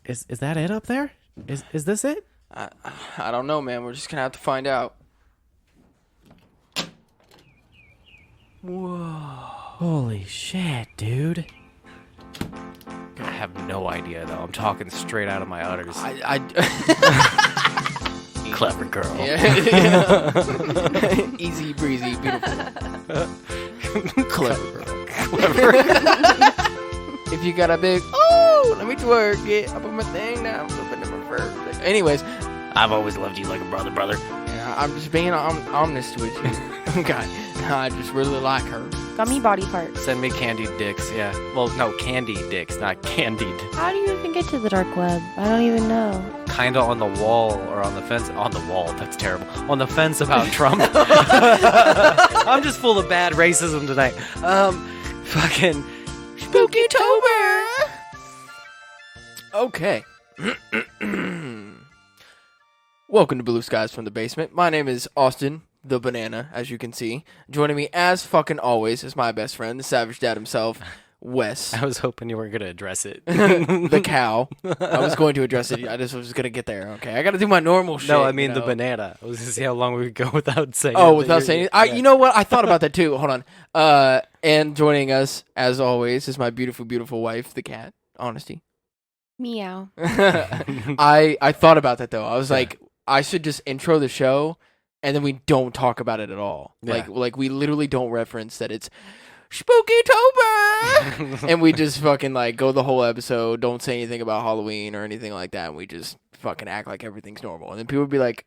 Is that it up there? Is this it? I don't know, man. We're just gonna have to find out. Whoa. Holy shit, dude. I have no idea though. I'm talking straight out of my udders. Clever girl. Yeah. Easy breezy, beautiful. Clever girl. Clever. If you got a big, let me twerk it. I put my thing down, flipping in reverse. Anyways, I've always loved you like a brother. yeah, I'm just being honest with you. God, I just really like her. Gummy body parts. Send me candied dicks. Yeah. Well, no, candy dicks, not candied. How do you even get to the dark web? I don't even know. Kinda on the wall or on the fence. On the wall. That's terrible. On the fence about Trump. I'm just full of bad racism tonight. Fucking Spooky-tober. Okay. Welcome to Blue Skies from the Basement. My name is Austin, the banana, as you can see. Joining me, as fucking always, is my best friend, the Savage Dad himself, Wes. I was hoping you weren't gonna address it. The cow. I was going to address it. I just was going to get there. Okay, I got to do my normal shit. No, I mean you the know? banana. I was gonna see how long we could go without saying. Oh, that without you're- saying it? yeah. You know what? I thought about that too. Hold on. And joining us, as always, is my beautiful, beautiful wife, the cat. Honesty. Meow. I thought about that though. I was Yeah. like, I should just intro the show, and then we don't talk about it at all. Yeah. Like we literally don't reference that it's Spooky-tober, and we just fucking like go the whole episode. Don't say anything about Halloween or anything like that. And we just fucking act like everything's normal, and then people would be like,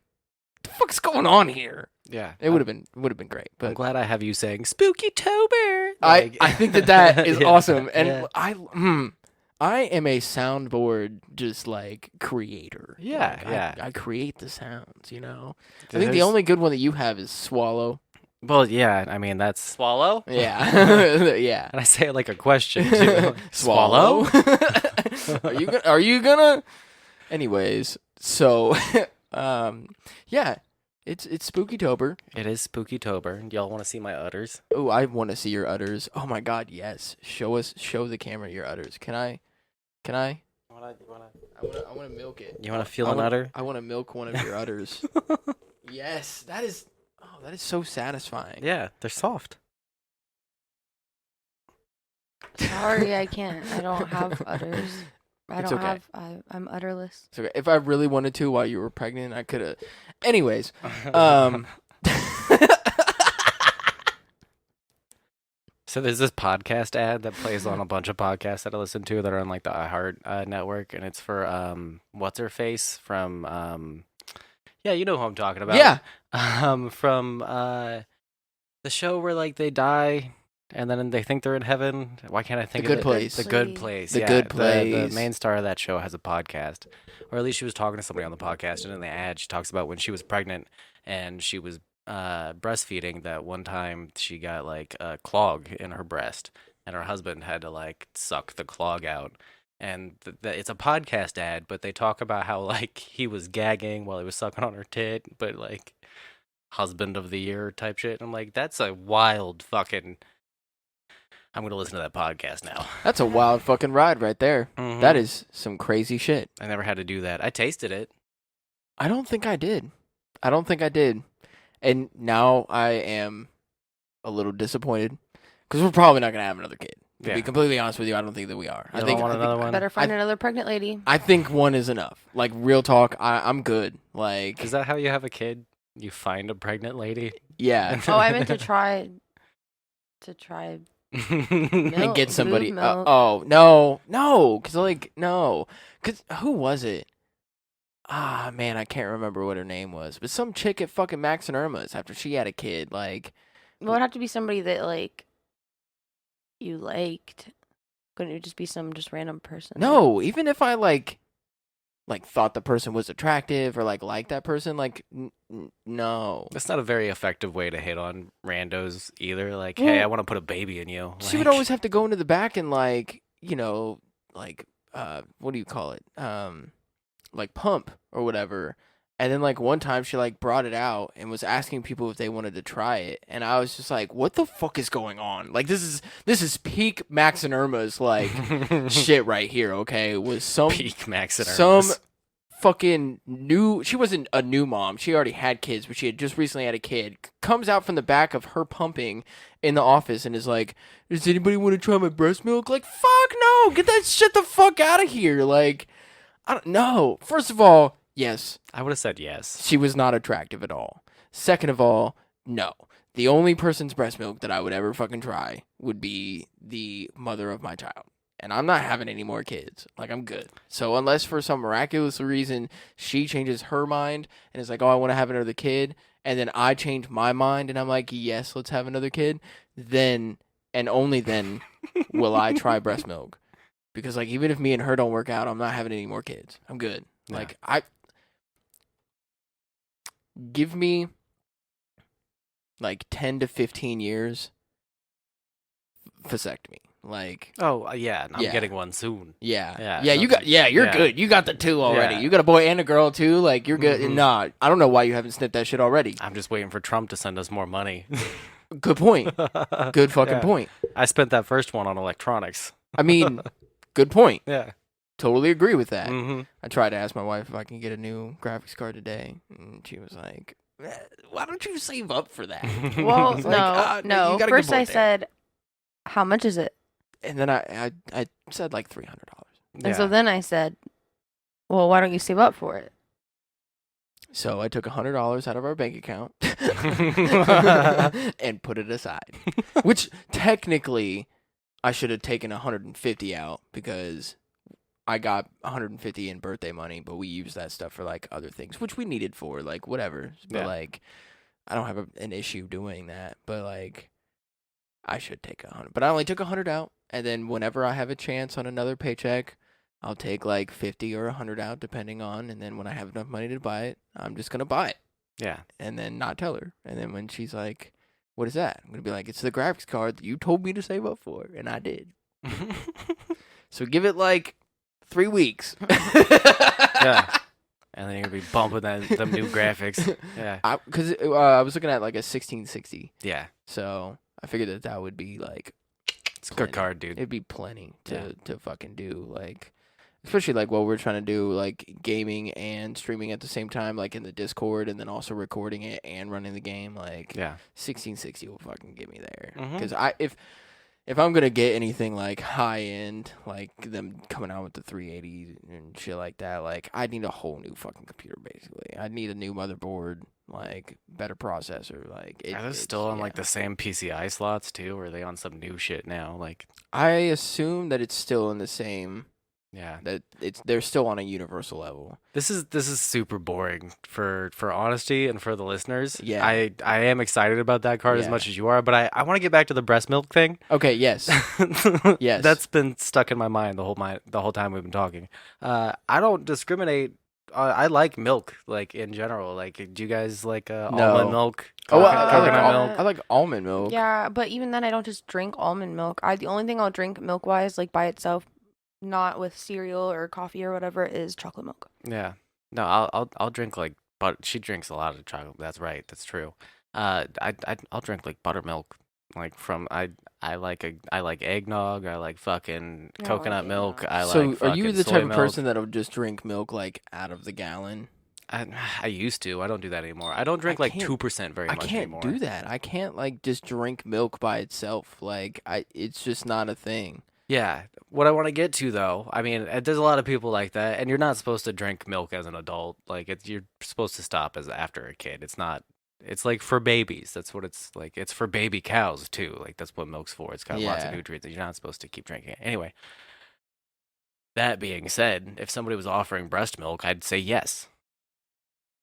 "The fuck's going on here?" Yeah, It would have been great. I'm But glad I have you saying Spooky-tober. I think that is Yeah. awesome, and Yeah. I am a soundboard just like creator. Yeah, Like, yeah. I create the sounds, you know. I There's- think the only good one that you have is swallow. Well, yeah. I mean, that's swallow. Yeah, yeah. And I say it like a question too. Swallow. Are you gonna? Anyways, so yeah, it's Spooky-tober. It is Spooky-tober. Y'all want to see my udders? Oh, I want to see your udders. Oh my God, yes. Show the camera your udders. Can I? I want to milk it. You want to feel an udder? I want to milk one of your udders. Yes, that is so satisfying. Yeah, they're soft. Sorry, I can't. I don't have udders. It's okay. I'm udderless. It's okay. If I really wanted to while you were pregnant, I could have. Anyways, So there's this podcast ad that plays on a bunch of podcasts that I listen to that are on like the iHeart network, and it's for what's her face from yeah, you know who I'm talking about. yeah, From the show where like they die and then they think they're in heaven. Why can't I think The of Good it? Place. The Good Place. The yeah, Good The Place. main star of that show has a podcast, or at least she was talking to somebody on the podcast, and in the ad she talks about when she was pregnant and she was breastfeeding, that one time she got like a clog in her breast and her husband had to like suck the clog out. And it's a podcast ad, but they talk about how like he was gagging while he was sucking on her tit, but like husband of the year type shit. I'm like, that's a wild fucking. I'm gonna listen to that podcast now. that's a wild fucking ride right there. Mhm. That is some crazy shit. I never had to do that. I tasted it. I don't think I did. And now I am a little disappointed because we're probably not gonna have another kid. To Yeah. be completely honest with you, I don't think that we are. You don't want another one? Better find another pregnant lady. I think one is enough. Like real talk, I'm good. Like Is that how you have a kid? You find a pregnant lady yeah, Oh, I meant to try and get somebody. boob milk. No, because who was it? Ah man, I can't remember what her name was, but some chick at fucking Max and Irma's after she had a kid. Like Well, it would have to be somebody that like you liked. Couldn't it just be some just random person? no, even if I like thought the person was attractive or like liked that person, like no. That's not a very effective way to hit on randos either. Like, hey, I want to put a baby in you. She would Like, always have to go into the back and like, you know, like what do you call it? Like pump or whatever. And then like one time she like brought it out and was asking people if they wanted to try it, and I was just like, "What the fuck is going on? Like this is peak Max and Irma's like shit right here." Okay, it was some Peak Max and some Irma's. fucking new. She wasn't a new mom. She already had kids, but she had just recently had a kid. Comes out from the back of her pumping in the office and is like, "Does anybody want to try my breast milk?" Like, fuck no, get that shit the fuck out of here. Like, I don't know. First of all, yes. I would have said yes. She was not attractive at all. Second of all, no. The only person's breast milk that I would ever fucking try would be the mother of my child. And I'm not having any more kids. Like, I'm good. So unless for some miraculous reason she changes her mind and is like, oh, I want to have another kid, and then I change my mind and I'm like, yes, let's have another kid, then and only then will I try breast milk. Because, like, even if me and her don't work out, I'm not having any more kids. I'm good. Yeah. Like, give me like 10 to 15 years vasectomy. Like, Oh, yeah, and I'm Yeah. getting one soon. yeah. Yeah, You got, nothing- you're yeah. good. You got the two already. Yeah. You got a boy and a girl too. Like, you're good. Mhm. Nah, I don't know why you haven't snipped that shit already. I'm just waiting for Trump to send us more money. Good point. Good fucking Yeah. point. I spent that first one on electronics. I mean, good point. Yeah. Totally agree with that. Mm-hmm. I tried to ask my wife if I can get a new graphics card today, and she was like, why don't you save up for that? Well, It's no, like, no. you got a good First I point there. said, how much is it? And then I said like $300. And so then I said, well, why don't you save up for it? So I took $100 out of our bank account and put it aside. Which technically I should have taken 150 out because I got 150 in birthday money, but we used that stuff for like other things, which we needed for like whatever. But Yeah. like I don't have an issue doing that. But like I should take 100. But I only took 100 out, and then whenever I have a chance on another paycheck, I'll take like 50 or 100 out, depending on. And then when I have enough money to buy it, I'm just gonna buy it, Yeah. and then not tell her. And then when she's like, "What is that?" I'm gonna be like, "It's the graphics card that you told me to save up for," and I did. So give it like 3 weeks. Yeah. And then you're going to be bumping them new graphics. Yeah. Because I was looking at like a 1660, Yeah. so I figured that would be like It's a plenty. good card, dude. It'd be plenty Yeah. to fucking do, like, especially like what we're trying to do, like gaming and streaming at the same time, like in the Discord, and then also recording it and running the game. Like, Yeah. 1660 will fucking get me there. Mhm. Because if I'm gonna get anything like high end, like them coming out with the 380 and shit like that, like I need a whole new fucking computer. Basically, I need a new motherboard, like better processor. Like, Are those still on like the same PCI slots too, or are they on some new shit now? Like, I assume that it's still in the same. yeah. That they're still on a universal level. This is super boring for honesty and for the listeners. Yeah. I am excited about that card as Yeah. much as you are, but I want to get back to the breast milk thing. Okay. Yes. Yes. That's been stuck in my mind the whole time we've been talking. I don't discriminate. I like milk, like in general. Like, do you guys like almond milk? Oh, Coconut milk. I like almond milk. Yeah, but even then, I don't just drink almond milk. The only thing I'll drink milk wise, like by itself, not with cereal or coffee or whatever, is chocolate milk. Yeah. No, I'll drink like she drinks a lot of chocolate. That's right. That's true. I'll drink like buttermilk. Like from I like eggnog. I like fucking I don't coconut like milk. eggnog. I So, like are you fucking the soy type of milk. person that'll just drink milk like out of the gallon? I used to. I don't do that anymore. I don't drink like can't- 2% very I much can't anymore. do that. I can't like just drink milk by itself. Like it's just not a thing. Yeah. What I want to get to though, I mean, there's a lot of people like that, and you're not supposed to drink milk as an adult. Like you're supposed to stop as after a kid. It's not. It's like for babies. That's what it's like. It's for baby cows too. Like that's what milk's for. It's got lots of Yeah. nutrients. You're not supposed to keep drinking it. Anyway. That being said, if somebody was offering breast milk, I'd say yes.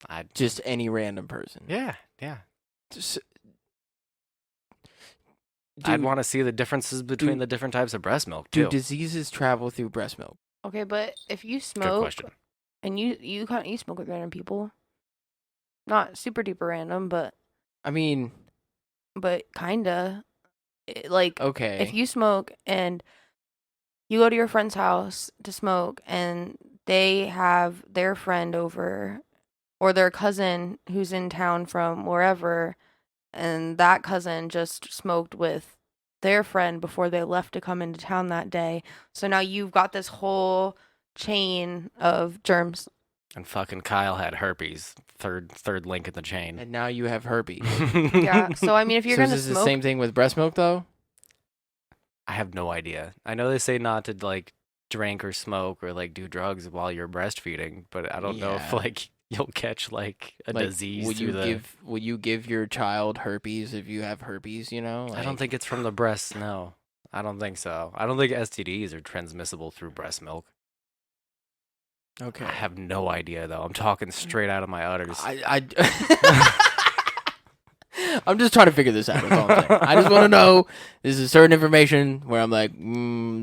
I'd Just any random person. yeah. Just, I'd do- want to see the differences between the different types of breast milk Do too. diseases travel through breast milk? Okay, but if you Good smoke question. and you smoke with random people, not super duper random, but I mean, kinda, like okay. if you smoke and you go to your friend's house to smoke and they have their friend over or their cousin who's in town from wherever, and that cousin just smoked with their friend before they left to come into town that day. So now you've got this whole chain of germs. And fucking Kyle had herpes. Third link in the chain. And now you have herpes. Yeah. So I mean, if you're So gonna is this smoke, the same thing with breast milk though? I have no idea. I know they say not to like drink or smoke or like do drugs while you're breastfeeding, but I don't know if Yeah. like you'll catch like a Like, disease would through you the. would you give your child herpes if you have herpes? You know, I don't think it's from the breast. No, I don't think so. I don't think STDs are transmissible through breast milk. Okay. I have no idea though. I'm talking straight out of my udders. I'm just trying to figure this out. That's all I'm saying. I just want to know this is certain information where I'm like,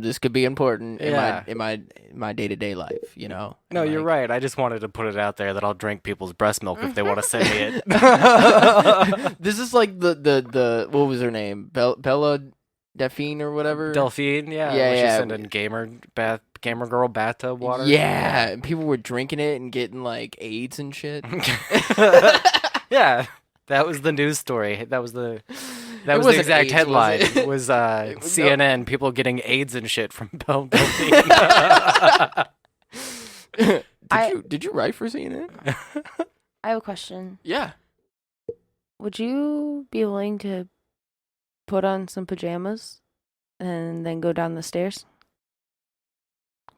this could be important Yeah. in my day-to-day life. You know. No, And, you're like, right. I just wanted to put it out there that I'll drink people's breast milk if they want to send me it. This is like the what was her name? Bella Delphine or whatever. Delphine, yeah. Yeah, when she yeah. sent in gamer girl bathtub water. Yeah, and people were drinking it and getting like AIDS and shit. Yeah, that was the news story. That was the It exact wasn't AIDS, was headline. it? Was It was- no. CNN people getting AIDS and shit from Delphine. Did you write for CNN? I have a question. Yeah. Would you be willing to put on some pajamas and then go down the stairs?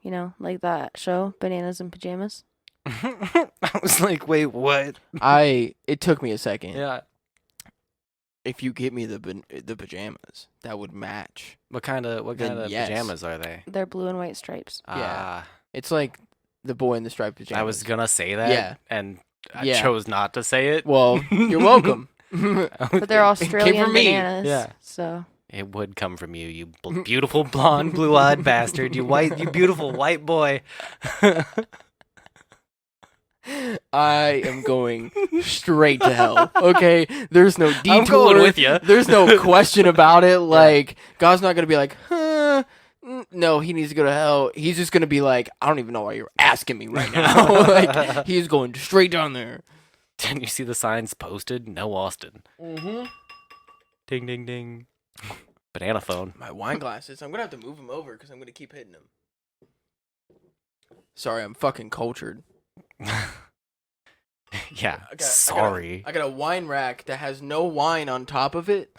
You know, like that show, Bananas in Pajamas? I was like, wait, what? It took me a second. Yeah. If you get me the pajamas, that would match. What kind of Then yes. pajamas are they? They're blue and white stripes. Ah, It's like the boy in the striped pajamas. I was gonna say that. Yeah. And I Yeah. chose not to say it. Well, you're welcome. But they're Australian from me. bananas. Yeah. So It would come from you, you beautiful blonde, blue-eyed bastard. You beautiful white boy. I am going straight to hell. Okay, there's no detour. I'm going with ya. There's no question about it. Like God's not gonna be like, huh? No, he needs to go to hell. He's just gonna be like, I don't even know why you're asking me right now. Like he's going straight down there. Didn't you see the signs posted? No Austin. Mm-hmm. Ding, ding, ding. Banana phone. My wine glasses. I'm gonna have to move them over because I'm gonna keep hitting them. Sorry, I'm fucking cultured. Yeah, I got- sorry. I got a wine rack that has no wine on top of it,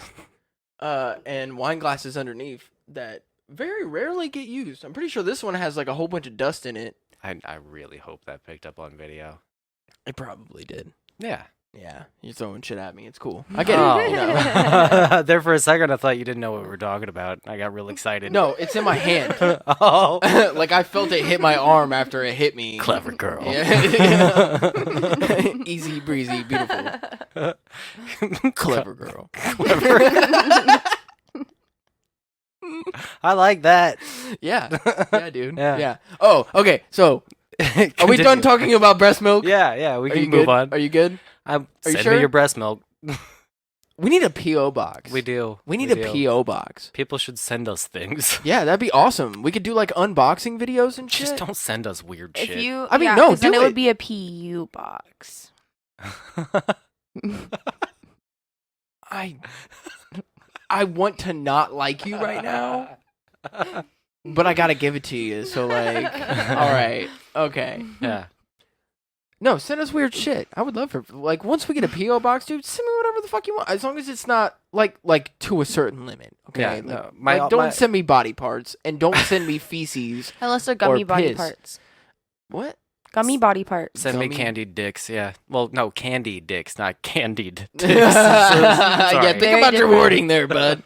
and wine glasses underneath that very rarely get used. I'm pretty sure this one has like a whole bunch of dust in it. I really hope that picked up on video. It probably did. Yeah. Yeah, you're throwing shit at me. It's cool. I get it. You know? Oh. There for a second, I thought you didn't know what we were talking about. I got real excited. No, it's in my hand. Oh. Like I felt it hit my arm after it hit me. Clever girl. Yeah. Easy breezy, beautiful. Clever girl. Clever. I like that. Yeah. Yeah, dude. Yeah. Yeah. Oh, okay. So, are we done talking about breast milk? Yeah, we Are can you move good? on. Are you good? Send sure? me your breast milk. We need a PO box. We do. We need We a do. PO box. People should send us things. Yeah, that'd be awesome. We could do like unboxing videos and shit. Just don't send us weird if shit. you, I mean, yeah, no, 'cause then do it it. would be a PU box. I want to not like you right now, but I gotta give it to you. So like, all right, okay. Yeah. No, send us weird shit. I would love for like once we get a PO box, dude. Send me whatever the fuck you want, as long as it's not like to a certain limit. Okay, Yeah, like, no, don't send me body parts and don't send me feces. Unless they're gummy body piss. parts. What? Gummy body parts. Send me Gummy? candied dicks, yeah. Well, no, candied dicks, not candied dicks. Yeah, Sorry. think Very about your different. wording there, bud.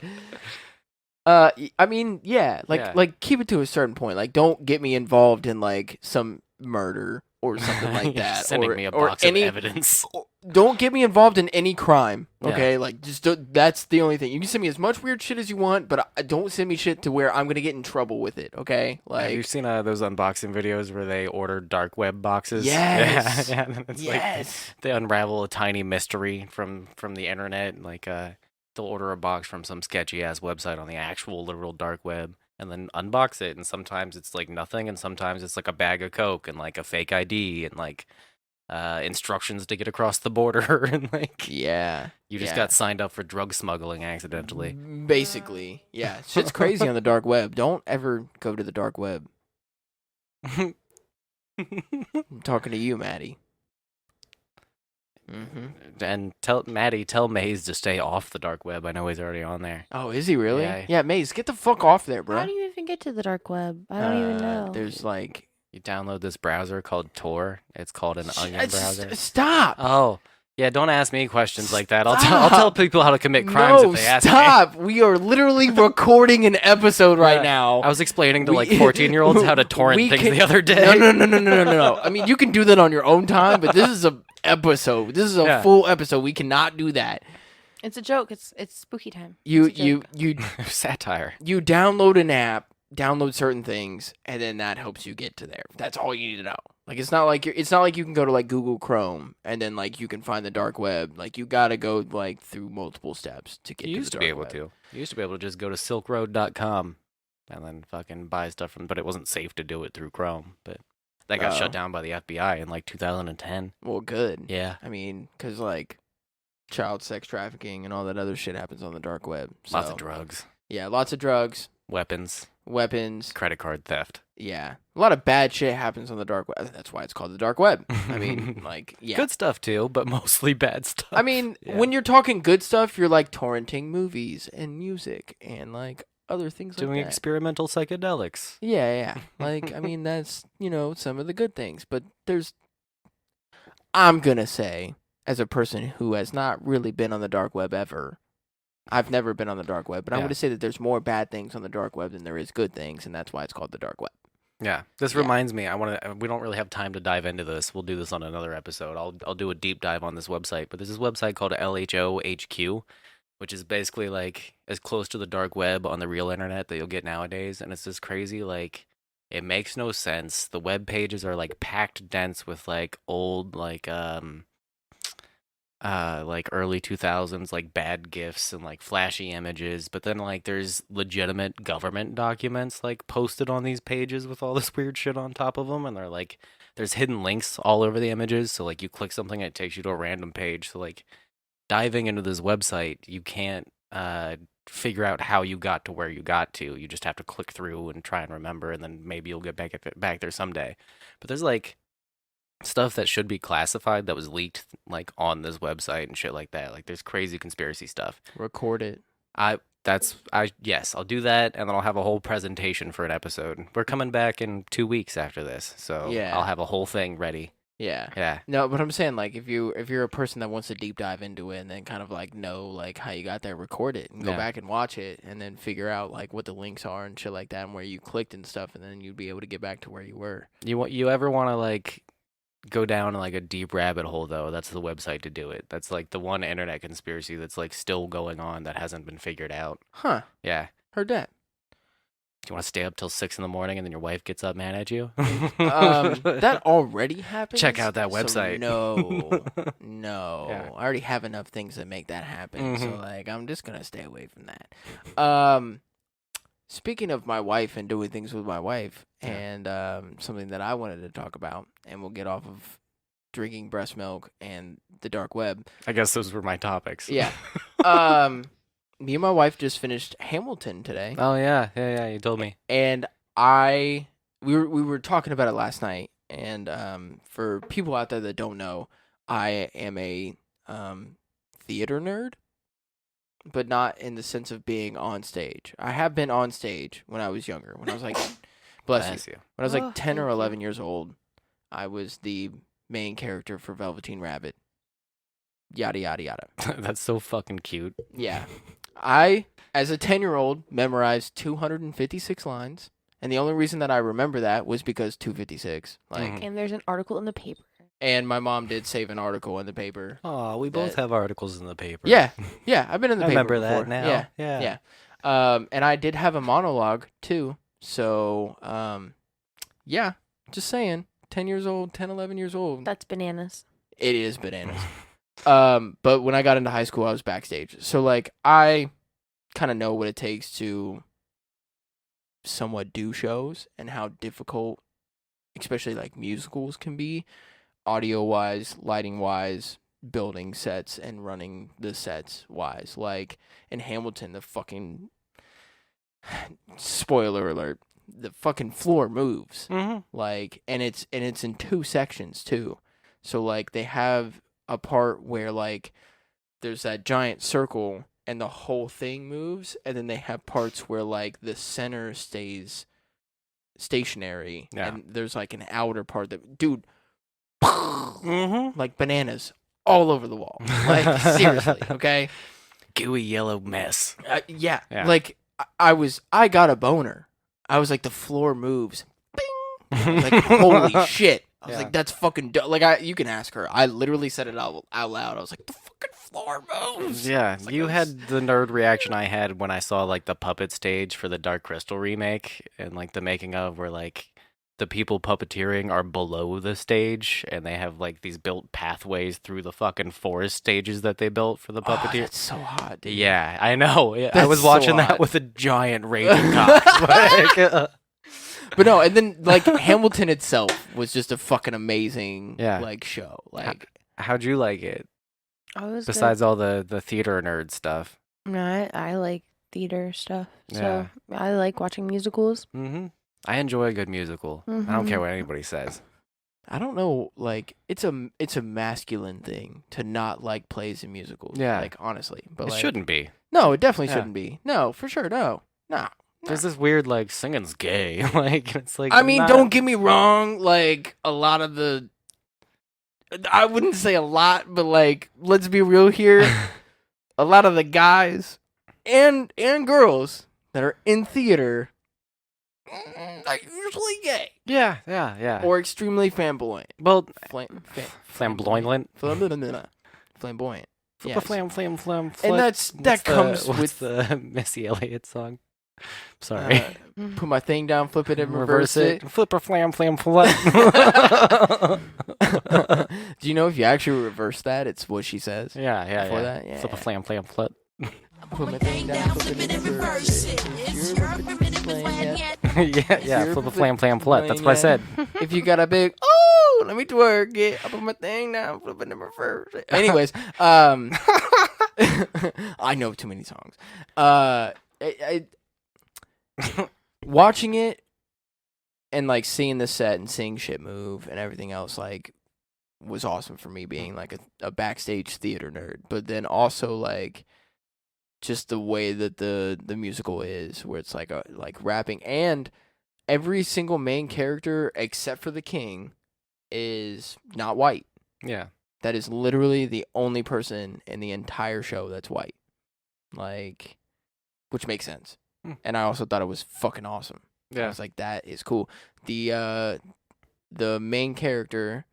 I mean, yeah, like keep it to a certain point. Like, don't get me involved in like some murder or something like You're that. sending or, me a or box any, of evidence. Don't get me involved in any crime. Yeah. Okay, like that's the only thing. You can send me as much weird shit as you want, but don't send me shit to where I'm gonna get in trouble with it. Okay, Have you like seen those unboxing videos where they order dark web boxes? Yes. Yeah, and it's yes, like they unravel a tiny mystery from the internet. Like they'll order a box from some sketchy ass website on the actual literal dark web, and then unbox it. And sometimes it's like nothing, and sometimes it's like a bag of Coke and like a fake ID and like instructions to get across the border, and like Yeah. you just yeah. got signed up for drug smuggling accidentally. Basically. Yeah. Shit's crazy on the dark web. Don't ever go to the dark web. I'm talking to you, Maddie. And tell Maze to stay off the dark web. I know he's already on there. Oh, is he really? Yeah. Yeah, Maze, get the fuck off there, bro. How do you even get to the dark web? I don't even know. There's like... You download this browser called Tor. It's called an onion browser. Stop! Oh, yeah. Don't ask me questions like that. I'll tell people how to commit crimes No, if they ask me. stop! We are literally recording an episode right now. I was explaining to like 14-year-olds how to torrent we things can- the other day. No. I mean, you can do that on your own time, but this is a episode. This is a full episode. We cannot do that. It's a joke. It's spooky time. You It's a you joke. Satire. you download an app, download certain things, and then that helps you get to there. That's all you need to know. Like it's not like you can go to like Google Chrome and then like you can find the dark web. Like you gotta go like through multiple steps to get. You to used the to be dark able web. to. You used to be able to just go to silkroad.com and then fucking buy stuff from. But it wasn't safe to do it through Chrome. But that got shut down by the FBI in like 2010. Well, good. Yeah. I mean, because like child sex trafficking and all that other shit happens on the dark web. Lots So, of drugs, Yeah, lots of drugs, weapons, weapons. credit card theft. Yeah, a lot of bad shit happens on the dark web. That's why it's called the dark web. I mean, like, yeah. Good stuff too, but mostly bad stuff. I mean, Yeah. when you're talking good stuff, you're like torrenting movies and music and like other things doing like that. experimental psychedelics. Yeah. Like, I mean, that's, some of the good things. But I'm going to say, as a person who has not really been on the dark web ever, I've never been on the dark web, but I'm Yeah. going to say that there's more bad things on the dark web than there is good things, and that's why it's called the dark web. Yeah, this Yeah. reminds me. We don't really have time to dive into this. We'll do this on another episode. I'll do a deep dive on this website. But there's this website called LHOHQ, which is basically like as close to the dark web on the real internet that you'll get nowadays. And it's this crazy, like, it makes no sense. The web pages are like packed dense with like old like early 2000s like bad gifs and like flashy images, but then like there's legitimate government documents like posted on these pages with all this weird shit on top of them, and they're like there's hidden links all over the images, so like you click something and it takes you to a random page. So like diving into this website, you can't figure out how you got to where you got to. You just have to click through and try and remember, and then maybe you'll get back there someday. But there's like stuff that should be classified that was leaked like on this website and shit like that. Like there's crazy conspiracy stuff. Record it. Yes, I'll do that, and then I'll have a whole presentation for an episode. We're coming back in 2 weeks after this, so Yeah. I'll have a whole thing ready. Yeah. Yeah. No, but I'm saying, like, if you're a person that wants to deep dive into it and then kind of like know like how you got there, record it and go Yeah. back and watch it and then figure out like what the links are and shit like that and where you clicked and stuff, and then you'd be able to get back to where you were. You ever want to like go down like a deep rabbit hole though? That's the website to do it. That's like the one internet conspiracy that's like still going on that hasn't been figured out. Huh. Yeah. Heard that. Do you want to stay up till 6 a.m. and then your wife gets up mad at you? That already happens. Check out that so website. No. Yeah. I already have enough things that make that happen. So Mhm. like, I'm just gonna stay away from that. Speaking of my wife and doing things with my wife, Yeah. and something that I wanted to talk about, and we'll get off of drinking breast milk and the dark web. I guess those were my topics. Yeah. Me and my wife just finished Hamilton today. Oh yeah. You told me. And we were talking about it last night, and for people out there that don't know, I am a theater nerd, but not in the sense of being on stage. I have been on stage when I was younger. When I was like, bless you. When I was Oh, like 10 or thank you. 11 years old, I was the main character for Velveteen Rabbit. Yada yada yada. That's so fucking cute. Yeah. I, as a 10-year-old, memorized 256 lines. And the only reason that I remember that was because 256. Like, Mhm. And there's an article in the paper. and my mom did save an article in the paper. Oh, we both That- have articles in the paper. Yeah. Yeah, I've been in the I paper remember before. that now. Yeah. Yeah. Yeah. And I did have a monologue too. So, yeah, just saying, 10 years old, 10, 11 years old. That's bananas. It is bananas. But when I got into high school, I was backstage. So, like, I kind of know what it takes to somewhat do shows and how difficult, especially like musicals, can be. audio wise, lighting wise, building sets and running the sets wise. Like in Hamilton, the fucking spoiler alert, the fucking floor moves. Mm-hmm. Like and it's in 2 sections too. So like they have a part where like there's that giant circle and the whole thing moves, and then they have parts where like the center stays stationary and there's like an outer part that dude like bananas all over the wall. Like seriously, okay? Gooey yellow mess. Yeah. Yeah. Like I got a boner. I was like the floor moves. Bing. I was like holy shit. I was Yeah. like that's fucking like you can ask her. I literally said it out loud. I was like the fucking floor moves. Yeah, It's like you I was- had the nerd reaction I had when I saw like the puppet stage for the Dark Crystal remake and like the making of where like the people puppeteering are below the stage and they have like these built pathways through the fucking forest stages that they built for the Oh, puppeteer. that's so hot, dude. Yeah, I know. Yeah, I That's was so watching that hot. with a giant raging cock. Like, But no, and then like Hamilton itself was just a fucking amazing Yeah. like show. Like how'd you like it? I was Besides all the theater nerd stuff. no, I like theater stuff. Yeah. So I like watching musicals. Mm-hmm. I enjoy a good musical. I don't care Mhm. what anybody says. I don't know, like it's a masculine thing to not like plays and musicals. Yeah. Like honestly. But It like, shouldn't be. No, it definitely Yeah. shouldn't be. No, for sure, no. No. There's this weird like singing's gay. Like it's like I mean, not- don't get me wrong, like a lot of the I wouldn't say a lot, but like let's be real here. A lot of the guys and girls that are in theater are usually gay Yeah. or extremely flamboyant. well, Flamboyant. flamboyant. Flamboyant. Flip Yes. a flam. And flip. that comes what's with the Missy Elliott song. Sorry. put my thing down, flip it, and Reverse reverse it. Flip a flam flip. Do you know if you actually reverse that, it's what she says? Yeah. Before that? Yeah. Flip a flam flip. Put my thing down, flip it, and reverse it. If you're playing it, yeah. Flip a flam flip. That's what I said. if you got a big, oh, let me twerk it. I put my thing down, flip it, and reverse it. Anyways, I know too many songs. Watching it and like seeing the set and seeing shit move and everything else like was awesome for me being like a backstage theater nerd. But then also like just the way that the musical is, where it's like rapping, and every single main character except for the king is not white. Yeah. That is literally the only person in the entire show that's white. Like, which makes sense. And I also thought it was fucking awesome. I Yeah. was like, that is cool. The main character,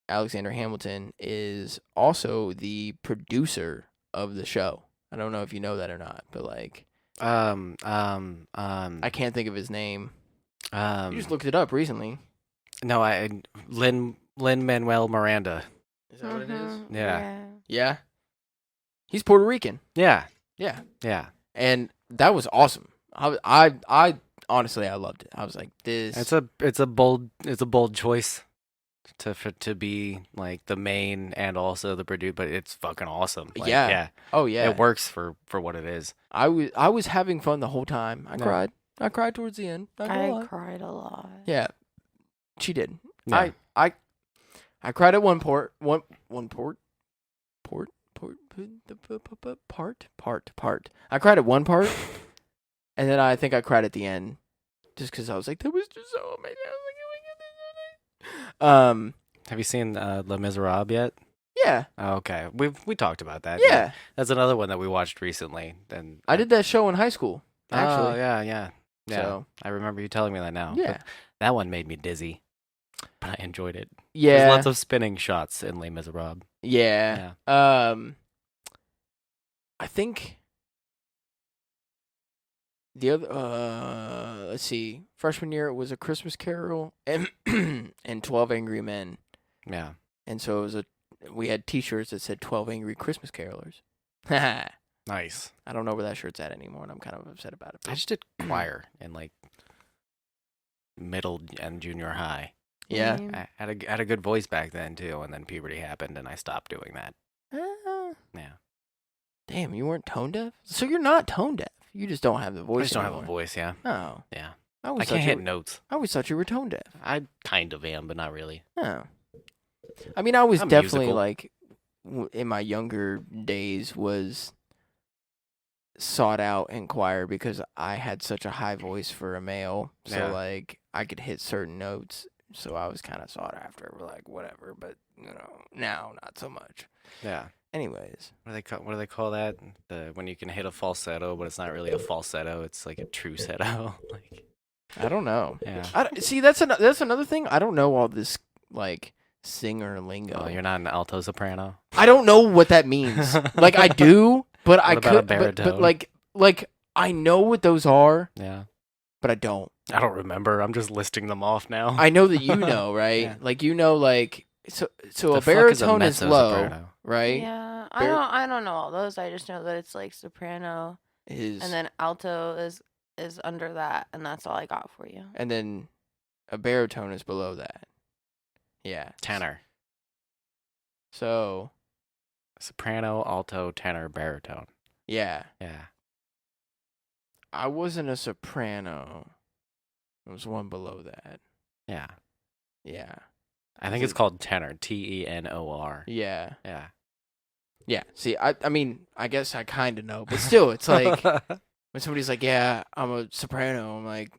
Alexander Hamilton, is also the producer of the show. I don't know if you know that or not, but like, I can't think of his name. You just looked it up recently. No, Lin Manuel Miranda. Is that what it is? Yeah. Yeah. He's Puerto Rican. Yeah. Yeah. Yeah. And that was awesome. I honestly I loved it. I was like, this. It's a bold choice to be like the main and also the producer, but it's fucking awesome. Like, Yeah. Oh yeah. It works for what it is. I was having fun the whole time. I Yeah. cried. I cried towards the end. Not gonna I lie. cried a lot. Yeah. She did. Yeah. I cried at one part. I cried at one part, and then I think I cried at the end, just because I was like, that was just so amazing. I was like, oh my God, this is so nice. Have you seen Les Miserables yet? Yeah, Oh, okay, we talked about that. yeah. That's another one that we watched recently. And I did that show in high school, actually. Oh, yeah. So I remember you telling me that now. yeah, But that one made me dizzy, but I enjoyed it. yeah, There's lots of spinning shots in Les Miserables. yeah. I think the other, let's see, freshman year it was A Christmas Carol and 12 Angry Men. Yeah. And so it was we had T-shirts that said 12 Angry Christmas Carolers. I Nice. don't know where that shirt's at anymore, and I'm kind of upset about it. I just did choir in like middle and junior high. Yeah. I had a good voice back then too, and then puberty happened, and I stopped doing that. Yeah, Damn, you weren't tone deaf? So you're not tone deaf. You just don't have the voice. I just don't have a anymore. voice. Yeah, Oh. yeah. I I always can't thought hit you notes. I always thought you were tone deaf. I kind of am, but not really. Oh. I mean, I was I'm definitely musical. like in my younger days was sought out in choir because I had such a high voice for a male. So Yeah. like I could hit certain notes. So I was kind of sought after. We're like whatever, but now not so much. Yeah. Anyways, What do they call that? When you can hit a falsetto, but it's not really a falsetto. It's like a true setto. Like, I don't know. yeah. See, that's another thing. I don't know all this like singer lingo. Oh, you're not an alto soprano. I don't know what that means. Like I do, but I What about a could. But baritone? like I know what those are, Yeah. but I don't. I don't remember. I'm just listing them off now. I know that you know, right? Yeah. Like like so The a fuck baritone is low, mezzo-soprano? right? Yeah, Bar- I don't know all those. I just know that it's like soprano, Is and then alto is under that, and that's all I got for you. and then a baritone is below that. Yeah. Tenor. So Soprano, alto, tenor, baritone. yeah, Yeah. I wasn't a soprano. There was one below that. Yeah. Yeah. I think it's called tenor. Tenor. Yeah. Yeah. Yeah. See, I mean, I guess I kind of know, but still, it's like when somebody's like, "Yeah, I'm a soprano," I'm like,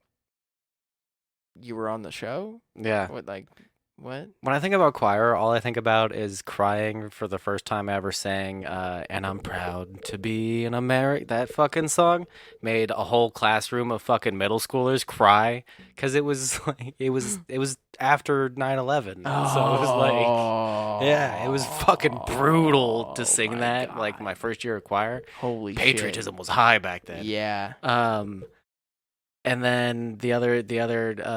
"You were on the show? Yeah. What? Like, what?" When I think about choir, all I think about is crying for the first time I ever sang, and I'm proud to be an American. That fucking song made a whole classroom of fucking middle schoolers cry because it was like it was after 9/11, so it was like, yeah, it was fucking brutal to sing my that. Like God. my first year of choir, Holy patriotism was high back then. shit. Yeah. And then the other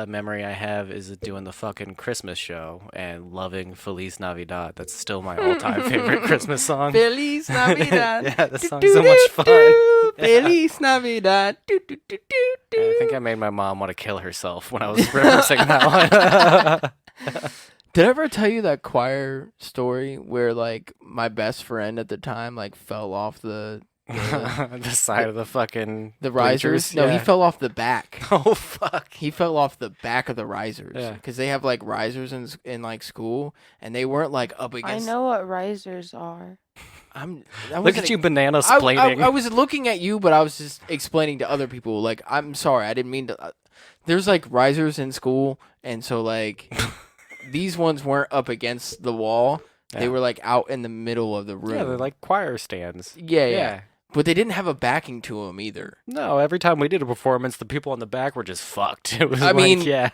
memory I have is doing the fucking Christmas show and loving Feliz Navidad. That's still my all-time favorite Christmas song. Feliz Navidad. Yeah, that song's so much fun. Feliz Navidad. I think I made my mom want to kill herself when I was referencing that one. Did I ever tell you that choir story where like my best friend at the time like fell off the The side of the fucking risers? bleachers? No, he Yeah. fell off the back. Oh fuck. He fell off the back of the risers Yeah. because they have like risers in like school, and they weren't like up I against. know what risers are. I Look wasn't at you, banana I splaining. was looking at you, but I was just explaining to other people. Like, I'm sorry, I didn't mean to. There's like risers in school, and so like these ones weren't up against the wall. They Yeah. were like out in the middle of the room. Yeah, they're like choir stands. yeah. But they didn't have a backing to them either. No, every time we did a performance, the people on the back were just fucked. It was I like, mean, yeah.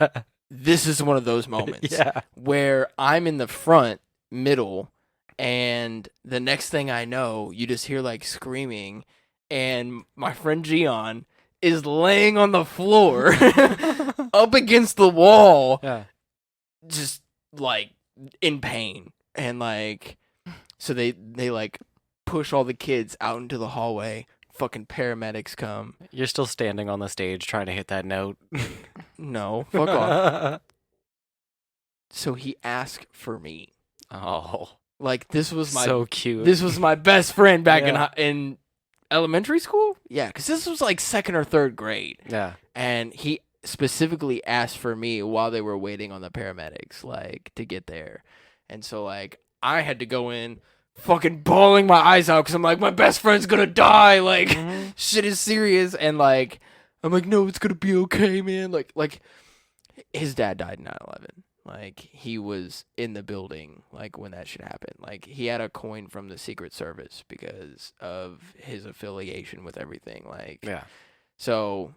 This is one of those moments Yeah. where I'm in the front middle, and the next thing I know, you just hear like screaming, and my friend Gian is laying on the floor up against the wall, Yeah. just like in pain. And like, so they like push all the kids out into the hallway. Fucking paramedics come. You're still standing on the stage trying to hit that note. No, fuck off. So he asked for me. Oh, Like this was my so cute. this was my best friend back Yeah. in elementary school. Yeah, because this was like second or third grade, Yeah. and he specifically asked for me while they were waiting on the paramedics, like to get there, and so like I had to go in, fucking bawling my eyes out because I'm like, my best friend's gonna die, like Mhm. shit is serious, and like I'm like, no, it's gonna be okay, man. Like his dad died in 9/11. Like, he was in the building, like, when that shit happened. Like, he had a coin from the Secret Service because of his affiliation with everything. Like, Yeah. so,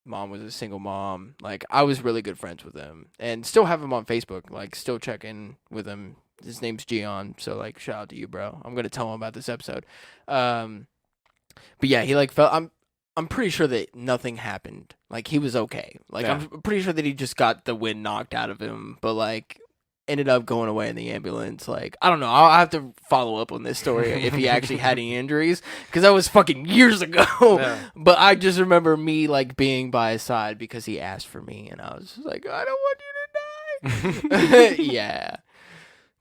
mom was a single mom. Like, I was really good friends with him. And still have him on Facebook. Like, still check in with him. His name's Gian. So, like, shout out to you, bro. I'm going to tell him about this episode. But, yeah, he, like, felt... I'm pretty sure that nothing happened. Like, he was okay. Like, Yeah. I'm pretty sure that he just got the wind knocked out of him, but, like, ended up going away in the ambulance. Like, I don't know. I'll have to follow up on this story if he actually had any injuries, because that was fucking years ago. Yeah. But I just remember me, like, being by his side because he asked for me, and I was just like, I don't want you to die. Yeah.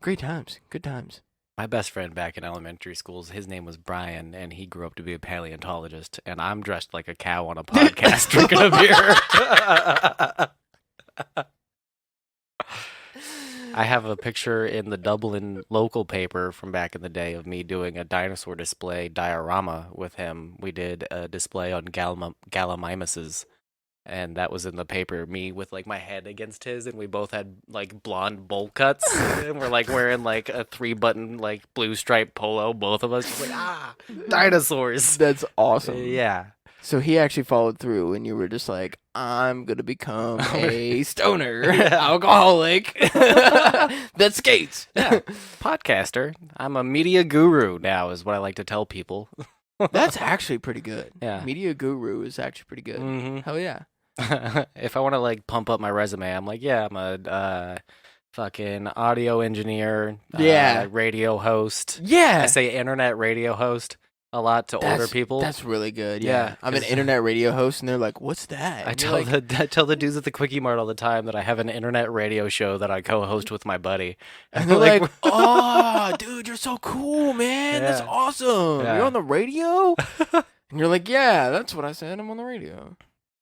Great times. Good times. My best friend back in elementary school, his name was Brian, and he grew up to be a paleontologist. And I'm dressed like a cow on a podcast drinking a beer. I have a picture in the Dublin local paper from back in the day of me doing a dinosaur display diorama with him. We did a display on gallimimuses, and that was in the paper. Me with like my head against his, and we both had like blonde bowl cuts, and we're like wearing like a 3-button like blue striped polo. Both of us just like dinosaurs. That's awesome. Yeah. So he actually followed through, and you were just like, I'm going to become a stoner, alcoholic that skates. Yeah. Podcaster. I'm a media guru now, is what I like to tell people. That's actually pretty good. Yeah. Media guru is actually pretty good. Mhm. Hell yeah. If I want to like pump up my resume, I'm like, yeah, I'm a fucking audio engineer, Yeah. radio host. Yeah. I say internet radio host a lot to older people. That's really good. Yeah, Yeah. I'm an 'cause- internet radio host, and they're like, what's that? I And you're tell like, I tell the dudes at the Quickie Mart all the time that I have an internet radio show that I co-host with my buddy, and they're like, oh, dude, you're so cool, man. That's Yeah. awesome. Yeah. You're on the radio? And you're like, yeah, that's what I said. I'm on the radio.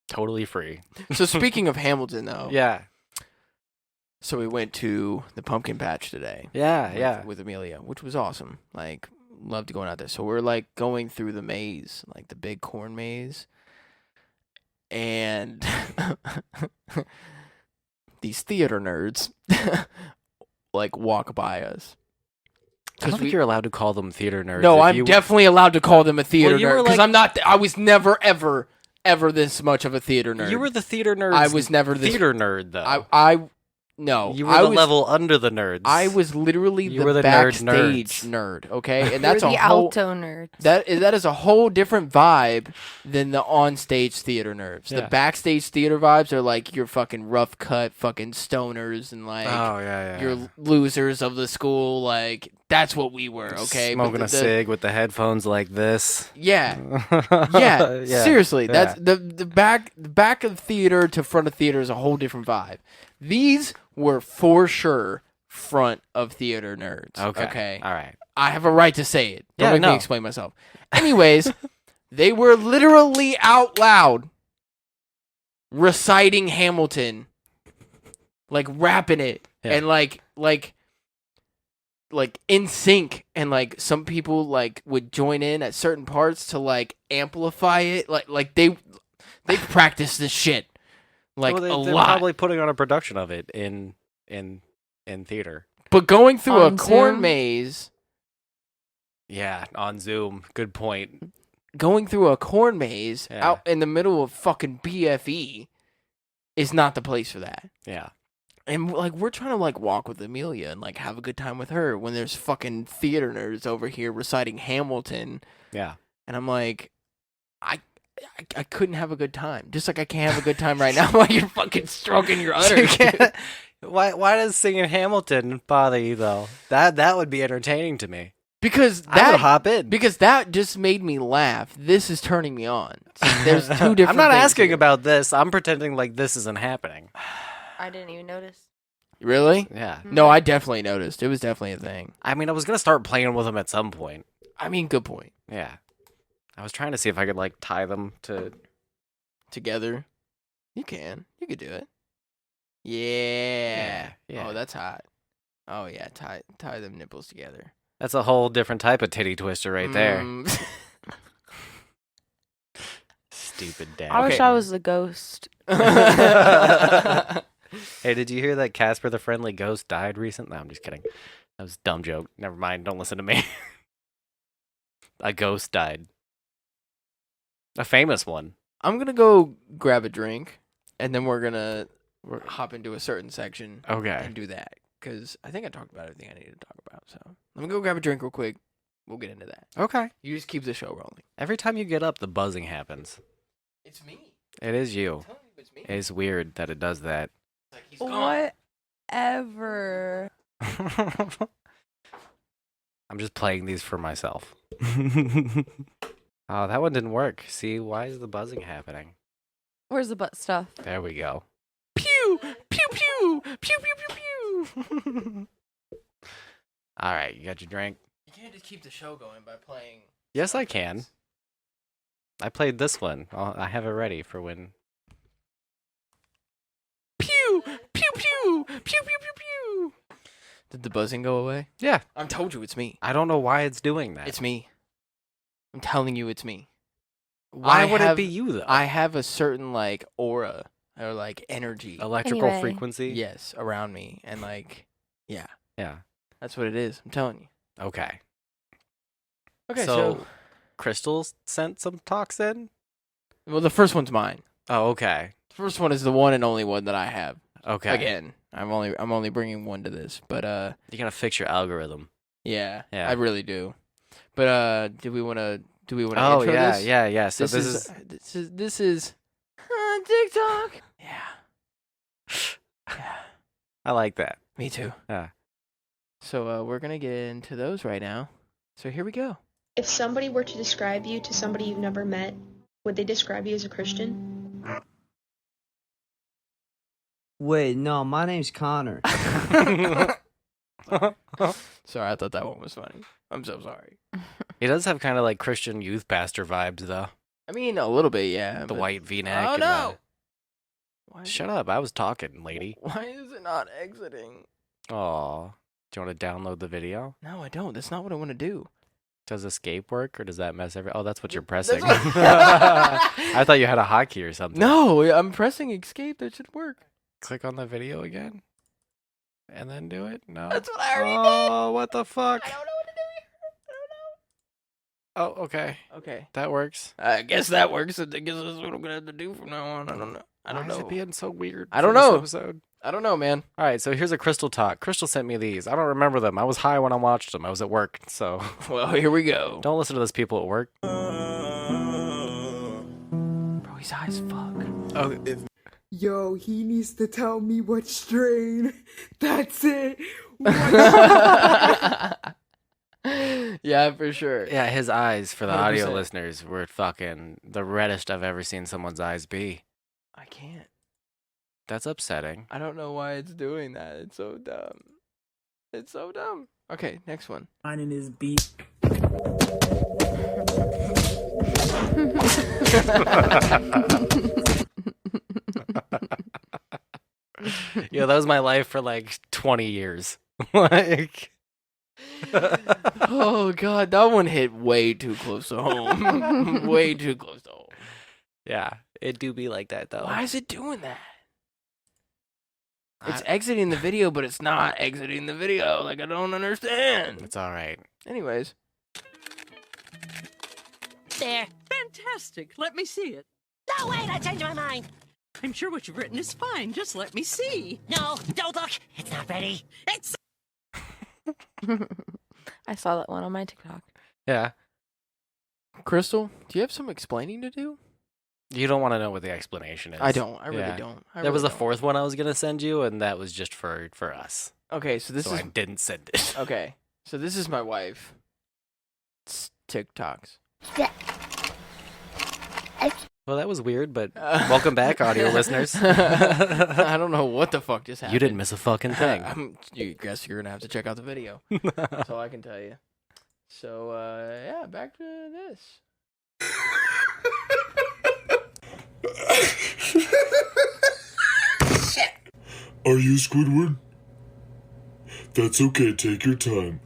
totally free. So speaking of Hamilton, though. Yeah, So we went to the pumpkin patch today. yeah. With Amelia, which was awesome. Like, loved going out there. So we're like going through the maze, like the big corn maze. And these theater nerds like walk by us. I don't think you're allowed to call them theater nerds. No, If I'm you- definitely allowed to call them a theater you were nerd because like- I'm not. I was never ever this much of a theater nerd. You were the theater nerd. I was never this. theater nerd though. No. You were I the was, level under the nerds. I was literally You the were the nerd backstage nerd. Okay, and that's You're a the whole. alto nerds. That is a whole different vibe than the on-stage theater nerds. The Yeah. backstage theater vibes are like your fucking rough cut fucking stoners and like Oh yeah. your losers of the school. Like that's what we were. Okay, But Smoking a cig with the headphones like this. Yeah, yeah. Seriously, Yeah. that's the back of theater to front of theater is a whole different vibe. These were for sure front of theater nerds. Okay. All right. I have a right to say it. Don't Yeah, make no. me explain myself. Anyways, they were literally out loud reciting Hamilton, like rapping it, Yeah. and like in sync, and like some people like would join in at certain parts to like amplify it. Like they practiced this shit like Well, they're a lot. probably putting on a production of it in theater. But going through a On corn Zoom? maze. Yeah, on Zoom. Good point. Going through a corn maze Yeah. out in the middle of fucking BFE is not the place for that. Yeah. And like we're trying to like walk with Amelia and like have a good time with her when there's fucking theater nerds over here reciting Hamilton, Yeah. and I'm like, I couldn't have a good time. Just like I can't have a good time right now while you're fucking stroking your udders. dude. Why does singing Hamilton bother you though? That would be entertaining to me. Because I would that hop in. because that just made me laugh. This is turning me on. See, there's two different. I'm not things asking here. about this. I'm pretending like this isn't happening. I didn't even notice. Really? Yeah. No, I definitely noticed. It was definitely a thing. I mean, I was gonna start playing with them at some point. I mean, good point. Yeah. I was trying to see if I could like tie them to. Together, you could do it. Yeah. Yeah. Oh, that's hot. Oh yeah, tie them nipples together. That's a whole different type of titty twister right there. Mm. Stupid dad. I wish Okay. I was the ghost. Hey, did you hear that Casper the Friendly Ghost died recently? No, I'm just kidding. That was a dumb joke. Never mind. Don't listen to me. A ghost died. A famous one. I'm gonna go grab a drink, and then we're hop into a certain section Okay. and do that because I think I talked about everything I needed to talk about. So let me go grab a drink real quick. We'll get into that. Okay. You just keep the show rolling. Every time you get up, the buzzing happens. It's me. It is you. I'm telling you, it's me. It's weird that it does that. Like he's gone. Whatever. I'm just playing these for myself. Oh, that one didn't work. See, why is the buzzing happening? Where's the butt stuff? There we go. Pew pew pew, pew, pew, pew, pew. All right, you got your drink? You can't just keep the show going by playing. Yes, I can. I played this one. I have it ready for when. Pew, pew, pew, pew, pew, pew, pew, pew. Did the buzzing go away? Yeah. I told you it's me. I don't know why it's doing that. It's me. I'm telling you it's me. Why I would have- it be you though? I have a certain like aura or like energy. Electrical Anyway. frequency. Yes, around me. And like, yeah, Yeah. that's what it is. I'm telling you. Okay. Okay, So, Crystal sent some talks in. well, the first one's mine. Oh, okay. The first one is the one and only one that I have. Okay. Again, I'm only bringing one to this, but You gotta fix your algorithm. yeah, Yeah. I really do. But do we want to Oh intro yeah, this? yeah. So this is TikTok. Yeah. I like that. Me too. Yeah. So we're gonna get into those right now. So here we go. If somebody were to describe you to somebody you've never met, would they describe you as a Christian? Wait, no, my name's Connor. Sorry, I thought that one was funny. I'm so sorry. He does have kind of like Christian youth pastor vibes though. I mean, a little bit, yeah. The but- white V-neck. Oh and no! Why the... is Shut it- up! I was talking, lady. Why is it not exiting? Aw. Do you want to download the video? No, I don't. That's not what I want to do. Does escape work or does that mess every? Oh, that's what you're That's pressing. what- I thought you had a hotkey or something. No, I'm pressing escape. That should work. Click on the video again, and then do it. No. That's what I already Oh, what the fuck? did. I don't know what to do here. Oh, okay. Okay. That works. I guess that works. I guess that's what I'm gonna have to do from now on. I don't know. I don't Why is know. it being so weird? I don't for this know. Episode? I don't know, man. All right, so here's a Crystal talk. Crystal sent me these. I don't remember them. I was high when I watched them. I was at work, so Well, here we go. don't listen to those people at work. Bro, he's high as fuck. Oh, Yo, he needs to tell me what strain. That's it. Yeah, for sure. yeah, his eyes for the 100%. audio listeners were fucking the reddest I've ever seen someone's eyes be. I can't. That's upsetting. I don't know why it's doing that. It's so dumb. It's so dumb. Okay, next one. Finding his beat. Yeah, that was my life for like 20 years. Like, Oh god, that one hit way too close to home. Way too close to home. yeah, it do be like that though. Why is it doing that? It's I- exiting the video, but it's not exiting the video. Like, I don't understand. It's all right. Anyways. There. Fantastic. Let me see it. No, wait, I changed my mind. I'm sure what you've written is fine. Just let me see. No, don't look. It's not ready. It's I saw that one on my TikTok. Yeah. Crystal, do you have some explaining to do? You don't want to know what the explanation is. I don't. I really Yeah. don't. I There was really a fourth one I was going to send you, and that was just for us. don't. Okay, so this so is I didn't send it. okay. So this is my wife. It's TikToks. Well, that was weird, but welcome back, audio listeners. I don't know what the fuck just happened. You didn't miss a fucking thing. You guess you're gonna have to check out the video. That's all I can tell you. So yeah, back to this. Are you Squidward? That's okay, take your time.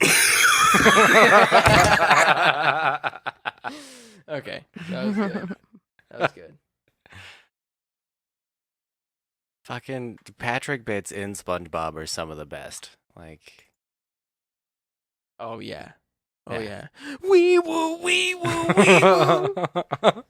Okay, that was good. That was good. Fucking Patrick bits in SpongeBob are some of the best. Like, Oh yeah. Oh Yeah. yeah. Wee woo, wee woo, wee woo.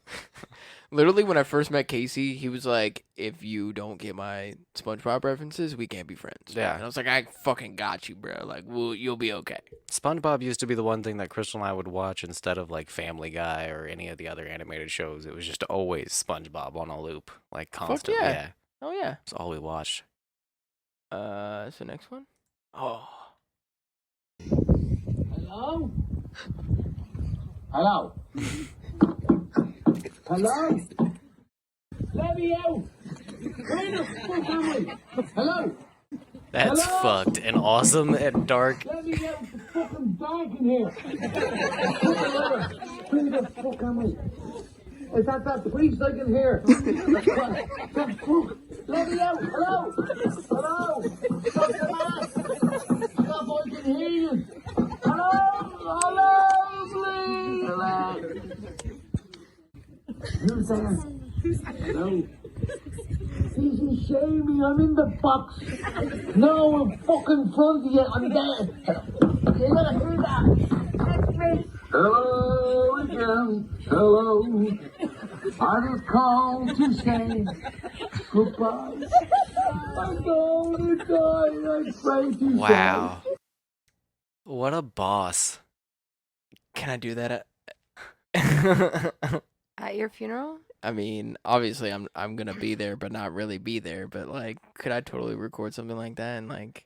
Literally, when I first met Casey, he was like, "If you don't get my SpongeBob references, we can't be friends." Yeah. And I was like, "I fucking got you, bro. Like, you'll be okay." SpongeBob used to be the one thing that Crystal and I would watch instead of like Family Guy or any of the other animated shows. It was just always SpongeBob on a loop, like constantly. yeah. Oh yeah. That's all we watched. So next one. Oh. Hello? Hello? Hello? Let me out! Hello? That's fucked and awesome and dark. Let me get the fucking dog in here. Who the fuck am I? Is that priest I can hear? Let me out. Hello? Hello? Stop the mask. Stop, I can hear you. Hello? Hello? Please. Hello? Who's there? Hello? Easy, shamey, I'm in the box. No, I'm fucking front of you. I'm there. You gotta hear that. Hello again. Hello. I just called to say goodbye. I'm going to die. I pray to Wow. What a boss. Can I do that At your funeral? I mean, obviously I'm gonna be there, but not really be there. But like, could I totally record something like that? And like,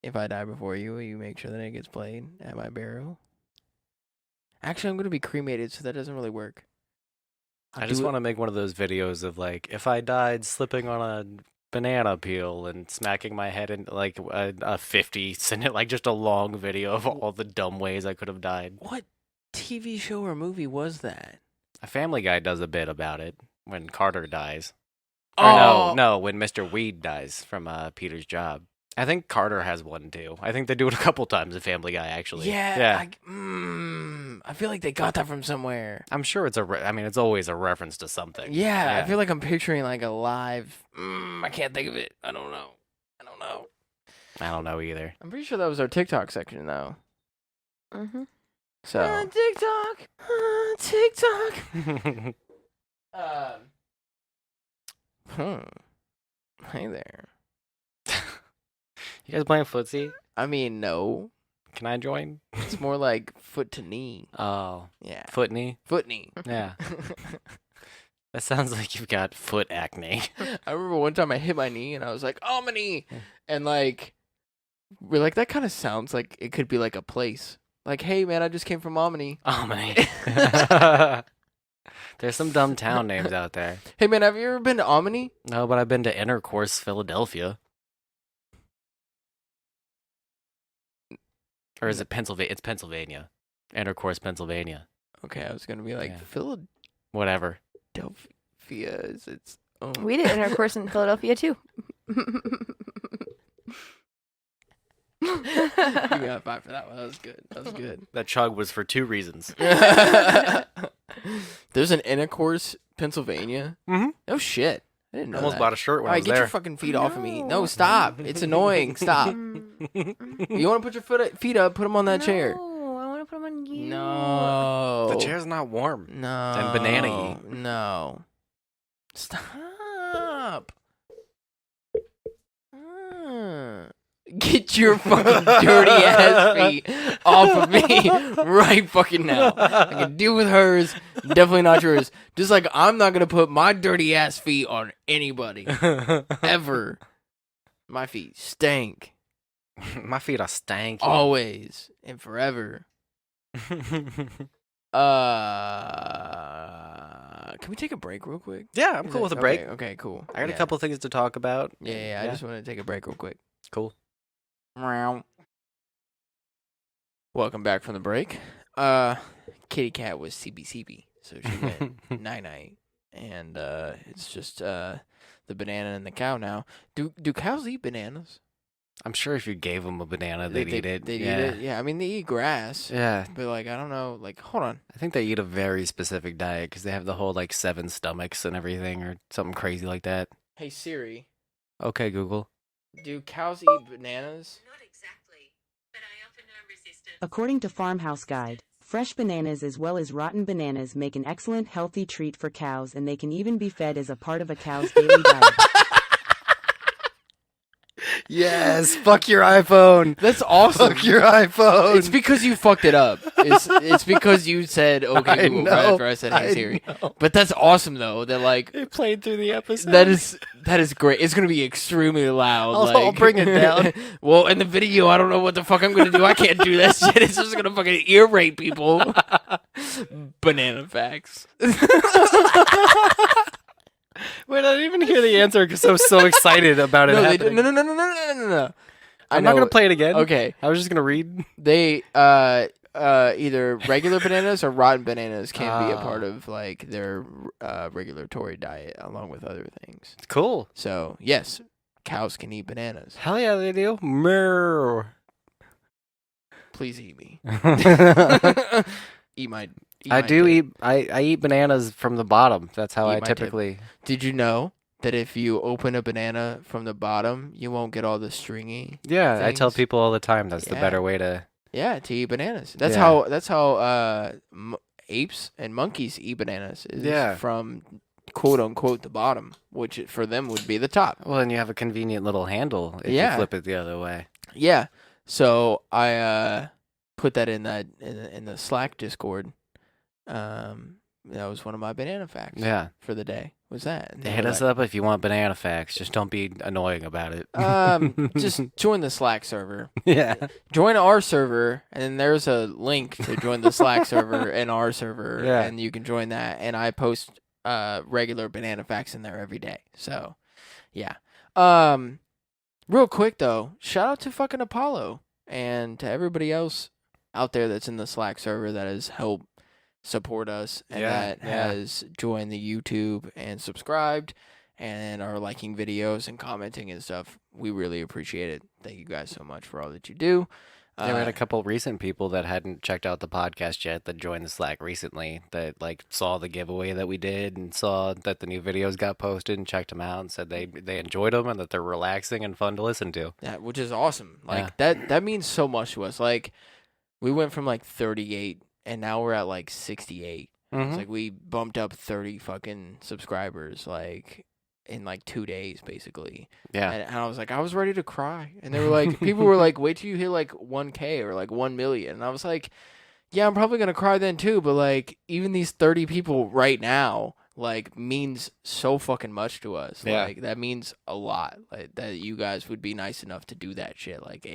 if I die before you, will you make sure that it gets played at my burial? Actually, I'm gonna be cremated, so that doesn't really work. I just want to make one of those videos of like, if I died slipping on a banana peel and smacking my head in like a 50, send it like just a long video of all the dumb ways I could have died. What TV show or movie was that? A Family Guy does a bit about it when Carter dies. Oh. Or no, when Mr. Weed dies from Peter's job. I think Carter has one too. I think they do it a couple times in Family Guy, actually. Yeah. I feel like they got that from somewhere. I'm sure it's it's always a reference to something. Yeah, I feel like I'm picturing like a live. I can't think of it. I don't know. I don't know either. I'm pretty sure that was our TikTok section though. Mm-hmm. So TikTok. Hey there. You guys playing footsie? I mean, no. Can I join? It's more like foot to knee. Oh. Yeah. Foot knee? Foot knee. Yeah. That sounds like you've got foot acne. I remember one time I hit my knee and I was like, oh, my knee. And like, we're like, that kind of sounds like it could be like a place. Like, hey, man, I just came from Omni. Omni. There's some dumb town names out there. Hey, man, have you ever been to Omni? No, but I've been to Intercourse, Philadelphia. Or is it Pennsylvania? It's Pennsylvania. Intercourse, Pennsylvania. Okay, I was going to be like, Philadelphia Whatever. is its own. We did intercourse in Philadelphia too. You got 5 for that one. That was good. That chug was for 2 reasons. There's an Intercourse, Pennsylvania? Mm-hmm. No shit. I didn't know almost that. bought a shirt when All I right, was get there. your fucking feet off of me. No, stop. It's annoying. Stop. You want to put your feet up, put them on that chair. No, I want to put them on you. No. The chair's not warm. No. And banana-y. No. Stop. Get your fucking dirty ass feet off of me right fucking now. I can deal with hers, definitely not yours. Just like I'm not gonna put my dirty ass feet on anybody ever. My feet stink. My feet are stanky. Always and forever. Can we take a break real quick? Yeah, I'm cool with a break. Okay, cool. I got a couple things to talk about. Yeah, I just want to take a break real quick. Cool. Welcome back from the break. Kitty Cat was CBCB, so she went night-night. And it's just the banana and the cow now. Do cows eat bananas? I'm sure if you gave them a banana, they'd eat it. They'd eat it. Yeah, I mean, they eat grass. Yeah. But, like, I don't know. Like, hold on. I think they eat a very specific diet because they have the whole, 7 stomachs and everything or something crazy like that. Hey, Siri. Okay, Google. Do cows eat bananas? Not exactly, but I often am resistant. According to Farmhouse Guide, fresh bananas as well as rotten bananas make an excellent healthy treat for cows, and they can even be fed as a part of a cow's daily diet. Yes, fuck your iPhone. That's awesome. Fuck your iPhone. It's because you fucked it up. It's because you said okay Google right after I said hey Siri. But that's awesome though. That like it played through the episode. That is great. It's gonna be extremely loud. I'll bring it down. Well, in the video, I don't know what the fuck I'm gonna do. I can't do that shit. It's just gonna fucking ear rape people. Banana facts. We're not didn't even hear the answer because I was so excited about it No, happening. no. I'm not gonna play it again. Okay. I was just gonna read. They either regular bananas or rotten bananas can be a part of like their regulatory diet along with other things. Cool. So yes, cows can eat bananas. Hell yeah, they do. Moo. Please eat me. Eat my. I do eat. I eat bananas from the bottom. That's how Eat I my tip. typically. Did you know that if you open a banana from the bottom, you won't get all the stringy? Yeah, I tell things? people all the time that's the Yeah. better way to. Yeah, to eat bananas. That's Yeah. how apes and monkeys eat bananas. Is Yeah. from quote unquote the bottom, which for them would be the top. Well, and you have a convenient little handle if Yeah. you flip it the other way. Yeah. So I put that in the Slack Discord. That was one of my banana facts. Yeah. For the day was that. And they Hit were us like, up if you want banana facts. Just don't be annoying about it. Just join the Slack server. Yeah. Join our server, and then there's a link to join the Slack server and our server, Yeah. and you can join that. And I post regular banana facts in there every day. So, yeah. Real quick though, shout out to fucking Apollo and to everybody else out there that's in the Slack server that has helped support us and that has joined the YouTube and subscribed and are liking videos and commenting and stuff. We really appreciate it. Thank you guys so much for all that you do. There were a couple recent people that hadn't checked out the podcast yet that joined the Slack recently that like saw the giveaway that we did and saw that the new videos got posted and checked them out and said they enjoyed them and that they're relaxing and fun to listen to. Yeah, which is awesome. Like that means so much to us. Like we went from like 38 and now we're at like 68. It's like we bumped up 30 fucking subscribers like in like 2 days basically. Yeah. And I was like, I was ready to cry. And they were like, people were like, wait till you hit like 1K or like 1 million. And I was like, yeah, I'm probably going to cry then too. But like even these 30 people right now like means so fucking much to us. Yeah. Like that means a lot. Like that you guys would be nice enough to do that shit. Like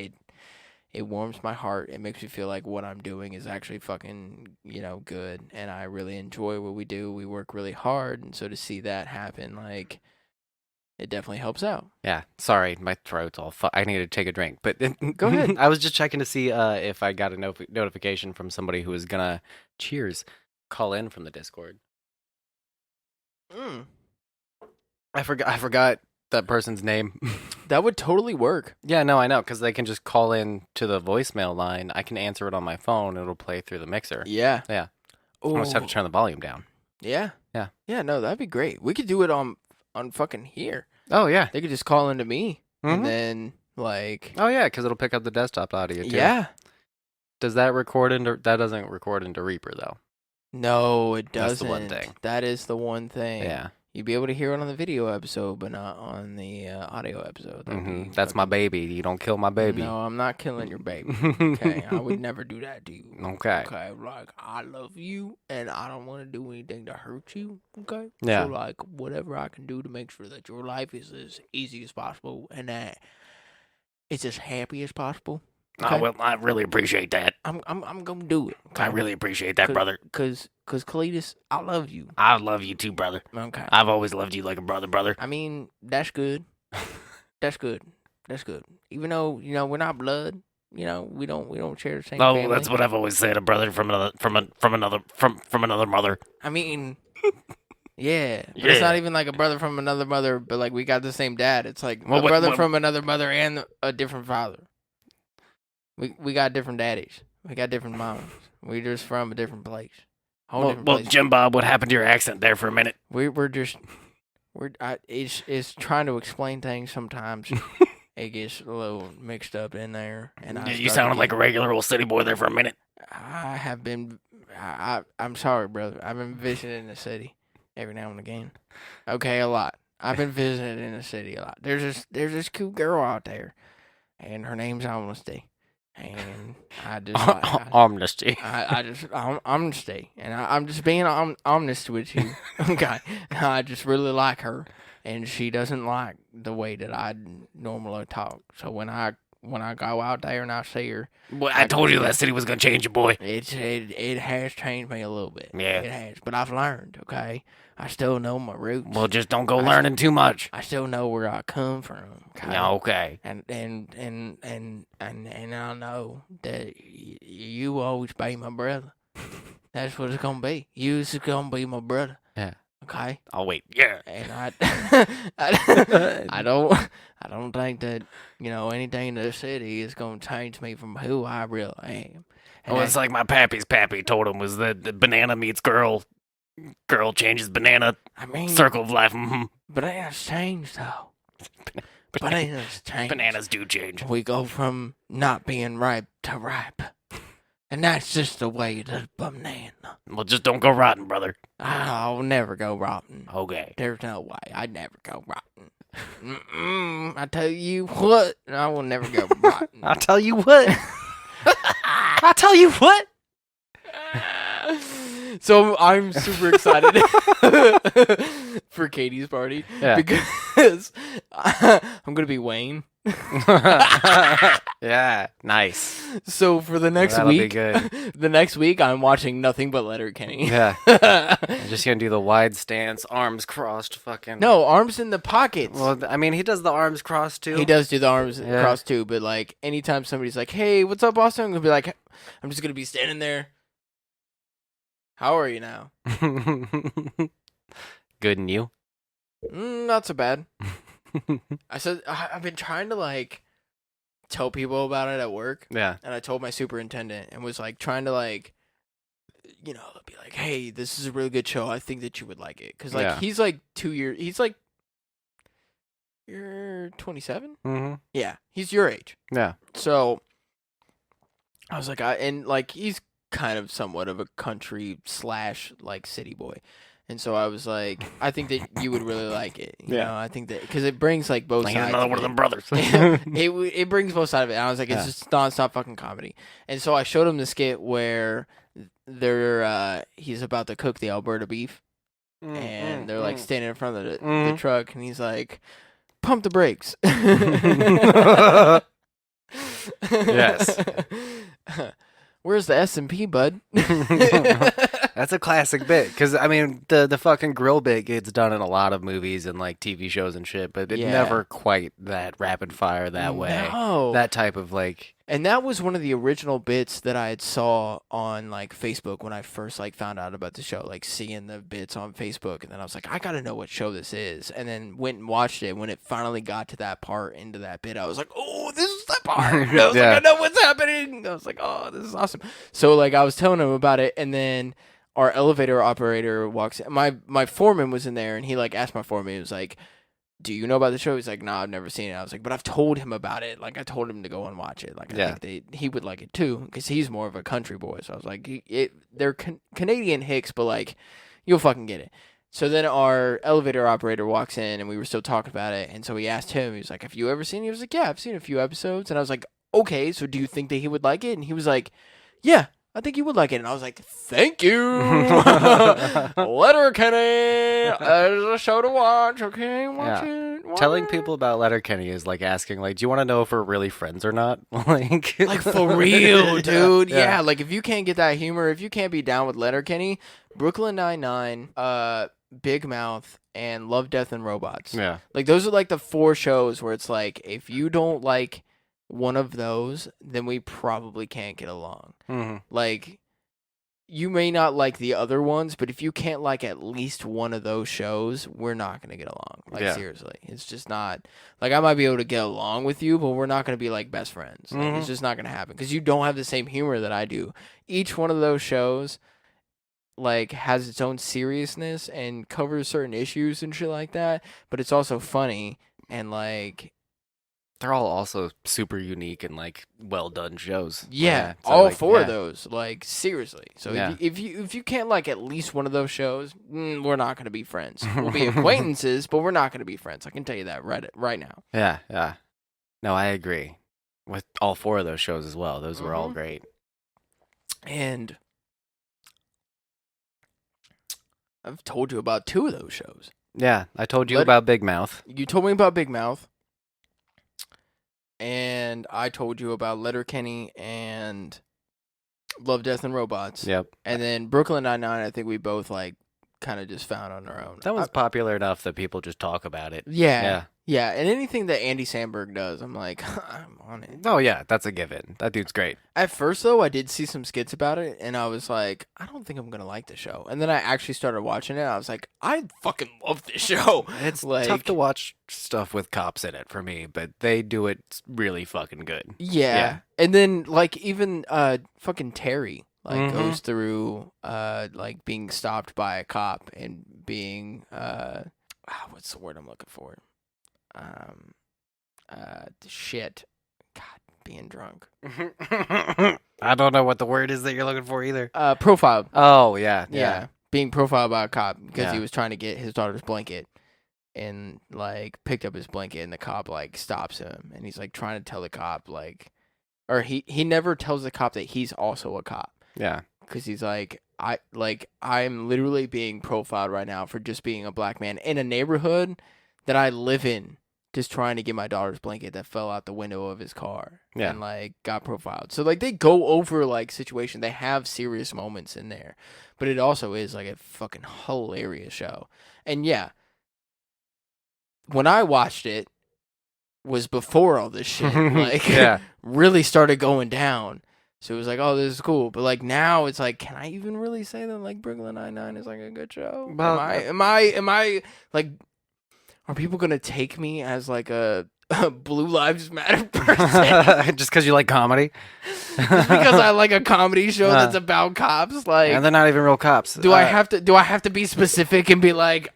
it warms my heart. It makes me feel like what I'm doing is actually fucking, good. And I really enjoy what we do. We work really hard. And so to see that happen, like, it definitely helps out. Yeah. Sorry, my throat's all I need to take a drink. But Go ahead. I was just checking to see if I got a notification from somebody who was going to, call in from the Discord. I forgot that person's name. That would totally work. Yeah, no, I know, because they can just call in to the voicemail line. I can answer it on my phone. It'll play through the mixer. Yeah. Yeah. I just have to turn the volume down. Yeah. Yeah. Yeah, no, that'd be great. We could do it on fucking here. Oh, yeah. They could just call into me. Mhm. And then, like... Oh, yeah, because it'll pick up the desktop audio, too. Yeah. Does that record into... That doesn't record into Reaper, though. No, it doesn't. That's the one thing. That is the one thing. Yeah. You'd be able to hear it on the video episode, but not on the audio episode. That's my baby. You don't kill my baby. No, I'm not killing your baby. Okay, I would never do that to you. Okay. Okay, like I love you, and I don't want to do anything to hurt you. Okay. Yeah. So like, whatever I can do to make sure that your life is as easy as possible and that it's as happy as possible. Okay? Oh, well, I really appreciate that. I'm gonna do it. Okay? I really appreciate that, brother. Cause Cletus, I love you. I love you too, brother. Okay. I've always loved you like a brother. I mean, that's good. That's good. That's good. Even though we're not blood, we don't share the same. Oh, family. that's what I've always said. A brother from another mother. I mean, yeah. But Yeah. It's not even like a brother from another mother, but like we got the same dad. It's like Well, a what- brother what- from another mother and a different father. We got different daddies. We got different moms. We just from a different place. Whole different place. Jim Bob, what happened to your accent there for a minute? It's trying to explain things sometimes. It gets a little mixed up in there, and You sounded like a regular old city boy there for a minute. I have been. I'm sorry, brother. I've been visiting the city every now and again. Okay, a lot. I've been visiting in the city a lot. There's this cute girl out there, and her name's Honesty. And I just Amnesty. honesty, and I'm just being honest with you. Okay, I just really like her, and she doesn't like the way that I normally talk. So when I when I go out there and I see her. Well, I told you that city was gonna change you, boy. It has changed me a little bit. Yeah. It has, but I've learned. Okay, I still know my roots. Well, just don't go learning too much. I still know where I come from. Okay? Yeah, okay. And I know that you will always be my brother. That's what it's gonna be. You's gonna be my brother. Yeah. Okay. I'll wait. Yeah. And I don't think that anything in the city is gonna change me from who I really am. And Well, it's like my pappy's pappy told him was that the banana meets girl changes banana. I mean, Circle of life. Mm-hmm. Bananas change though. Bananas change. Bananas do change. We go from not being ripe to ripe. And that's just the way the banana. Well, just don't go rotten, brother. I'll never go rotten. Okay. There's no way. I'd never go rotten. I tell you what, I will never go rotten. I'll tell you what. I'll tell you what. So I'm super excited for Katie's party because I'm gonna be Wayne. Yeah, nice. So for the next That'll be week, good. the next week I'm watching nothing but Letterkenny. Yeah. I'm just gonna do the wide stance, arms crossed, fucking. No, arms in the pockets. Well, I mean, he does the arms crossed too. He does do the arms crossed too, but like anytime somebody's like, "Hey, what's up, Austin?" I'm gonna be like, I'm just gonna be standing there. How are you now? Good, and you? Not so bad. I said I've been trying to like tell people about it at work. Yeah. And I told my superintendent and was like trying to like, be like, "Hey, this is a really good show. I think that you would like it." Because like he's like 2 years. He's like, you're 27. Mm-hmm. Yeah, he's your age. Yeah. So I was like, he's kind of somewhat of a country / like city boy. And so I was like, I think that you would really like it. You know, I think that because it brings like both sides. Another one of them brothers. it brings both sides of it. And I was like, it's just nonstop fucking comedy. And so I showed him the skit where he's about to cook the Alberta beef, and they're like standing in front of the truck, and he's like, "Pump the brakes." Yes. Where's the S&P, bud? That's a classic bit, because I mean the fucking grill bit gets done in a lot of movies and like TV shows and shit, but it never quite that rapid fire that way. No. That type of like. And that was one of the original bits that I had saw on like Facebook when I first like found out about the show, like seeing the bits on Facebook, and then I was like, I gotta know what show this is, and then went and watched it. When it finally got to that part into that bit, I was like, oh, this is that part. I was like, I know what's happening. I was like, oh, this is awesome. So like I was telling him about it, and then our elevator operator walks in. My foreman was in there, and he like asked my foreman, he was like, "Do you know about the show?" He's like, "Nah, I've never seen it." I was like, "But I've told him about it. Like, I told him to go and watch it. Like, I think he would like it too, because he's more of a country boy." So I was like, "They're Canadian hicks, but like, you'll fucking get it." So then our elevator operator walks in, and we were still talking about it, and so we asked him. He was like, "Have you ever seen it?" He was like, "Yeah, I've seen a few episodes." And I was like, "Okay, so do you think that he would like it?" And he was like, "Yeah, I think you would like it." And I was like, "Thank you." Letterkenny. There's a show to watch. Okay, watch it. Telling people about Letterkenny is like asking, like, do you want to know if we're really friends or not? like for real, dude. Yeah, like if you can't get that humor, if you can't be down with Letterkenny, Brooklyn Nine-Nine, Big Mouth, and Love, Death, and Robots. Yeah. Like those are like the 4 shows where it's like, if you don't like one of those, then we probably can't get along. Mm-hmm. Like, you may not like the other ones, but if you can't like at least one of those shows, we're not gonna get along. Like, seriously, it's just not. Like, I might be able to get along with you, but we're not gonna be like best friends. Like, it's just not gonna happen because you don't have the same humor that I do. Each one of those shows like has its own seriousness and covers certain issues and shit like that, but it's also funny and like. They're all also super unique and like well done shows. Yeah, so, all like, 4 of those, like seriously. So Yeah. if you can't like at least one of those shows, we're not gonna be friends. We'll be acquaintances, but we're not gonna be friends. I can tell you that right now. Yeah. No, I agree with all 4 of those shows as well. Those were all great. And I've told you about 2 of those shows. Yeah, I told you about Big Mouth. You told me about Big Mouth. and I told you about Letterkenny and Love, Death, and Robots. Yep. And then Brooklyn Nine-Nine, I think we both like kind of just found on our own. That was popular enough that people just talk about it. Yeah. Yeah, and anything that Andy Samberg does, I'm like, I'm on it. Oh, yeah, that's a given. That dude's great. At first, though, I did see some skits about it, and I was like, I don't think I'm going to like the show. And then I actually started watching it, and I was like, I fucking love this show. It's like, tough to watch stuff with cops in it for me, but they do it really fucking good. Yeah. And then, like, even fucking Terry, like, goes through, like, being stopped by a cop and being, what's the word I'm looking for? Shit. God, being drunk. I don't know what the word is that you're looking for either. Profiled. Oh, yeah. Being profiled by a cop because Yeah. he was trying to get his daughter's blanket and, like, picked up his blanket and the cop, like, stops him. And he's, like, trying to tell the cop, like, or he never tells the cop that he's also a cop. Yeah. Because he's like, I'm literally being profiled right now for just being a black man in a neighborhood that I live in, just trying to get my daughter's blanket that fell out the window of his car and, like, got profiled. So, like, they go over, like, situation. They have serious moments in there. But it also is, like, a fucking hilarious show. And, yeah, when I watched it was before all this shit, like, really started going down. So it was like, oh, this is cool. But, like, now it's like, can I even really say that, like, Brooklyn Nine-Nine is, like, a good show? Well, am I, like, are people going to take me as, like, a Blue Lives Matter person? Just because you like comedy? Just because I like a comedy show that's about cops? Like, and they're not even real cops. Do I have to be specific and be like,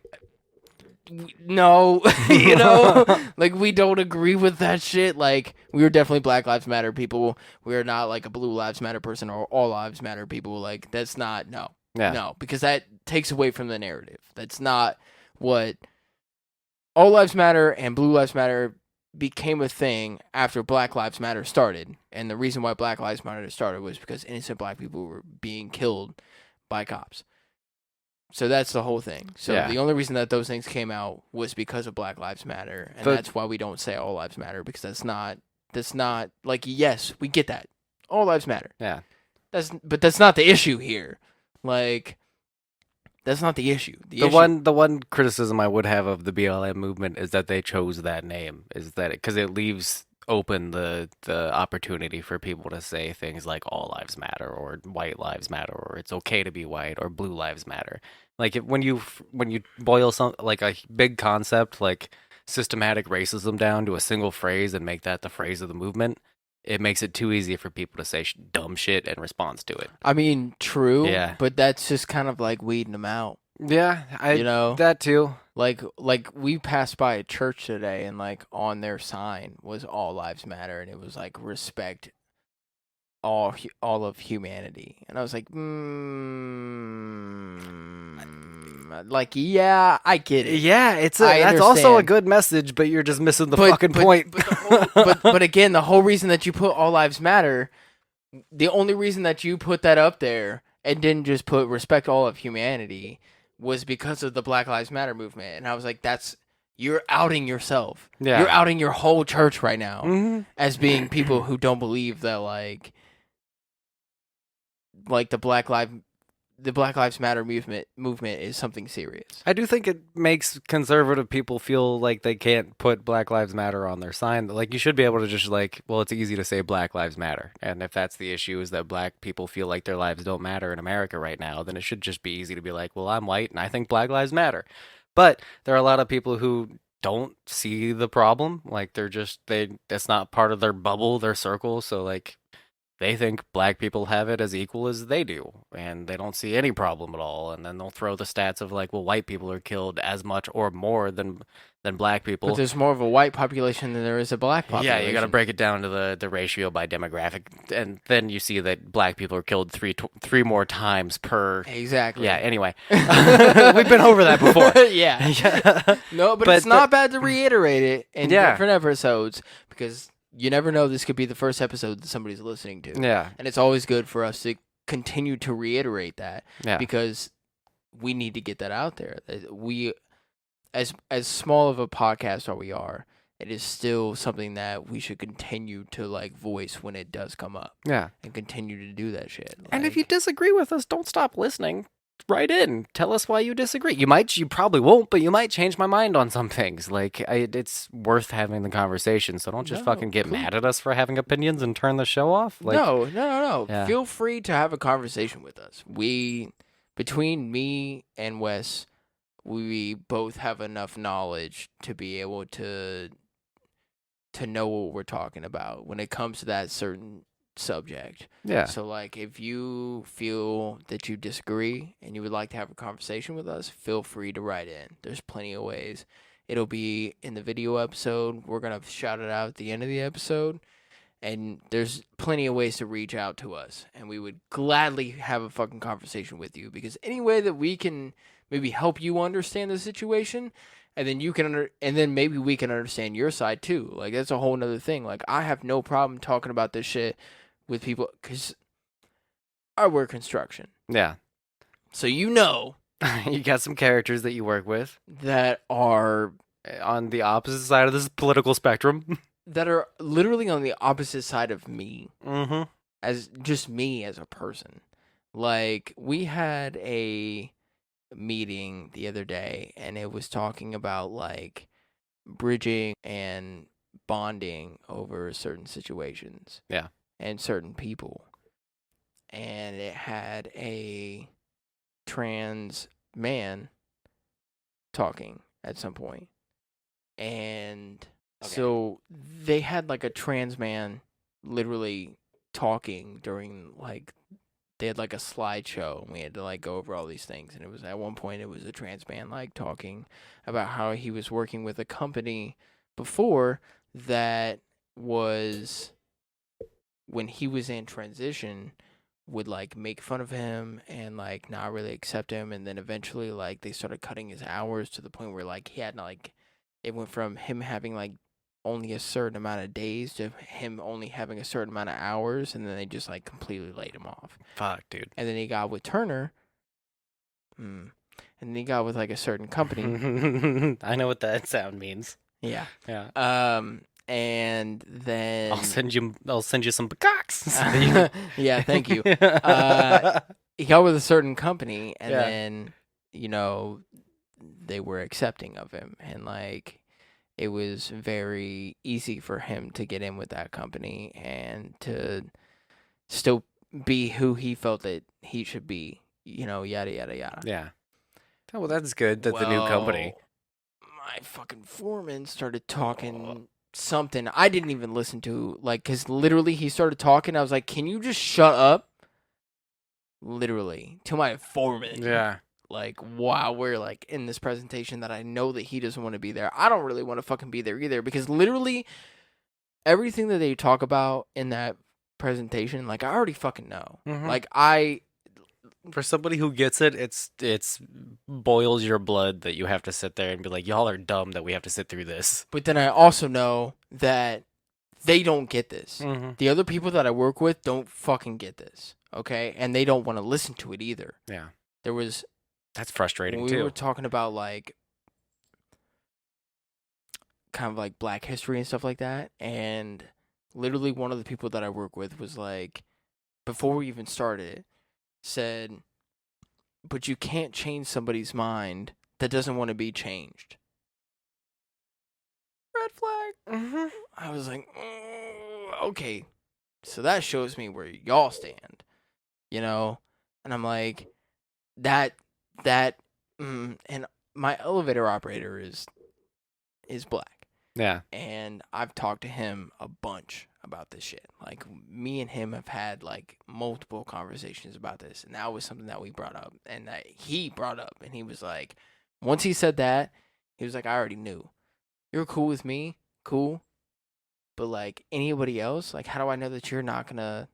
no, you know, like, we don't agree with that shit. Like, we are definitely Black Lives Matter people. We are not, like, a Blue Lives Matter person or All Lives Matter people. Like, that's not, no, because that takes away from the narrative. That's not what All Lives Matter and Blue Lives Matter became a thing after Black Lives Matter started. And the reason why Black Lives Matter started was because innocent black people were being killed by cops. So that's the whole thing. So the only reason that those things came out was because of Black Lives Matter. And that's why we don't say All Lives Matter, because that's not like, yes, we get that. All lives matter. Yeah. But that's not the issue here. Like, that's not the issue. The one criticism I would have of the BLM movement is that they chose that name, is that because it leaves open the opportunity for people to say things like All Lives Matter or White Lives Matter or it's okay to be white or Blue Lives Matter. Like, when you boil like a big concept like systematic racism down to a single phrase and make that the phrase of the movement, it makes it too easy for people to say dumb shit in response to it. I mean, true. Yeah. But that's just kind of like weeding them out. Yeah, you know, that too. Like we passed by a church today, and, like, on their sign was All Lives Matter, and it was like respect all of humanity, and I was like, like, yeah, I get it. Yeah, that's also a good message, but you're just missing the fucking point. But again, the whole reason that you put All Lives Matter, the only reason that you put that up there and didn't just put respect all of humanity was because of the Black Lives Matter movement. And I was like, you're outing yourself. Yeah. You're outing your whole church right now as being people who don't believe that, like the Black Lives Matter movement is something serious. I do think it makes conservative people feel like they can't put Black Lives Matter on their sign. Like, you should be able to just, like, well, it's easy to say Black Lives Matter. And if that's the issue, is that black people feel like their lives don't matter in America right now, then it should just be easy to be like, well, I'm white and I think Black Lives Matter. But there are a lot of people who don't see the problem. Like, that's not part of their bubble, their circle. So, like, they think black people have it as equal as they do, and they don't see any problem at all. And then they'll throw the stats of, like, well, white people are killed as much or more than black people. But there's more of a white population than there is a black population. Yeah, you got to break it down to the ratio by demographic, and then you see that black people are killed three more times per. Exactly. Yeah. Anyway, we've been over that before. Yeah. No, but it's not bad to reiterate it in different episodes, because you never know, this could be the first episode that somebody's listening to. Yeah. And it's always good for us to continue to reiterate that. Yeah. Because we need to get that out there. We, as small of a podcast as we are, it is still something that we should continue to like voice when it does come up. Yeah. And continue to do that shit. And if you disagree with us, don't stop listening. Write in. Tell us why you disagree. You probably won't, but you might change my mind on some things. Like, it's worth having the conversation. So don't just fucking get mad at us for having opinions and turn the show off. Like, no. Yeah. Feel free to have a conversation with us. Between me and Wes, we both have enough knowledge to be able to know what we're talking about when it comes to that certain subject. Yeah. So, like, if you feel that you disagree and you would like to have a conversation with us, feel free to write in. There's plenty of ways. It'll be in the video episode. We're going to shout it out at the end of the episode. And there's plenty of ways to reach out to us. And we would gladly have a fucking conversation with you. Because any way that we can maybe help you understand the situation, and then you can and then maybe we can understand your side too. Like, that's a whole nother thing. Like, I have no problem talking about this shit with people because I work construction. Yeah. So you know. You got some characters that you work with that are on the opposite side of this political spectrum. That are literally on the opposite side of me. Mm-hmm. As just me as a person. Like, we had a meeting the other day, and it was talking about, like, bridging and bonding over certain situations. Yeah. And certain people. And it had a trans man talking at some point. And so they had like a trans man literally talking during like, they had like a slideshow and we had to like go over all these things. And it was at one point it was a trans man like talking about how he was working with a company before that was, when he was in transition, would like make fun of him and like not really accept him, and then eventually like they started cutting his hours to the point where like he had like, it went from him having like only a certain amount of days to him only having a certain amount of hours, and then they just like completely laid him off. Fuck, dude. And then he got with Turner, and then he got with like a certain company. I know what that sound means. Yeah. Yeah. And then I'll send you some peacocks. Yeah, thank you. He got with a certain company, and then they were accepting of him, and like it was very easy for him to get in with that company and to still be who he felt that he should be. Yada yada yada. Yeah. Oh, well, that's good. That the new company. My fucking foreman started talking. Something I didn't even listen to, like, because literally he started talking. I was like, can you just shut up? Literally, to my foreman. Yeah. Like, wow, we're like in this presentation that I know that he doesn't want to be there. I don't really want to fucking be there either, because literally everything that they talk about in that presentation, like, I already fucking know. Mm-hmm. Like, for somebody who gets it, it's boils your blood that you have to sit there and be like, y'all are dumb that we have to sit through this. But then I also know that they don't get this. Mm-hmm. The other people that I work with don't fucking get this, okay? And they don't want to listen to it either. Yeah. That's frustrating, too. We too. were talking about, like, kind of like Black history and stuff like that, and literally one of the people that I work with was like, before we even started it, said, but you can't change somebody's mind that doesn't want to be changed. Red flag. Mm-hmm. I was like, okay, so that shows me where y'all stand, and I'm like, and my elevator operator is Black. Yeah. And I've talked to him a bunch about this shit. Like, me and him have had, like, multiple conversations about this. And that was something that we brought up. And that he brought up. And he was like, once he said that, he was like, I already knew. You're cool with me. Cool. But, like, anybody else? Like, how do I know that you're not going to,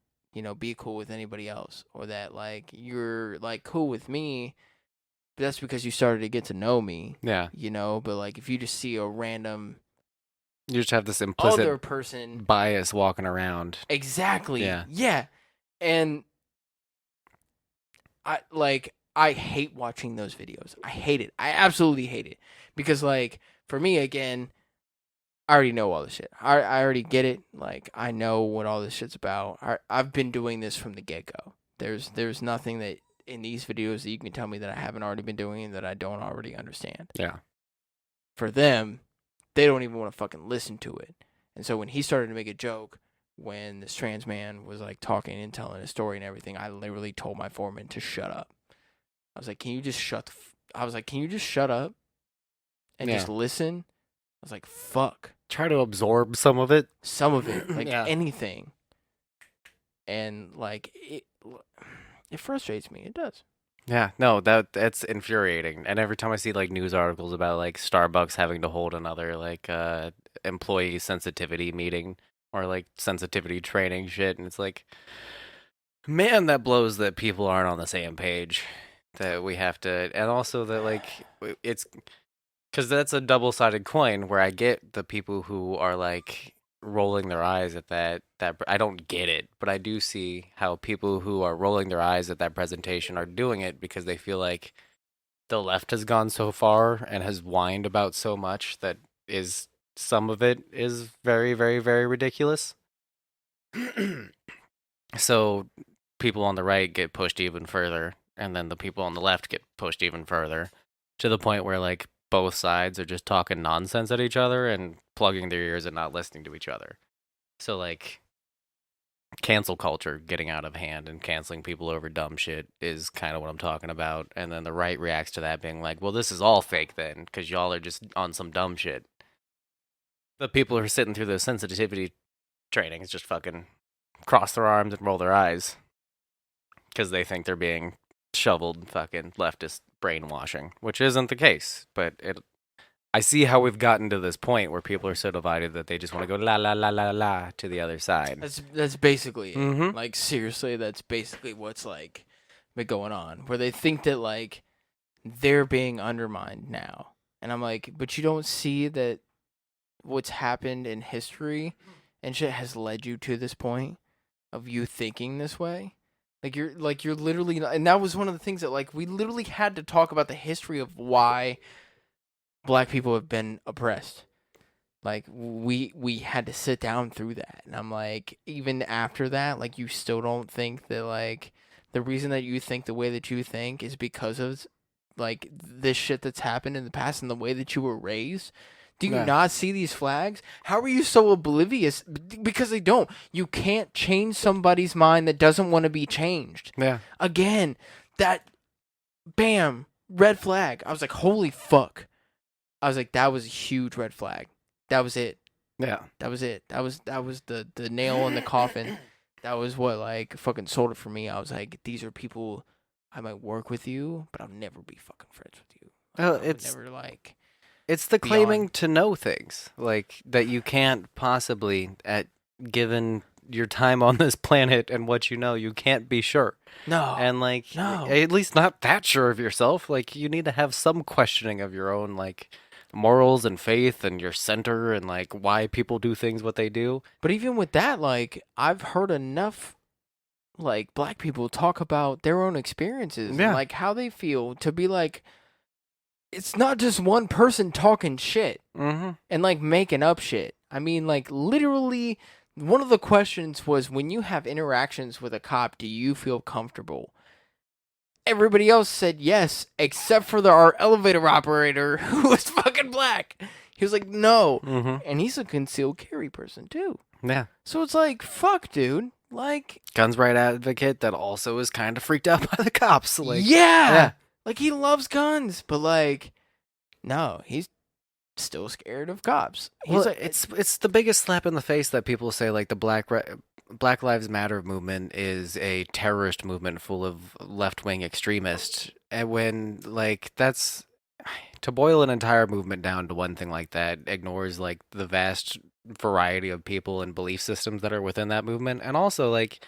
be cool with anybody else? Or that, like, you're, like, cool with me, but that's because you started to get to know me. Yeah. But, like, if you just see a random... You just have this implicit other person bias walking around. Exactly. Yeah. Yeah. And I hate watching those videos. I hate it. I absolutely hate it. Because, like, for me, again, I already know all this shit. I already get it. Like, I know what all this shit's about. I've been doing this from the get-go. There's nothing that in these videos that you can tell me that I haven't already been doing and that I don't already understand. Yeah. For them, they don't even want to fucking listen to it. And so when he started to make a joke, when this trans man was like talking and telling a story and everything, I literally told my foreman to shut up. I was like, can you just shut up and just listen? I was like, fuck. Try to absorb some of it. Some of it. Like Yeah. anything. And like it frustrates me. It does. Yeah, no, that's infuriating. And every time I see like news articles about like Starbucks having to hold another like employee sensitivity meeting or like sensitivity training shit, and it's like, man, that blows that people aren't on the same page. That we have to, and also that like it's because that's a double-sided coin where I get the people who are like rolling their eyes at that I don't get it, but I do see how people who are rolling their eyes at that presentation are doing it because they feel like the left has gone so far and has whined about so much that is some of it is very, very, very ridiculous. So people on the right get pushed even further, and then the people on the left get pushed even further to the point where like both sides are just talking nonsense at each other and plugging their ears and not listening to each other. So like cancel culture getting out of hand and canceling people over dumb shit is kind of what I'm talking about. And then the right reacts to that being like, well, this is all fake then because y'all are just on some dumb shit. The people who are sitting through those sensitivity trainings just fucking cross their arms and roll their eyes because they think they're being shoveled fucking leftist brainwashing, which isn't the case. But I see how we've gotten to this point where people are so divided that they just want to go la la la la la to the other side. That's basically it. Mhm. Like seriously, that's basically what's like been going on. Where they think that like they're being undermined now. And I'm like, but you don't see that what's happened in history and shit has led you to this point of you thinking this way? You're literally, and that was one of the things that like we literally had to talk about the history of why Black people have been oppressed. Like we had to sit down through that, and I'm like, even after that, like you still don't think that like the reason that you think the way that you think is because of like this shit that's happened in the past and the way that you were raised. Do you not see these flags? How are you so oblivious? Because they don't. You can't change somebody's mind that doesn't want to be changed. Yeah. Again, bam, red flag. I was like, holy fuck. I was like, that was a huge red flag. That was it. Yeah. That was it. That was the nail in the coffin. That was what like fucking sold it for me. I was like, these are people I might work with you, but I'll never be fucking friends with you. Well, it's never like. It's the claiming to know things, like that you can't possibly, given your time on this planet and what you know, you can't be sure. No. And like, at least not that sure of yourself. Like, you need to have some questioning of your own, like, morals and faith and your center and like why people do things what they do. But even with that, like, I've heard enough like Black people talk about their own experiences and like how they feel to be like, it's not just one person talking shit and like making up shit. I mean, like literally one of the questions was, when you have interactions with a cop, do you feel comfortable? Everybody else said yes, except for our elevator operator who was fucking Black. He was like, no. And he's a concealed carry person too. Yeah. So it's like, fuck, dude. Like, guns right advocate that also is kind of freaked out by the cops. Like, yeah. Like, he loves guns, but like, no, he's still scared of cops. He's like, it's the biggest slap in the face that people say like the Black Lives Matter movement is a terrorist movement full of left-wing extremists, and when like that's to boil an entire movement down to one thing like that ignores like the vast variety of people and belief systems that are within that movement, and also like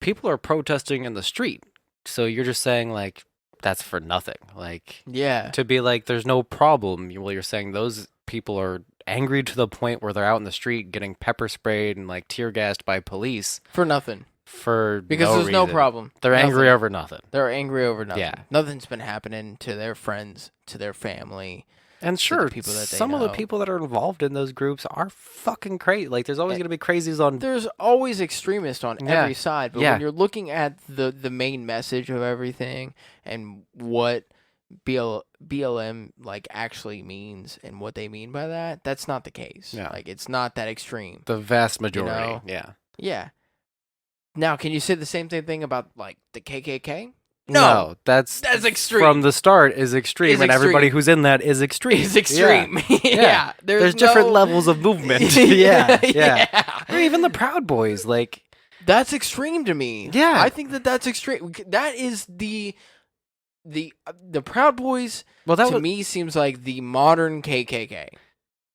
people are protesting in the street, so you're just saying like that's for nothing. Like, to be like there's no problem. Well, you're saying those people are angry to the point where they're out in the street getting pepper sprayed and like tear gassed by police for nothing. Because there's no problem. They're angry over nothing. They're angry over nothing. Yeah. Nothing's been happening to their friends, to their family. And to sure, the people that they some of the know. people that are involved in those groups are fucking crazy. Like, there's always going to be crazies on. There's always extremists on Yeah. every side, but Yeah. when you're looking at the main message of everything and what BLM like actually means and what they mean by that, that's not the case. Yeah. Like, it's not that extreme. The vast majority. know? Yeah. Yeah. Now, can you say the same thing about like the KKK? No, that's extreme. From the start is extreme, Is and everybody extreme. who's in that is extreme. It's extreme. Yeah. Yeah. There's different levels of movement. yeah. Yeah. Or even the Proud Boys, like That's extreme to me. Yeah. I think that's extreme. That is the Proud Boys. Well, that to was, me seems like the modern KKK.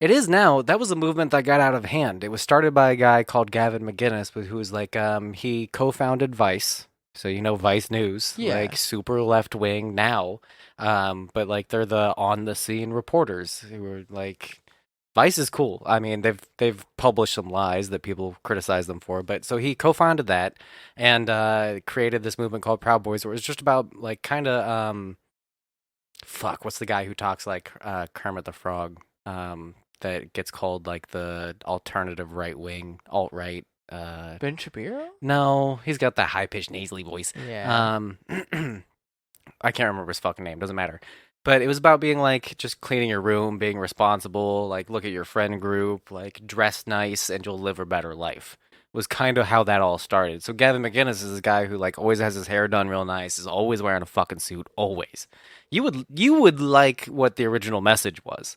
it is now. That was a movement that got out of hand. It was started by a guy called Gavin McInnes, who was like he co-founded Vice. So Vice News, Yeah. like super left wing now, but like they're the on the scene reporters who are like, Vice is cool. I mean, they've published some lies that people criticize them for, but so he co-founded that and created this movement called Proud Boys, where it was just about like kind of what's the guy who talks like Kermit the Frog, that gets called like the alternative right wing, alt right. Ben Shapiro? No, he's got that high pitched nasally voice. Yeah. I can't remember his fucking name. Doesn't matter. But it was about being like just cleaning your room, being responsible, like look at your friend group, like dress nice, and you'll live a better life. Was kind of how that all started. So Gavin McInnes is a guy who like always has his hair done real nice, is always wearing a fucking suit, always. You would like what the original message was.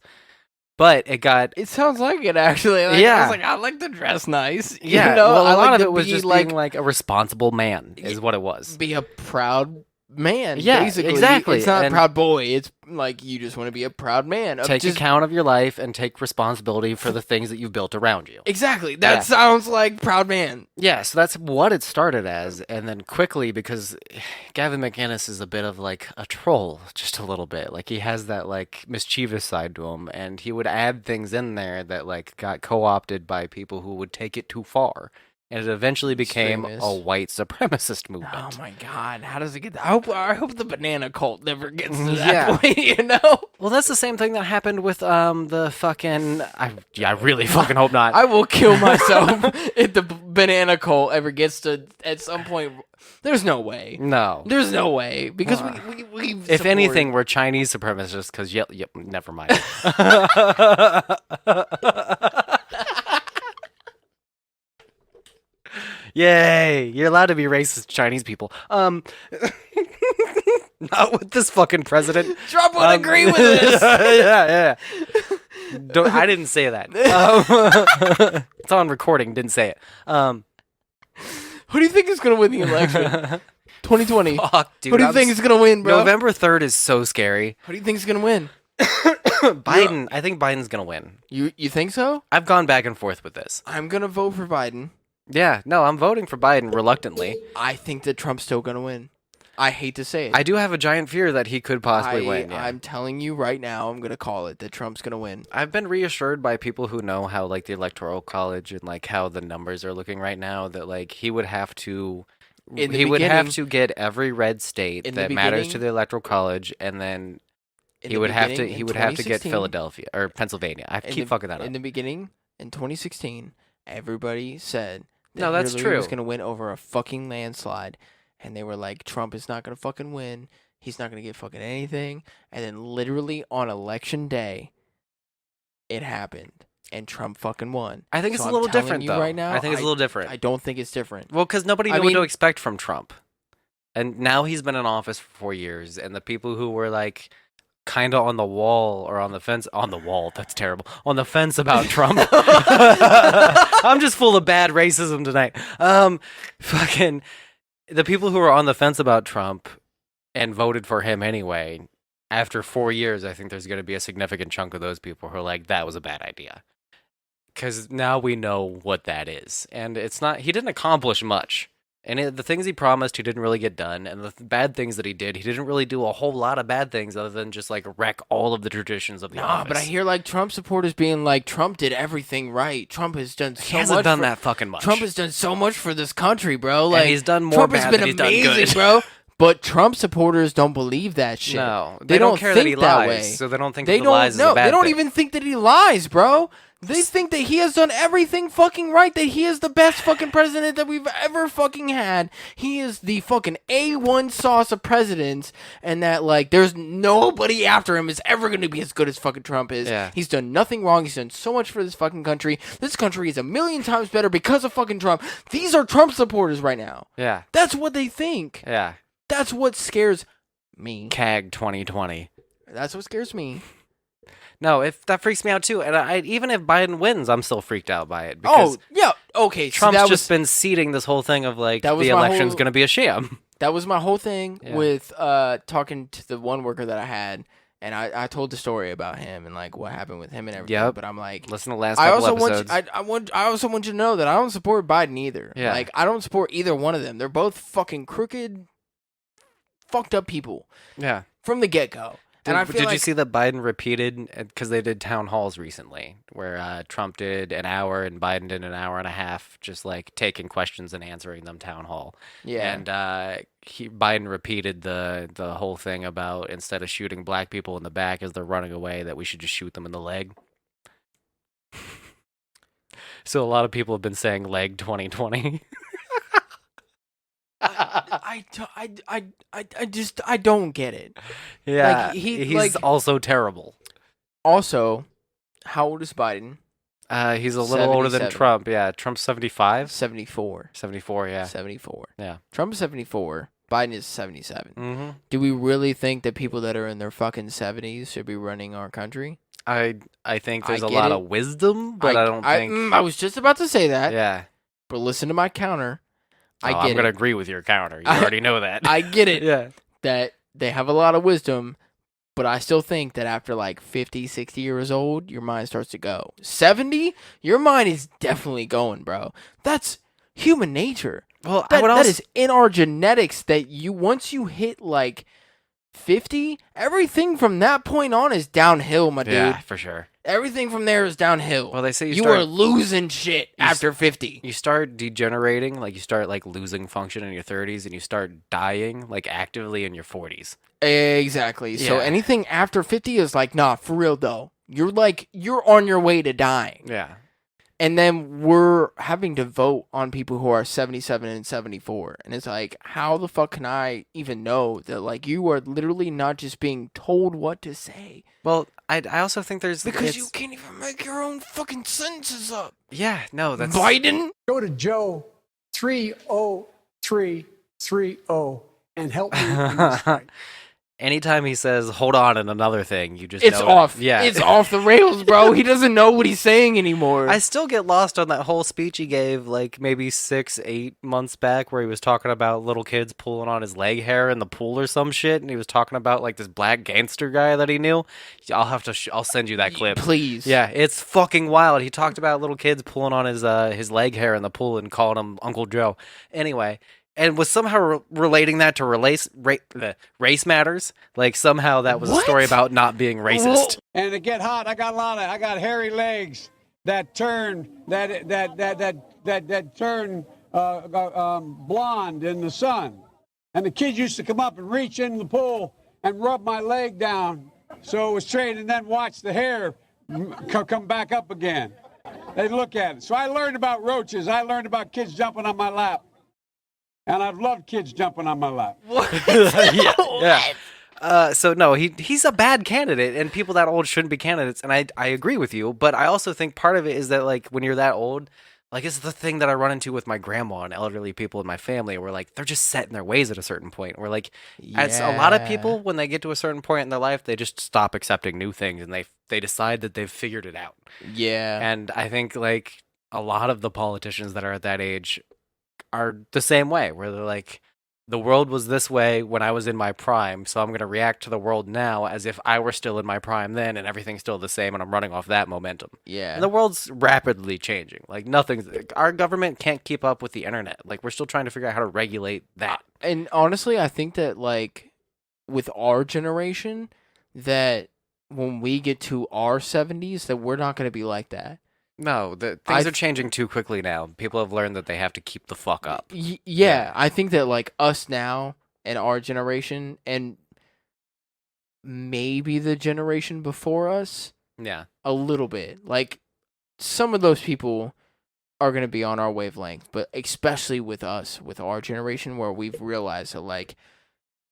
But it sounds like it actually. Like, Yeah. I was like, I like to dress nice. yeah, You know? well, I a lot like of to it was be, just like being like a responsible man, is what it was. be a proud man. Yeah, basically. exactly. It's not a And- proud boy. It's like you just want to be a proud man. of Take just, account of your life and take responsibility for the things that you've built around you. Exactly. That Yeah. sounds like proud man. Yeah, so that's what it started as, and then quickly, because Gavin McInnes is a bit of like a troll, just a little bit. Like he has that like mischievous side to him, and he would add things in there that like got co-opted by people who would take it too far. And it eventually became a Extremists. white supremacist movement. Oh my god, how does it get that? I hope the banana cult never gets to that Yeah. point, you know? Well, that's the same thing that happened with the fucking. I really fucking hope not. I will kill myself if the banana cult ever gets to at some point. There's no way. No. There's no way because we If anything, we're Chinese supremacists because yep, never mind. Yay! You're allowed to be racist to Chinese people. Not with this fucking president. Trump would agree with this. yeah. I didn't say that. It's on recording. Didn't say it. Who do you think is gonna win the election? 2020. Fuck, dude. Who do you think is gonna win, bro? November 3rd is so scary. Who do you think is gonna win? Biden. I think Biden's gonna win. You think so? I've gone back and forth with this. I'm gonna vote for Biden. Yeah, no, I'm voting for Biden reluctantly. I think that Trump's still gonna win. I hate to say it. I do have a giant fear that he could possibly win. Yeah. I'm telling you right now, I'm gonna call it that Trump's gonna win. I've been reassured by people who know how like the electoral college and like how the numbers are looking right now that like he would have to In the he would have beginning- to get every red state in the that matters to beginning- the electoral college, and then In he the would have to beginning, he in would have to get 2016 Philadelphia or Pennsylvania. I in keep the- fucking that up. In the beginning, in 2016, everybody said that No, that's Hillary was true. gonna win over a fucking landslide, and they were like, Trump is not gonna fucking win. He's not gonna get fucking anything. And then literally on election day, it happened, and Trump fucking won. I think it's So a little I'm telling different you though. right now. I think it's a little different. I don't think it's different. Well, because nobody I knew what to mean- expect from Trump. And now he's been in office for 4 years, and the people who were like kind of on the wall or on the fence, on the wall, that's terrible, on the fence about Trump. I'm just full of bad racism tonight. Fucking the people who were on the fence about Trump and voted for him anyway, after 4 years, I think there's going to be a significant chunk of those people who are like, that was a bad idea. Because now we know what that is. And it's not, he didn't accomplish much. And the things he promised, he didn't really get done. And the bad things that he didn't really do a whole lot of bad things other than just like wreck all of the traditions of the office. But I hear like Trump supporters being like, Trump did everything right. Trump has done so much. He hasn't done for- that fucking much. Trump has done so much for this country, bro. Like he's done more Trump bad has been than he's done amazing, good. bro. But Trump supporters don't believe that shit. No, they don't care that think he that lies, way. so they don't think They that the lies is a bad they don't thing. even think that he lies, bro. They think that he has done everything fucking right, that he is the best fucking president that we've ever fucking had. He is the fucking A1 sauce of presidents, and that, like, there's nobody after him is ever going to be as good as fucking Trump is. Yeah. He's done nothing wrong. He's done so much for this fucking country. This country is a million times better because of fucking Trump. These are Trump supporters right now. Yeah. That's what they think. Yeah. That's what scares me. CAG 2020. That's what scares me. No, if that freaks me out too, and even if Biden wins, I'm still freaked out by it. Because yeah, okay. Trump's just been seeding this whole thing of like that was the my election's whole- going to be a sham. That was my whole thing Yeah. with talking to the one worker that I had, and I told the story about him and like what happened with him and everything. Yep. But I'm like, Listen to the last I couple also episodes. I also want you to know that I don't support Biden either. Yeah. Like I don't support either one of them. They're both fucking crooked, fucked up people Yeah. from the get go. And I feel Did like you see that Biden repeated, because they did town halls recently, where Trump did an hour and Biden did an hour and a half, just like taking questions and answering them town hall. Yeah. And Biden repeated the whole thing about instead of shooting black people in the back as they're running away, that we should just shoot them in the leg. So a lot of people have been saying leg 2020. I don't get it. Yeah, Like, he's also terrible. Also, how old is Biden? He's a little older than 77. Trump. Yeah, Trump's 75. 74. 74, yeah. 74. Yeah. Trump is 74. Biden is 77. Mm-hmm. Do we really think that people that are in their fucking 70s should be running our country? I think there's I a get lot it. of wisdom, but I don't think... I was just about to say that. Yeah. But listen to my counter. I I'm get going to it. agree with your counter. You already know that. I get it. Yeah. That they have a lot of wisdom, but I still think that after like 50, 60 years old, your mind starts to go. 70, your mind is definitely going, bro. That's human nature. Well, That is in our genetics that once you hit like 50, everything from that point on is downhill, my dude. Yeah, for sure. Everything from there is downhill. Well, they say you are losing shit after 50. You start degenerating, like you start like losing function in your 30s, and you start dying like actively in your 40s. Exactly. So Yeah. anything after 50 is like, nah, for real though. You're on your way to dying. Yeah. And then we're having to vote on people who are 77 and 74. And it's like, how the fuck can I even know that, like, you are literally not just being told what to say? Well, I also think there's... Because you can't even make your own fucking sentences up. Yeah, no, that's... Biden? Go to Joe 30330 and help me in this fight. Anytime he says, hold on, and another thing, you just It's know off. Yeah. It's off the rails, bro. He doesn't know what he's saying anymore. I still get lost on that whole speech he gave, like, maybe 6-8 months back, where he was talking about little kids pulling on his leg hair in the pool or some shit, and he was talking about, like, this black gangster guy that he knew. I'll have to... I'll send you that clip. Please. Yeah, it's fucking wild. He talked about little kids pulling on his leg hair in the pool and calling him Uncle Joe. Anyway... And was somehow relating that to race matters. Like somehow that was a story about not being racist. And to get hot, I got hairy legs that turn blonde in the sun. And the kids used to come up and reach in the pool and rub my leg down so it was straight, and then watch the hair come back up again. They'd look at it. So I learned about roaches. I learned about kids jumping on my lap. And I've loved kids jumping on my lap. Yeah. So no, he's a bad candidate, and people that old shouldn't be candidates. And I agree with you, but I also think part of it is that like when you're that old, like it's the thing that I run into with my grandma and elderly people in my family, where like they're just set in their ways at a certain point. Where like as a lot of people, when they get to a certain point in their life, they just stop accepting new things and they decide that they've figured it out. Yeah. And I think like a lot of the politicians that are at that age are the same way, where they're like, the world was this way when I was in my prime, so I'm going to react to the world now as if I were still in my prime then, and everything's still the same, and I'm running off that momentum. Yeah. And the world's rapidly changing. Like, our government can't keep up with the internet. Like, we're still trying to figure out how to regulate that. And honestly, I think that, like, with our generation, that when we get to our 70s, that we're not going to be like that. No, things are changing too quickly now. People have learned that they have to keep the fuck up. Yeah, I think that like us now and our generation and maybe the generation before us. Yeah. A little bit. Like, some of those people are going to be on our wavelength, but especially with us, with our generation, where we've realized that, like,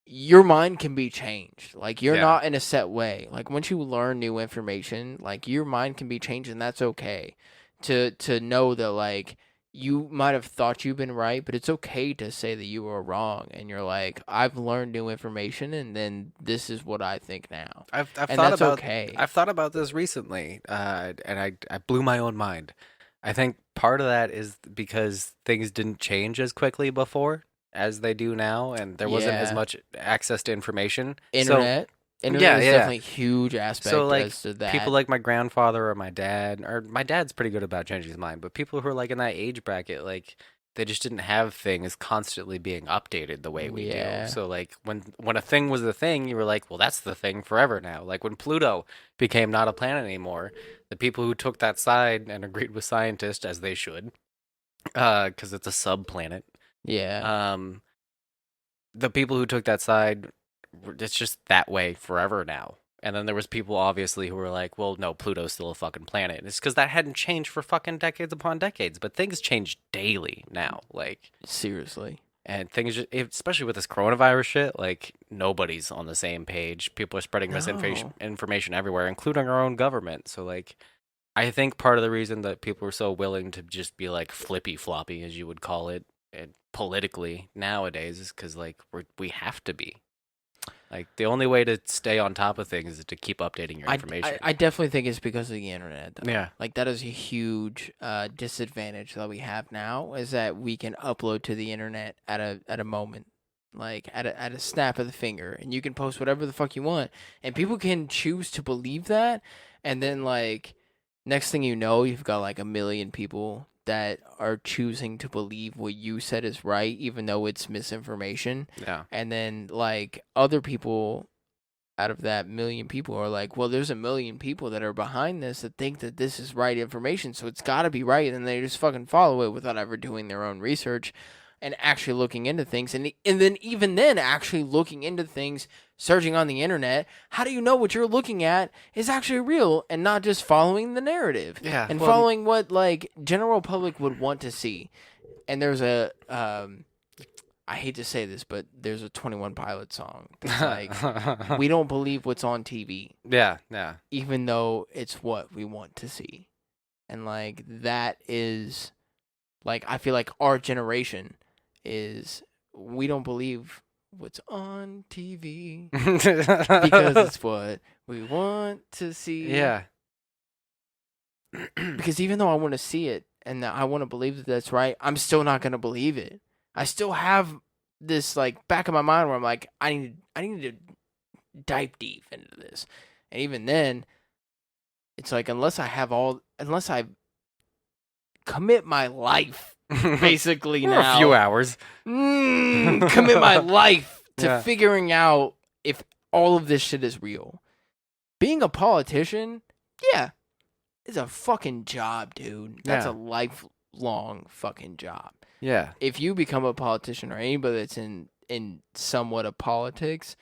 your mind can be changed. Like, you're not in a set way. Like, once you learn new information, like, your mind can be changed, and that's okay. To know that, like, you might have thought you've been right, but it's okay to say that you were wrong. And you're like, I've learned new information, and then this is what I think now. I've and thought that's about okay. I've thought about this recently, and I blew my own mind. I think part of that is because things didn't change as quickly before as they do now, and there wasn't as much access to information. Internet is definitely a huge aspect so, like, as to that. people like my grandfather or my dad's pretty good about changing his mind, but people who are like in that age bracket, like, they just didn't have things constantly being updated the way we do. So, like, when a thing was the thing, you were like, well, that's the thing forever now. Like, when Pluto became not a planet anymore, the people who took that side and agreed with scientists, as they should, because it's a subplanet. Yeah. The people who took that side, it's just that way forever now. And then there was people, obviously, who were like, well, no, Pluto's still a fucking planet. And it's because that hadn't changed for fucking decades upon decades. But things change daily now. Like, seriously. And things, especially with this coronavirus shit, like, nobody's on the same page. People are spreading misinformation everywhere, including our own government. So, like, I think part of the reason that people are so willing to just be, like, flippy-floppy, as you would call it, politically nowadays is because, like, we have to be. Like, the only way to stay on top of things is to keep updating your information. I definitely think it's because of the internet, though. Yeah. Like, that is a huge disadvantage that we have now, is that we can upload to the internet at a moment. Like, at a snap of the finger. And you can post whatever the fuck you want. And people can choose to believe that. And then, like, next thing you know, you've got, like, 1 million people that are choosing to believe what you said is right, even though it's misinformation. Yeah. And then, like, other people out of that 1 million people are like, well, there's 1 million people that are behind this that think that this is right information, so it's got to be right. And they just fucking follow it without ever doing their own research and actually looking into things. And then even then, actually looking into things, searching on the internet, how do you know what you're looking at is actually real and not just following the narrative? Yeah. And following what, like, general public would want to see. And there's a, I hate to say this, but there's a 21 Pilot song that's like, we don't believe what's on TV. Yeah, yeah. Even though it's what we want to see. And, like, that is, like, I feel like our generation is, we don't believe what's on TV because it's what we want to see. Yeah. Because even though I want to see it and I want to believe that that's right, I'm still not going to believe it. I still have this, like, back of my mind where I'm like, I need to dive deep into this. And even then, it's like, unless I commit my life basically now. A few hours. Commit my life to figuring out if all of this shit is real. Being a politician, it's a fucking job, dude. That's a lifelong fucking job. Yeah. If you become a politician or anybody that's in somewhat of politics,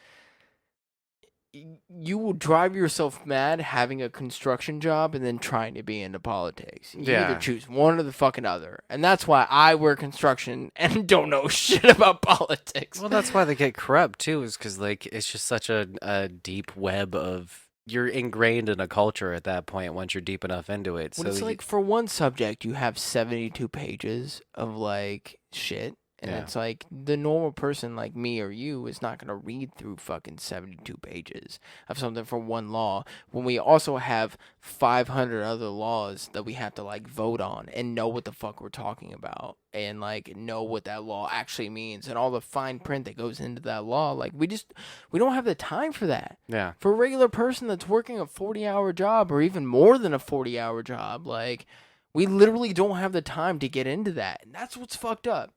you will drive yourself mad having a construction job and then trying to be into politics. You either choose one or the fucking other. And that's why I wear construction and don't know shit about politics. Well, that's why they get corrupt, too, is because, like, it's just such a deep web of... You're ingrained in a culture at that point once you're deep enough into it. Well, so it's like, for one subject, you have 72 pages of, like, shit. And it's like, the normal person like me or you is not going to read through fucking 72 pages of something for one law when we also have 500 other laws that we have to, like, vote on and know what the fuck we're talking about and, like, know what that law actually means and all the fine print that goes into that law. Like, we don't have the time for that. Yeah. For a regular person that's working a 40-hour job or even more than a 40-hour job, like, we literally don't have the time to get into that. And that's what's fucked up.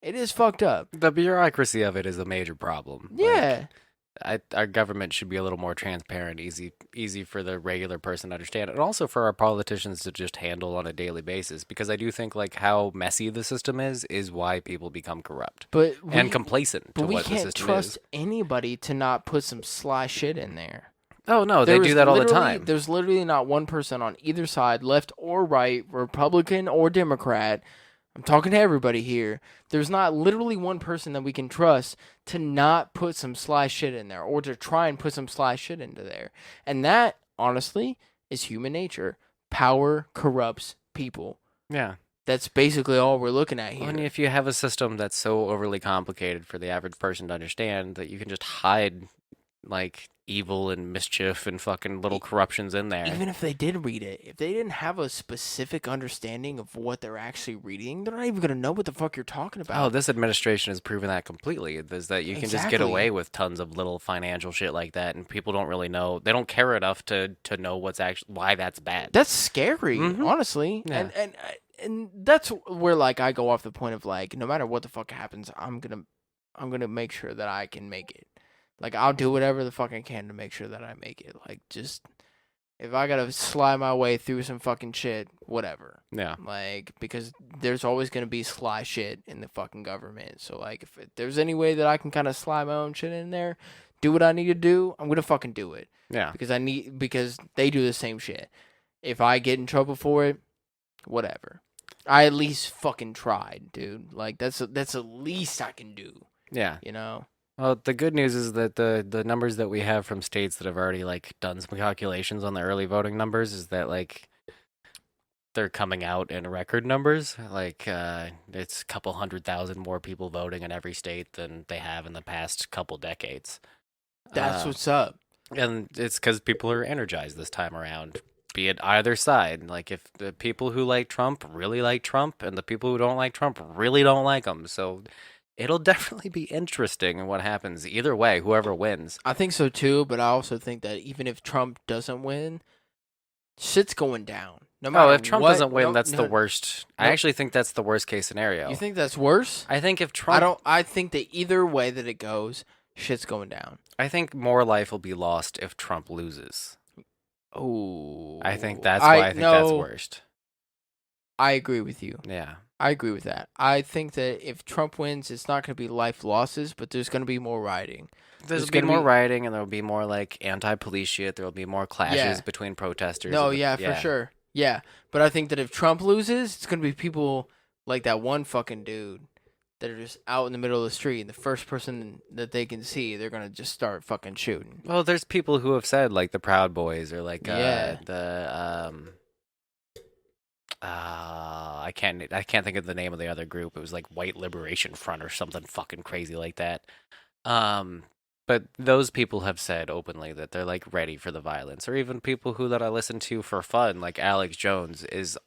It is fucked up. The bureaucracy of it is a major problem. Yeah. our government should be a little more transparent, easy for the regular person to understand, and also for our politicians to just handle on a daily basis. Because I do think like how messy the system is why people become corrupt and complacent to But we what the can't system trust is. anybody to not put some sly shit in there. Oh no, they do that all the time. There's literally not one person on either side, left or right, Republican or Democrat. I'm talking to everybody here. There's not literally one person that we can trust to not put some sly shit in there or to try and put some sly shit into there. And that, honestly, is human nature. Power corrupts people. Yeah. That's basically all we're looking at here. And if you have a system that's so overly complicated for the average person to understand that you can just hide like evil and mischief and fucking little corruptions in there. Even if they did read it, if they didn't have a specific understanding of what they're actually reading, they're not even going to know what the fuck you're talking about. Oh, this administration has proven that completely. Is that you can just get away with tons of little financial shit like that, and people don't really know. They don't care enough to know what's actually why that's bad. That's scary, honestly. Yeah. And that's where like I go off the point of like no matter what the fuck happens, I'm gonna make sure that I can make it. Like, I'll do whatever the fuck I can to make sure that I make it. Like, just, if I gotta slide my way through some fucking shit, whatever. Yeah. Like, because there's always gonna be sly shit in the fucking government. So, like, if there's any way that I can kind of slide my own shit in there, do what I need to do, I'm gonna fucking do it. Yeah. Because they do the same shit. If I get in trouble for it, whatever. I at least fucking tried, dude. Like, that's the least I can do. Yeah. You know? Well, the good news is that the numbers that we have from states that have already like done some calculations on the early voting numbers is that like they're coming out in record numbers. Like it's a couple 100,000 more people voting in every state than they have in the past couple decades. That's what's up. And it's because people are energized this time around. Be it either side. Like if the people who like Trump really like Trump, and the people who don't like Trump really don't like him, so. It'll definitely be interesting in what happens either way, whoever wins. I think so too, but I also think that even if Trump doesn't win, shit's going down. No matter if Trump what, doesn't win, that's the worst. I no. actually think that's the worst case scenario. You think that's worse? I think if Trump... I think that either way that it goes, shit's going down. I think more life will be lost if Trump loses. Oh. I think that's why I think that's worst. I agree with you. Yeah. I agree with that. I think that if Trump wins, it's not going to be life losses, but there's going to be more rioting. There's going to be more rioting, and there will be more like anti-police shit. There will be more clashes between protesters. No, for sure. Yeah, but I think that if Trump loses, it's going to be people like that one fucking dude that are just out in the middle of the street, and the first person that they can see, they're going to just start fucking shooting. Well, there's people who have said like the Proud Boys or like I can't think of the name of the other group. It was like White Liberation Front or something fucking crazy like that. But those people have said openly that they're like ready for the violence, or even people that I listen to for fun, like Alex Jones, is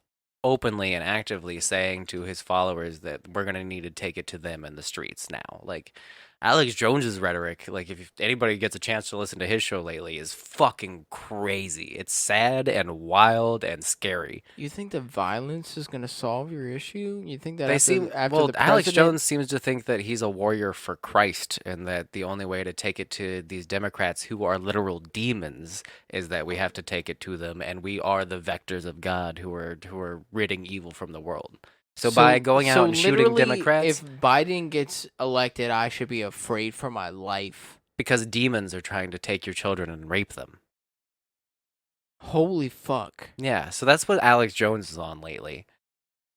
openly and actively saying to his followers that we're going to need to take it to them in the streets now. Like Alex Jones's rhetoric, like if anybody gets a chance to listen to his show lately, is fucking crazy. It's sad and wild and scary. You think that violence is going to solve your issue? You think that Alex Jones seems to think that he's a warrior for Christ, and that the only way to take it to these Democrats who are literal demons is that we have to take it to them, and we are the vectors of God who are ridding evil from the world. So by going out and shooting Democrats... If Biden gets elected, I should be afraid for my life. Because demons are trying to take your children and rape them. Holy fuck. Yeah, so that's what Alex Jones is on lately.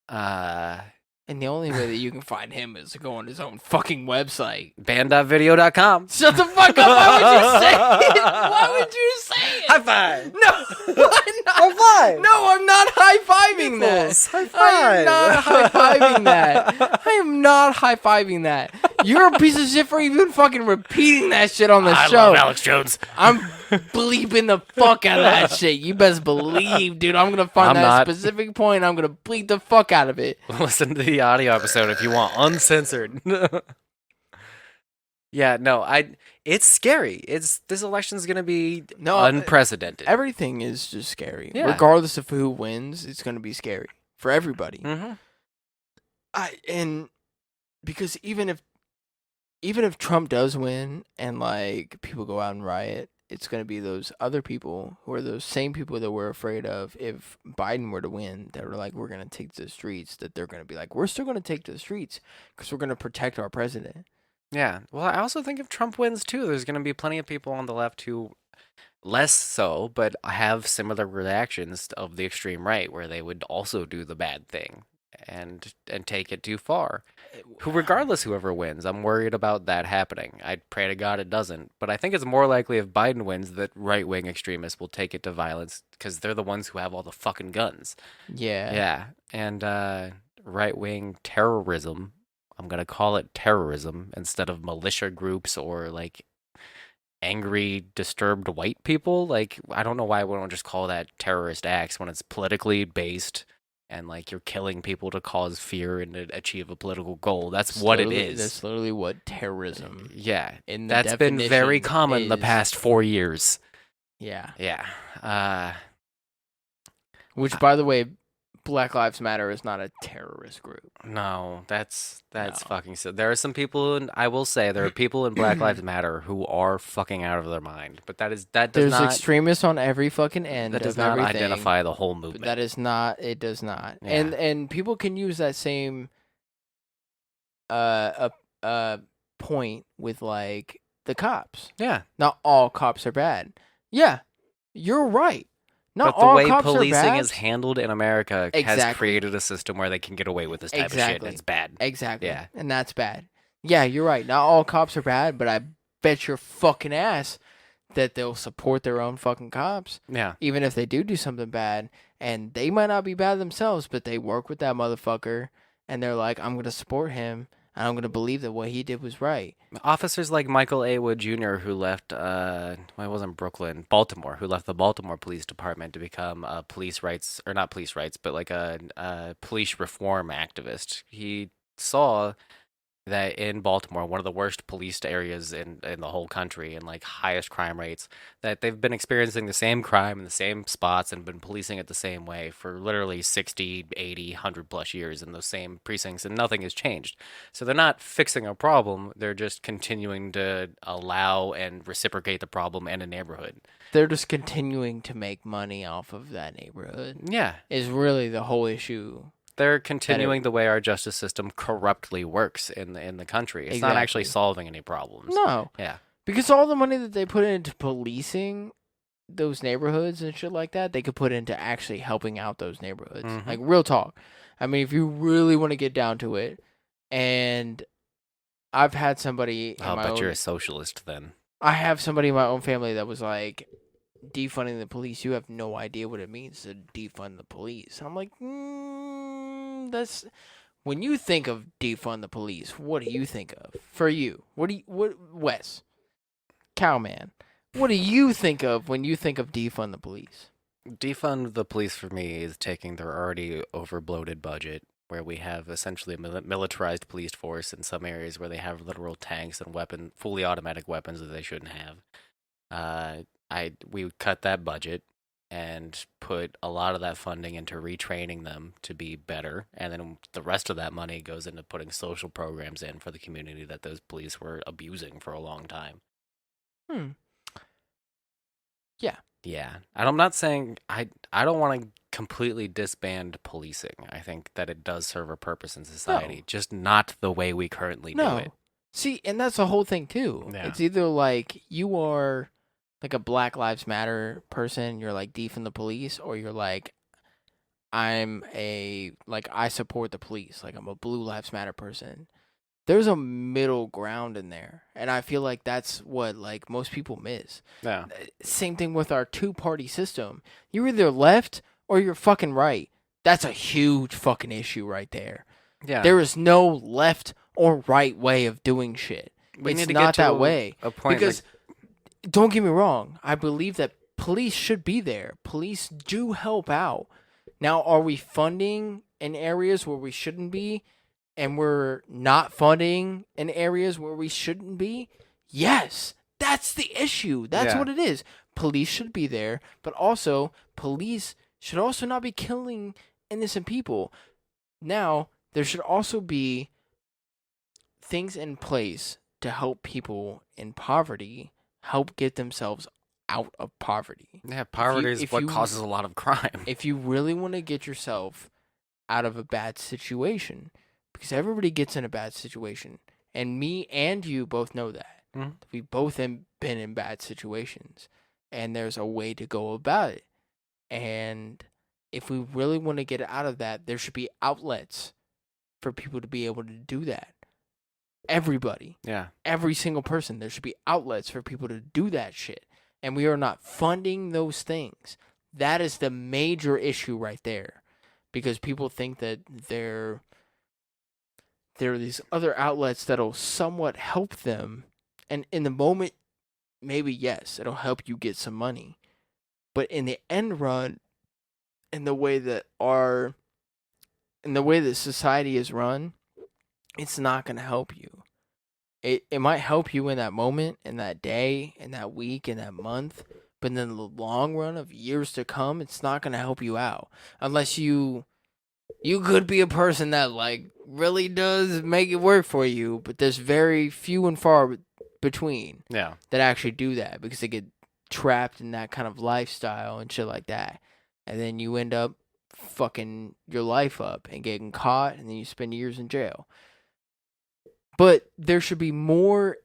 And the only way that you can find him is to go on his own fucking website. Band.video.com. Shut the fuck up! Why would you say it? Why would you say it? High five! No! Why not? High five! No, I'm not high-fiving that! High five! I am not high-fiving that! I am not high-fiving that! You're a piece of shit for even fucking repeating that shit on the show. I love Alex Jones. I'm bleeping the fuck out of that shit. You best believe, dude. I'm gonna find specific point. I'm gonna bleep the fuck out of it. Listen to the audio episode if you want, uncensored. Yeah, no, it's scary. This election's gonna be unprecedented. Everything is just scary. Yeah. Regardless of who wins, it's gonna be scary for everybody. Mm-hmm. Because even if even if Trump does win and like people go out and riot, it's going to be those other people who are those same people that we're afraid of if Biden were to win, that are like, we're going to take to the streets, that they're going to be like, we're still going to take to the streets because we're going to protect our president. Yeah. Well, I also think if Trump wins too, there's going to be plenty of people on the left who less so, but have similar reactions of the extreme right, where they would also do the bad thing and take it too far. Who, regardless, whoever wins, I'm worried about that happening. I pray to God it doesn't, but I think it's more likely if Biden wins that right-wing extremists will take it to violence because they're the ones who have all the fucking guns. Yeah. Yeah, and right-wing terrorism, I'm gonna call it terrorism instead of militia groups or like angry, disturbed white people. Like, I don't know why we don't just call that terrorist acts when it's politically based and like you're killing people to cause fear and to achieve a political goal. That's what it is. That's literally what terrorism. Yeah, In the that's been very definition common the is. past 4 years. Yeah. Yeah. Which, by the way, Black Lives Matter is not a terrorist group. No, that's No. fucking so. There are some people, and I will say there are people in Black Lives Matter who are fucking out of their mind. But that does There's not extremists on every fucking end that does of not everything. identify the whole But movement. that is not. It does not. Yeah. And people can use that same point with like the cops. Yeah. Not all cops are bad. Yeah, you're right. Not But the all way cops are policing bad. is handled in America has Exactly. created a system where they can get away with this type of shit. Exactly. And it's bad. Exactly. Yeah. And that's bad. Yeah, you're right. Not all cops are bad, but I bet your fucking ass that they'll support their own fucking cops. Yeah. Even if they do something bad, and they might not be bad themselves, but they work with that motherfucker, and they're like, I'm going to support him, and I'm going to believe that what he did was right. Officers like Michael A. Wood Jr., who left, well, it wasn't Brooklyn, Baltimore, who left the Baltimore Police Department to become a police rights, or not police rights, but like a police reform activist. He saw that in Baltimore, one of the worst policed areas in the whole country and like highest crime rates, that they've been experiencing the same crime in the same spots and been policing it the same way for literally 60, 80, 100 plus years in those same precincts, and nothing has changed. So they're not fixing a problem, they're just continuing to allow and reciprocate the problem in a neighborhood. They're just continuing to make money off of that neighborhood. Yeah. Is really the whole issue. They're continuing the way our justice system corruptly works in the country. It's not actually Exactly. solving any problems. No. Yeah. Because all the money that they put into policing those neighborhoods and shit like that, they could put into actually helping out those neighborhoods. Mhm. Like, real talk. I mean, if you really want to get down to it, and I've had somebody in I'll my bet own, you're a socialist then. I have somebody in my own family that was like, defunding the police, you have no idea what it means to defund the police. I'm like, that's... When you think of defund the police, what do you think of? For you, Wes, Cowman, what do you think of when you think of defund the police? Defund the police for me is taking their already overbloated budget, where we have essentially a militarized police force in some areas where they have literal tanks and fully automatic weapons that they shouldn't have. We would cut that budget and put a lot of that funding into retraining them to be better, and then the rest of that money goes into putting social programs in for the community that those police were abusing for a long time. Yeah. And I'm not saying I don't want to completely disband policing. I think that it does serve a purpose in society, just not the way we currently do it. See, and that's the whole thing too. Yeah. It's either like you are like a Black Lives Matter person, you're like defund the police, or you're like, I support the police, like I'm a Blue Lives Matter person. There's a middle ground in there, and I feel like that's what like most people miss. Yeah. Same thing with our two-party system. You're either left or you're fucking right. That's a huge fucking issue right there. Yeah. There is no left or right way of doing shit. We It's need to not get to that way. a point because don't get me wrong, I believe that police should be there. Police do help out. Now, are we funding in areas where we shouldn't be, and we're not funding in areas where we shouldn't be? Yes, that's the issue. That's what it is. Police should be there, but also police should also not be killing innocent people. Now, there should also be things in place to help people in poverty help get themselves out of poverty. Yeah, poverty is what causes a lot of crime. If you really want to get yourself out of a bad situation, because everybody gets in a bad situation, and me and you both know that. Mm-hmm. We both been in bad situations, and there's a way to go about it. And if we really want to get out of that, there should be outlets for people to be able to do that. Everybody. Yeah. Every single person. There should be outlets for people to do that shit. And we are not funding those things. That is the major issue right there. Because people think that there are these other outlets that'll somewhat help them. And in the moment, maybe yes, it'll help you get some money. But in the end run, in the way that society is run, it's not going to help you. It might help you in that moment, in that day, in that week, in that month, but in the long run of years to come, it's not going to help you out. Unless you could be a person that like really does make it work for you, but there's very few and far between that actually do that because they get trapped in that kind of lifestyle and shit like that. And then you end up fucking your life up and getting caught, and then you spend years in jail. But there should be more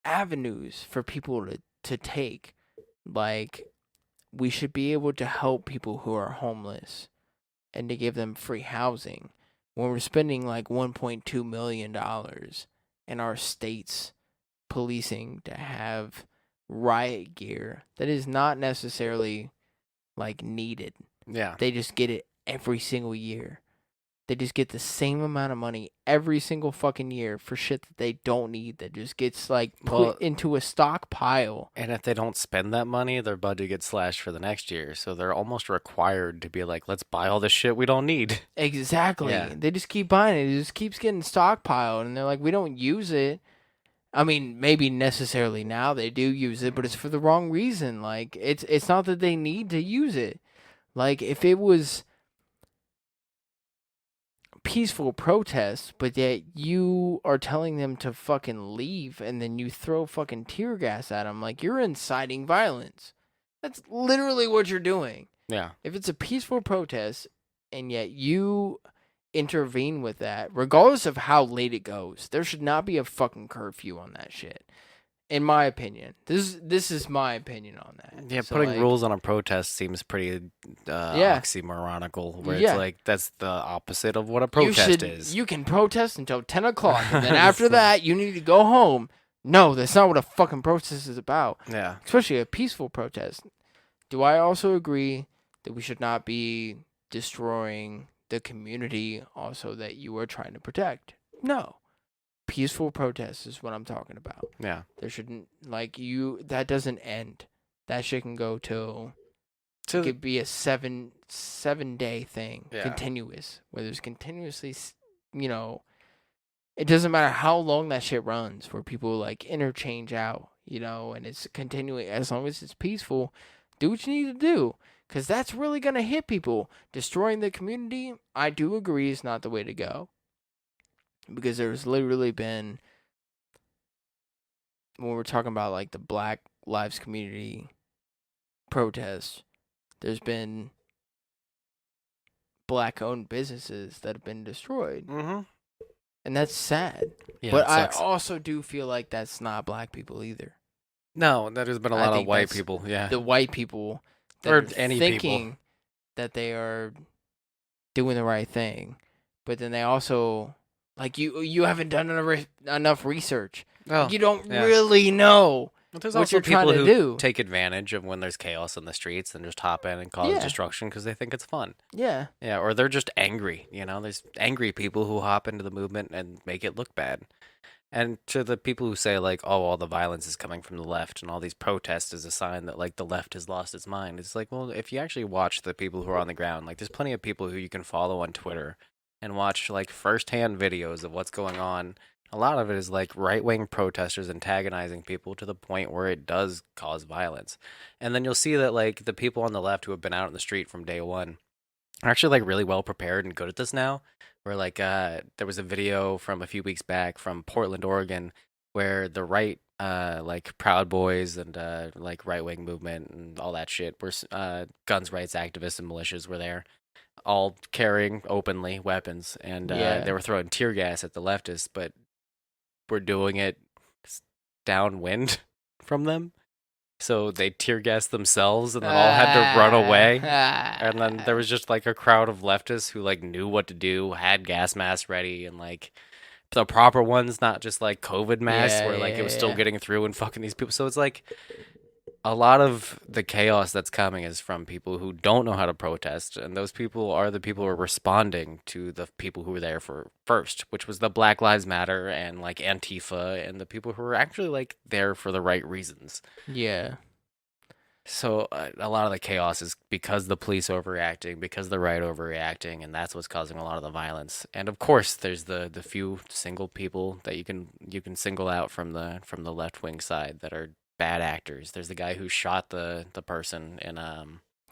avenues for people to take. Like, we should be able to help people who are homeless and to give them free housing. When we're spending like $1.2 million in our state's policing to have riot gear that is not necessarily like needed. Yeah. They just get it every single year. They just get the same amount of money every single fucking year for shit that they don't need that just gets like put into a stockpile. And if they don't spend that money, their budget gets slashed for the next year. So they're almost required to be like, let's buy all this shit we don't need. Exactly. Yeah. They just keep buying it. It just keeps getting stockpiled. And they're like, we don't use it. I mean, maybe necessarily now they do use it, but it's for the wrong reason. Like, it's not that they need to use it. Like, if it was peaceful protest, but yet you are telling them to fucking leave and then you throw fucking tear gas at them, like, you're inciting violence. That's literally what you're doing. Yeah. If it's a peaceful protest and yet you intervene with that, regardless of how late it goes, there should not be a fucking curfew on that shit. In my opinion. This is my opinion on that. Yeah, So, putting like, rules on a protest seems pretty oxymoronical, where it's like, that's the opposite of what a protest is. You can protest until 10 o'clock, and then after that, you need to go home. No, that's not what a fucking protest is about. Yeah. Especially a peaceful protest. Do I also agree that we should not be destroying the community also that you are trying to protect? No. Peaceful protest is what I'm talking about. Yeah. There shouldn't, like, that doesn't end. That shit can go till it could be a seven day thing, continuous, where there's continuously, it doesn't matter how long that shit runs, where people like interchange out, and it's continuing. As long as it's peaceful, do what you need to do, because that's really gonna hit people. Destroying the community, I do agree, is not the way to go, because there's literally been, when we're talking about like the Black Lives community protests, there's been Black-owned businesses that have been destroyed. Mm-hmm. And that's sad. Yeah, but I also do feel like that's not Black people either. No, there's been a lot of white people, The white people that or are any thinking people that they are doing the right thing. But then they also, like, you haven't done enough research. Oh, you don't really know there's what also you're trying people to who do. take advantage of when there's chaos in the streets and just hop in and cause destruction because they think it's fun. Yeah. Yeah, or they're just angry. There's angry people who hop into the movement and make it look bad. And to the people who say, like, oh, all the violence is coming from the left and all these protests is a sign that, like, the left has lost its mind. It's like, well, if you actually watch the people who are on the ground, like, there's plenty of people who you can follow on Twitter and watch, like, firsthand videos of what's going on. A lot of it is, like, right-wing protesters antagonizing people to the point where it does cause violence. And then you'll see that, like, the people on the left who have been out in the street from day one are actually like really well prepared and good at this now. Where like there was a video from a few weeks back from Portland, Oregon, where the right like Proud Boys and like right wing movement and all that shit were guns rights activists and militias were there, all carrying openly weapons, and they were throwing tear gas at the leftists, but were doing it downwind from them. So they tear gassed themselves and then all had to run away. And then there was just like a crowd of leftists who like knew what to do, had gas masks ready, and like the proper ones, not just like COVID masks where like it was still getting through and fucking these people. So it's like a lot of the chaos that's coming is from people who don't know how to protest. And those people are the people who are responding to the people who were there for first, which was the Black Lives Matter and like Antifa and the people who were actually like there for the right reasons. Yeah. So a lot of the chaos is because the police overreacting, because the right overreacting, and that's what's causing a lot of the violence. And of course, there's the few single people that you can single out from the left wing side that are bad actors. There's the guy who shot the person in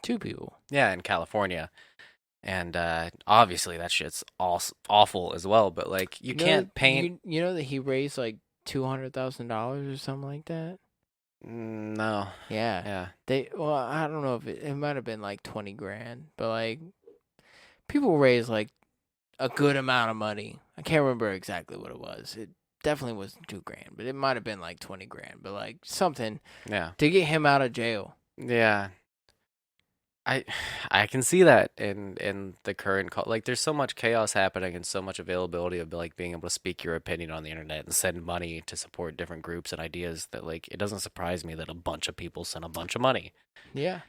2 people. Yeah, in California. And obviously that shit's awful as well, but like you can't paint You know that he raised like $200,000 or something like that? No. Yeah. Well, I don't know if it might have been like 20 grand, but like people raise like a good amount of money. I can't remember exactly what it was. It definitely wasn't 2 grand, but it might have been like 20 grand, but like something to get him out of jail. Yeah. I can see that in the current like there's so much chaos happening and so much availability of like being able to speak your opinion on the internet and send money to support different groups and ideas that like it doesn't surprise me that a bunch of people send a bunch of money. Yeah.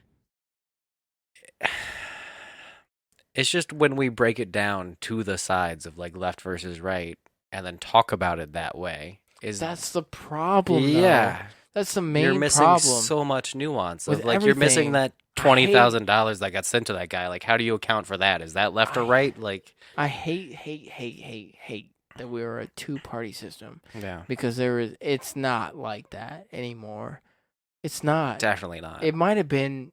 It's just when we break it down to the sides of like left versus right and then talk about it that way that's the problem. Yeah. Though. That's the main You're missing problem. so much nuance. With Of, like you're missing that $20,000 that got sent to that guy. Like how do you account for that? Is that left or right? Like I hate that we are a 2-party system. Yeah. Because it's not like that anymore. It's not. Definitely not. It might have been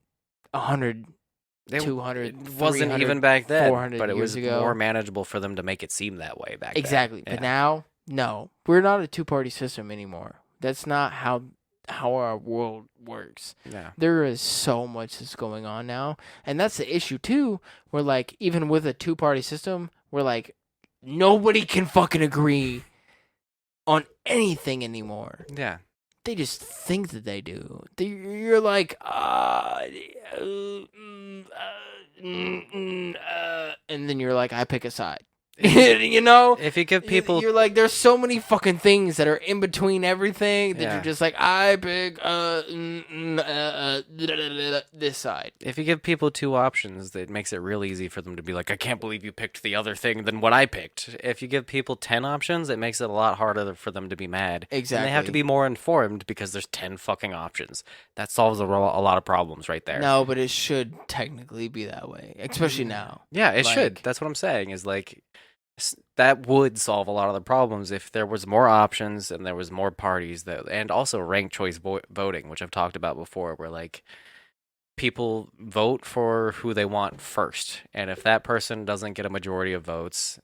100, 200, it wasn't 300, even back then, 400 but it years was ago. more manageable for them to make it seem that way back Exactly. then. But now, no. We're not a 2-party system anymore. That's not how our world works. Yeah. There is so much that's going on now. And that's the issue too. Where like even with a 2-party system, we're like nobody can fucking agree on anything anymore. Yeah. They just think that they do. You're like, and then you're like, I pick a side. You know? If you give people... You're like, there's so many fucking things that are in between everything that you're just like, I pick this side. If you give people 2 options, it makes it real easy for them to be like, I can't believe you picked the other thing than what I picked. If you give people 10 options, it makes it a lot harder for them to be mad. Exactly. And they have to be more informed because there's 10 fucking options. That solves a lot of problems right there. No, but it should technically be that way, especially now. Yeah, it should. That's what I'm saying is like... that would solve a lot of the problems if there was more options and there was more parties and also ranked choice voting, which I've talked about before, where like people vote for who they want first, and if that person doesn't get a majority of votes,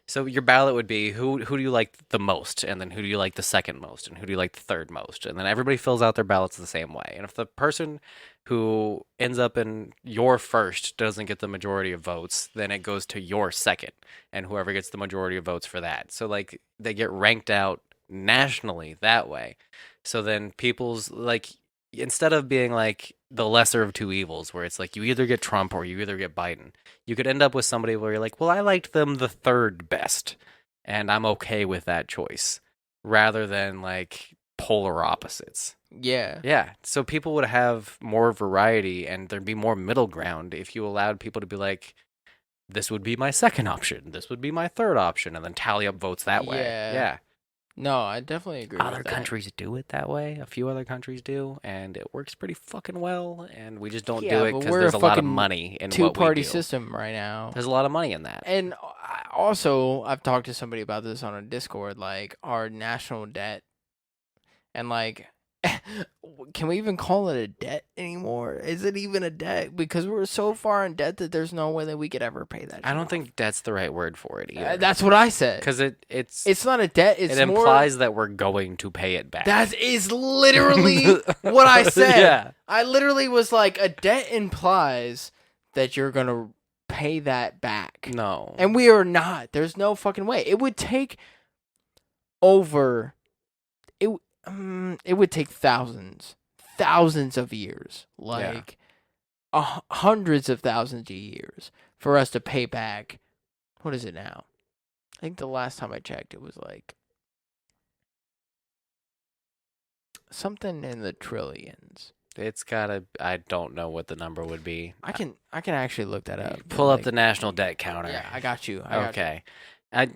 so your ballot would be who do you like the most, and then who do you like the second most, and who do you like the third most, and then everybody fills out their ballots the same way. And if the person who ends up in your first doesn't get the majority of votes, then it goes to your second, and whoever gets the majority of votes for that. So like they get ranked out nationally that way. So then people's like, instead of being like the lesser of 2 evils, where it's like you either get Trump or you either get Biden, you could end up with somebody where you're like, well, I liked them the third best, and I'm okay with that choice, rather than like polar opposites. Yeah. Yeah. So people would have more variety and there'd be more middle ground if you allowed people to be like, this would be my second option, this would be my third option, and then tally up votes that way. Yeah. No, I definitely agree with that. Other countries do it that way. A few other countries do, and it works pretty fucking well, and we just don't do it because there's a lot of money in what we do. 2-party system right now. There's a lot of money in that. And also, I've talked to somebody about this on a Discord, like our national debt. And like, Can we even call it a debt anymore? Is it even a debt? Because we're so far in debt that there's no way that we could ever pay that. I don't think debt's the right word for it either. That's what I said. Because it's not a debt. It implies that we're going to pay it back. That is literally what I said. Yeah. I literally was like, a debt implies that you're gonna pay that back. No. And we are not. There's no fucking way. It would take it would take thousands of years, like hundreds of thousands of years for us to pay back. What is it now? I think the last time I checked, it was like something in the trillions. It's gotta. I don't know what the number would be. I can actually look that up. Pull up the national debt counter. Yeah, I got you. Okay.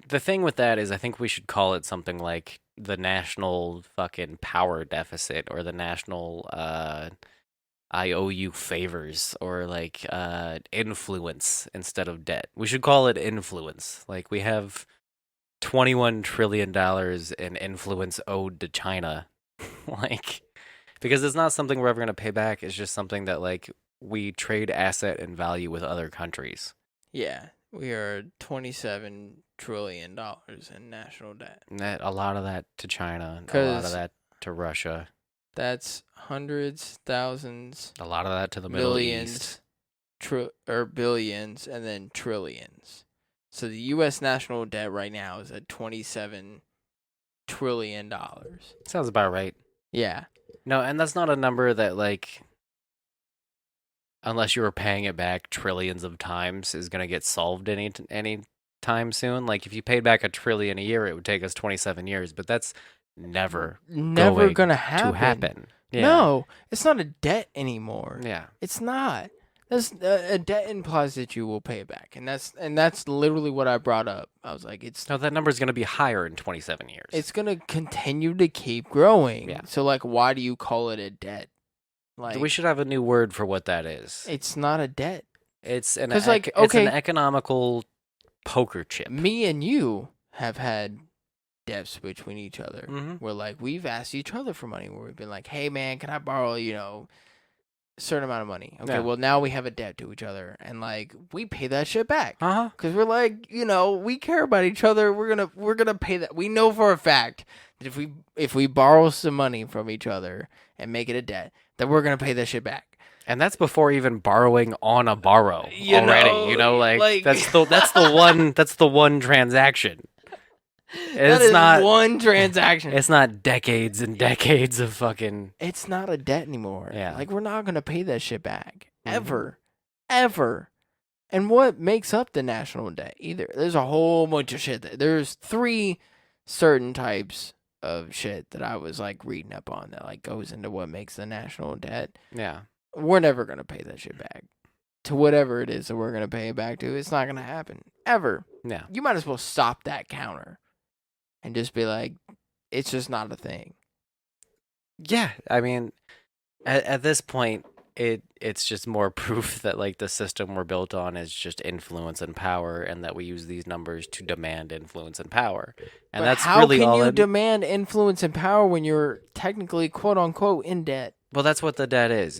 The thing with that is I think we should call it something like the national fucking power deficit or the national I owe you favors or like influence instead of debt. We should call it influence. Like we have $21 trillion in influence owed to China. Like, because it's not something we're ever going to pay back. It's just something that like we trade asset and value with other countries. Yeah. We are $27 trillion in national debt. And a lot of that to China, a lot of that to Russia. That's hundreds, thousands. A lot of that to the Middle East. Billions, and then trillions. So the U.S. national debt right now is at $27 trillion. Sounds about right. Yeah. No, and that's not a number that like, unless you were paying it back trillions of times, is going to get solved any time soon. Like, if you paid back $1 trillion a year, it would take us 27 years, but that's never going to happen. Yeah. No, it's not a debt anymore. Yeah. It's not. That's a debt implies that you will pay it back, and that's literally what I brought up. I was like, that number is going to be higher in 27 years. It's going to continue to keep growing. Yeah. So, like, why do you call it a debt? Like, we should have a new word for what that is. It's not a debt. It's an it's an economical poker chip. Me and you have had debts between each other. Mm-hmm. Where like we've asked each other for money. Where we've been like, "Hey man, can I borrow a certain amount of money?" Okay, well now we have a debt to each other, and like we pay that shit back. Because we're like, we care about each other. We're gonna pay that. We know for a fact that if we borrow some money from each other and make it a debt, that we're gonna pay that shit back. And that's before even borrowing on a borrow already. That's the one transaction. It's not one transaction. It's not decades and decades of fucking. It's not a debt anymore. Yeah. Like we're not gonna pay that shit back ever. And what makes up the national debt? Either there's a whole bunch of shit. There's 3 certain types of shit that I was like reading up on that like goes into what makes the national debt. Yeah. We're never going to pay that shit back to whatever it is that we're going to pay it back to. It's not going to happen ever. Yeah. You might as well stop that counter and just be like, it's just not a thing. Yeah. I mean, at this point, it's just more proof that like the system we're built on is just influence and power, and that we use these numbers to demand influence and power. And but that's how really can all you demand influence and power when you're technically quote unquote in debt? Well, that's what the debt is.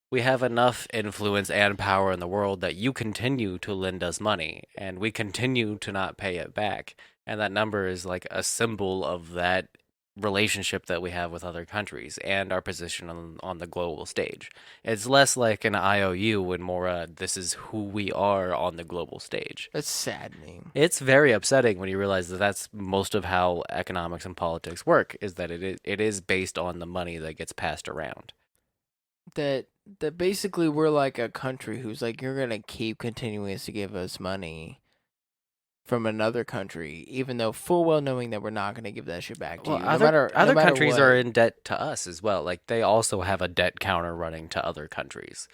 We have enough influence and power in the world that you continue to lend us money, and we continue to not pay it back. And that number is like a symbol of that relationship that we have with other countries and our position on the global stage. It's less like an IOU and more this is who we are on the global stage. That's saddening. It's very upsetting when you realize that that's most of how economics and politics work, is that it is based on the money that gets passed around. That basically we're like a country who's like, you're going to keep continuing to give us money from another country, even though full well knowing that we're not going to give that shit back to you. Other countries are in debt to us as well. Like they also have a debt counter running to other countries.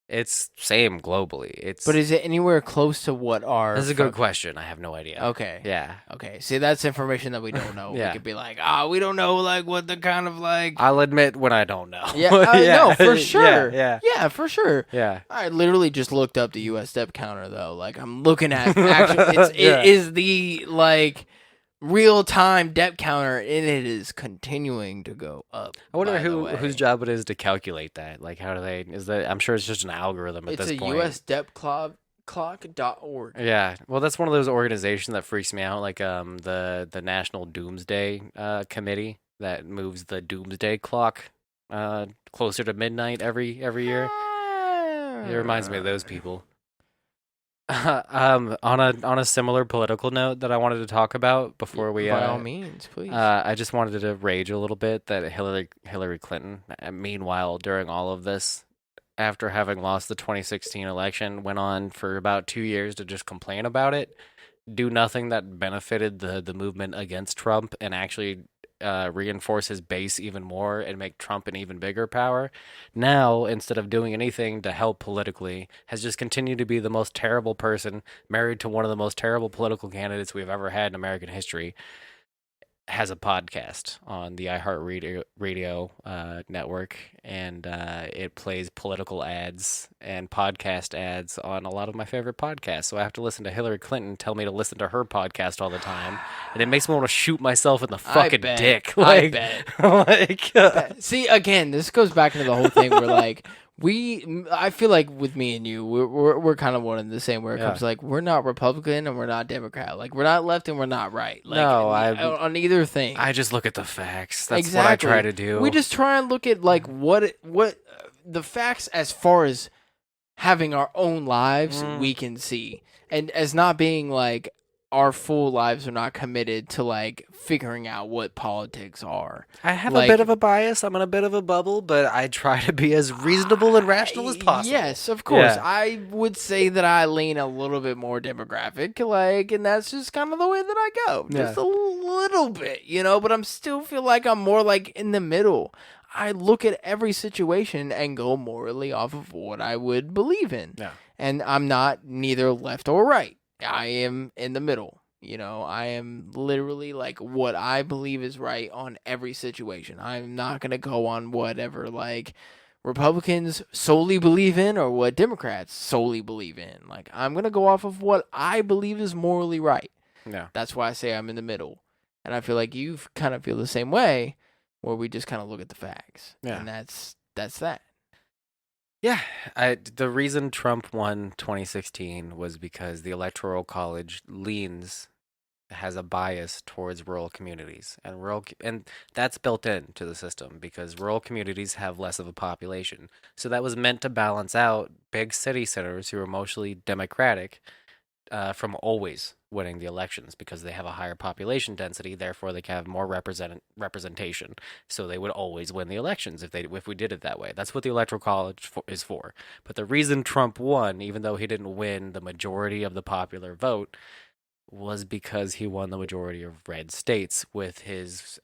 It's same globally. But is it anywhere close to what our... That's a good question. I have no idea. Okay. Yeah. Okay. See, that's information that we don't know. Yeah. We could be like, we don't know like what the kind of like... I'll admit when I don't know. Yeah. No, for sure. Yeah, for sure. Yeah. I literally just looked up the U.S. debt counter though. Like I'm looking at actually, it is the like real-time debt counter, and it is continuing to go up. I wonder by the way. whose job it is to calculate that. Like, how do they? Is that? I'm sure it's just an algorithm at It's this a point. U.S. debt clock.org. Yeah, well, that's one of those organizations that freaks me out, like the National Doomsday Committee that moves the doomsday clock closer to midnight every year. It reminds me of those people. On a similar political note that I wanted to talk about before we By all means, please. I just wanted to rage a little bit that Hillary Clinton, meanwhile, during all of this, after having lost the 2016 election, went on for about 2 years to just complain about it, do nothing that benefited the movement against Trump, and actually reinforce his base even more and make Trump an even bigger power. Now, instead of doing anything to help politically, has just continued to be the most terrible person, married to one of the most terrible political candidates we've ever had in American history. Has a podcast on the iHeartRadio network, and it plays political ads and podcast ads on a lot of my favorite podcasts. So I have to listen to Hillary Clinton tell me to listen to her podcast all the time, and it makes me want to shoot myself in the fucking dick. Like, I bet. See, again, this goes back into the whole thing where, like, I feel like with me and you, we're kind of one and the same. Where it comes like we're not Republican and we're not Democrat. Like we're not left and we're not right. Like, no, on either thing. I just look at the facts. That's what I try to do. We just try and look at like what the facts as far as having our own lives we can see, and as not being like our full lives are not committed to like figuring out what politics are. I have a bit of a bias. I'm in a bit of a bubble, but I try to be as reasonable and rational as possible. Yes, of course. Yeah. I would say that I lean a little bit more demographic, like, and that's just kind of the way that I go. Just a little bit, but I'm still feel like I'm more like in the middle. I look at every situation and go morally off of what I would believe in. Yeah. And I'm not neither left or right. I am in the middle. I am literally like what I believe is right on every situation. I'm not going to go on whatever like Republicans solely believe in or what Democrats solely believe in. Like I'm going to go off of what I believe is morally right. Yeah. That's why I say I'm in the middle. And I feel like you kind of feel the same way where we just kind of look at the facts. Yeah. And that's that. Yeah, the reason Trump won 2016 was because the Electoral College has a bias towards rural communities, and that's built into the system because rural communities have less of a population. So that was meant to balance out big city centers who are mostly Democratic from always winning the elections because they have a higher population density, therefore they can have more representation. So they would always win the elections if we did it that way. That's what the Electoral College is for. But the reason Trump won, even though he didn't win the majority of the popular vote, was because he won the majority of red states with his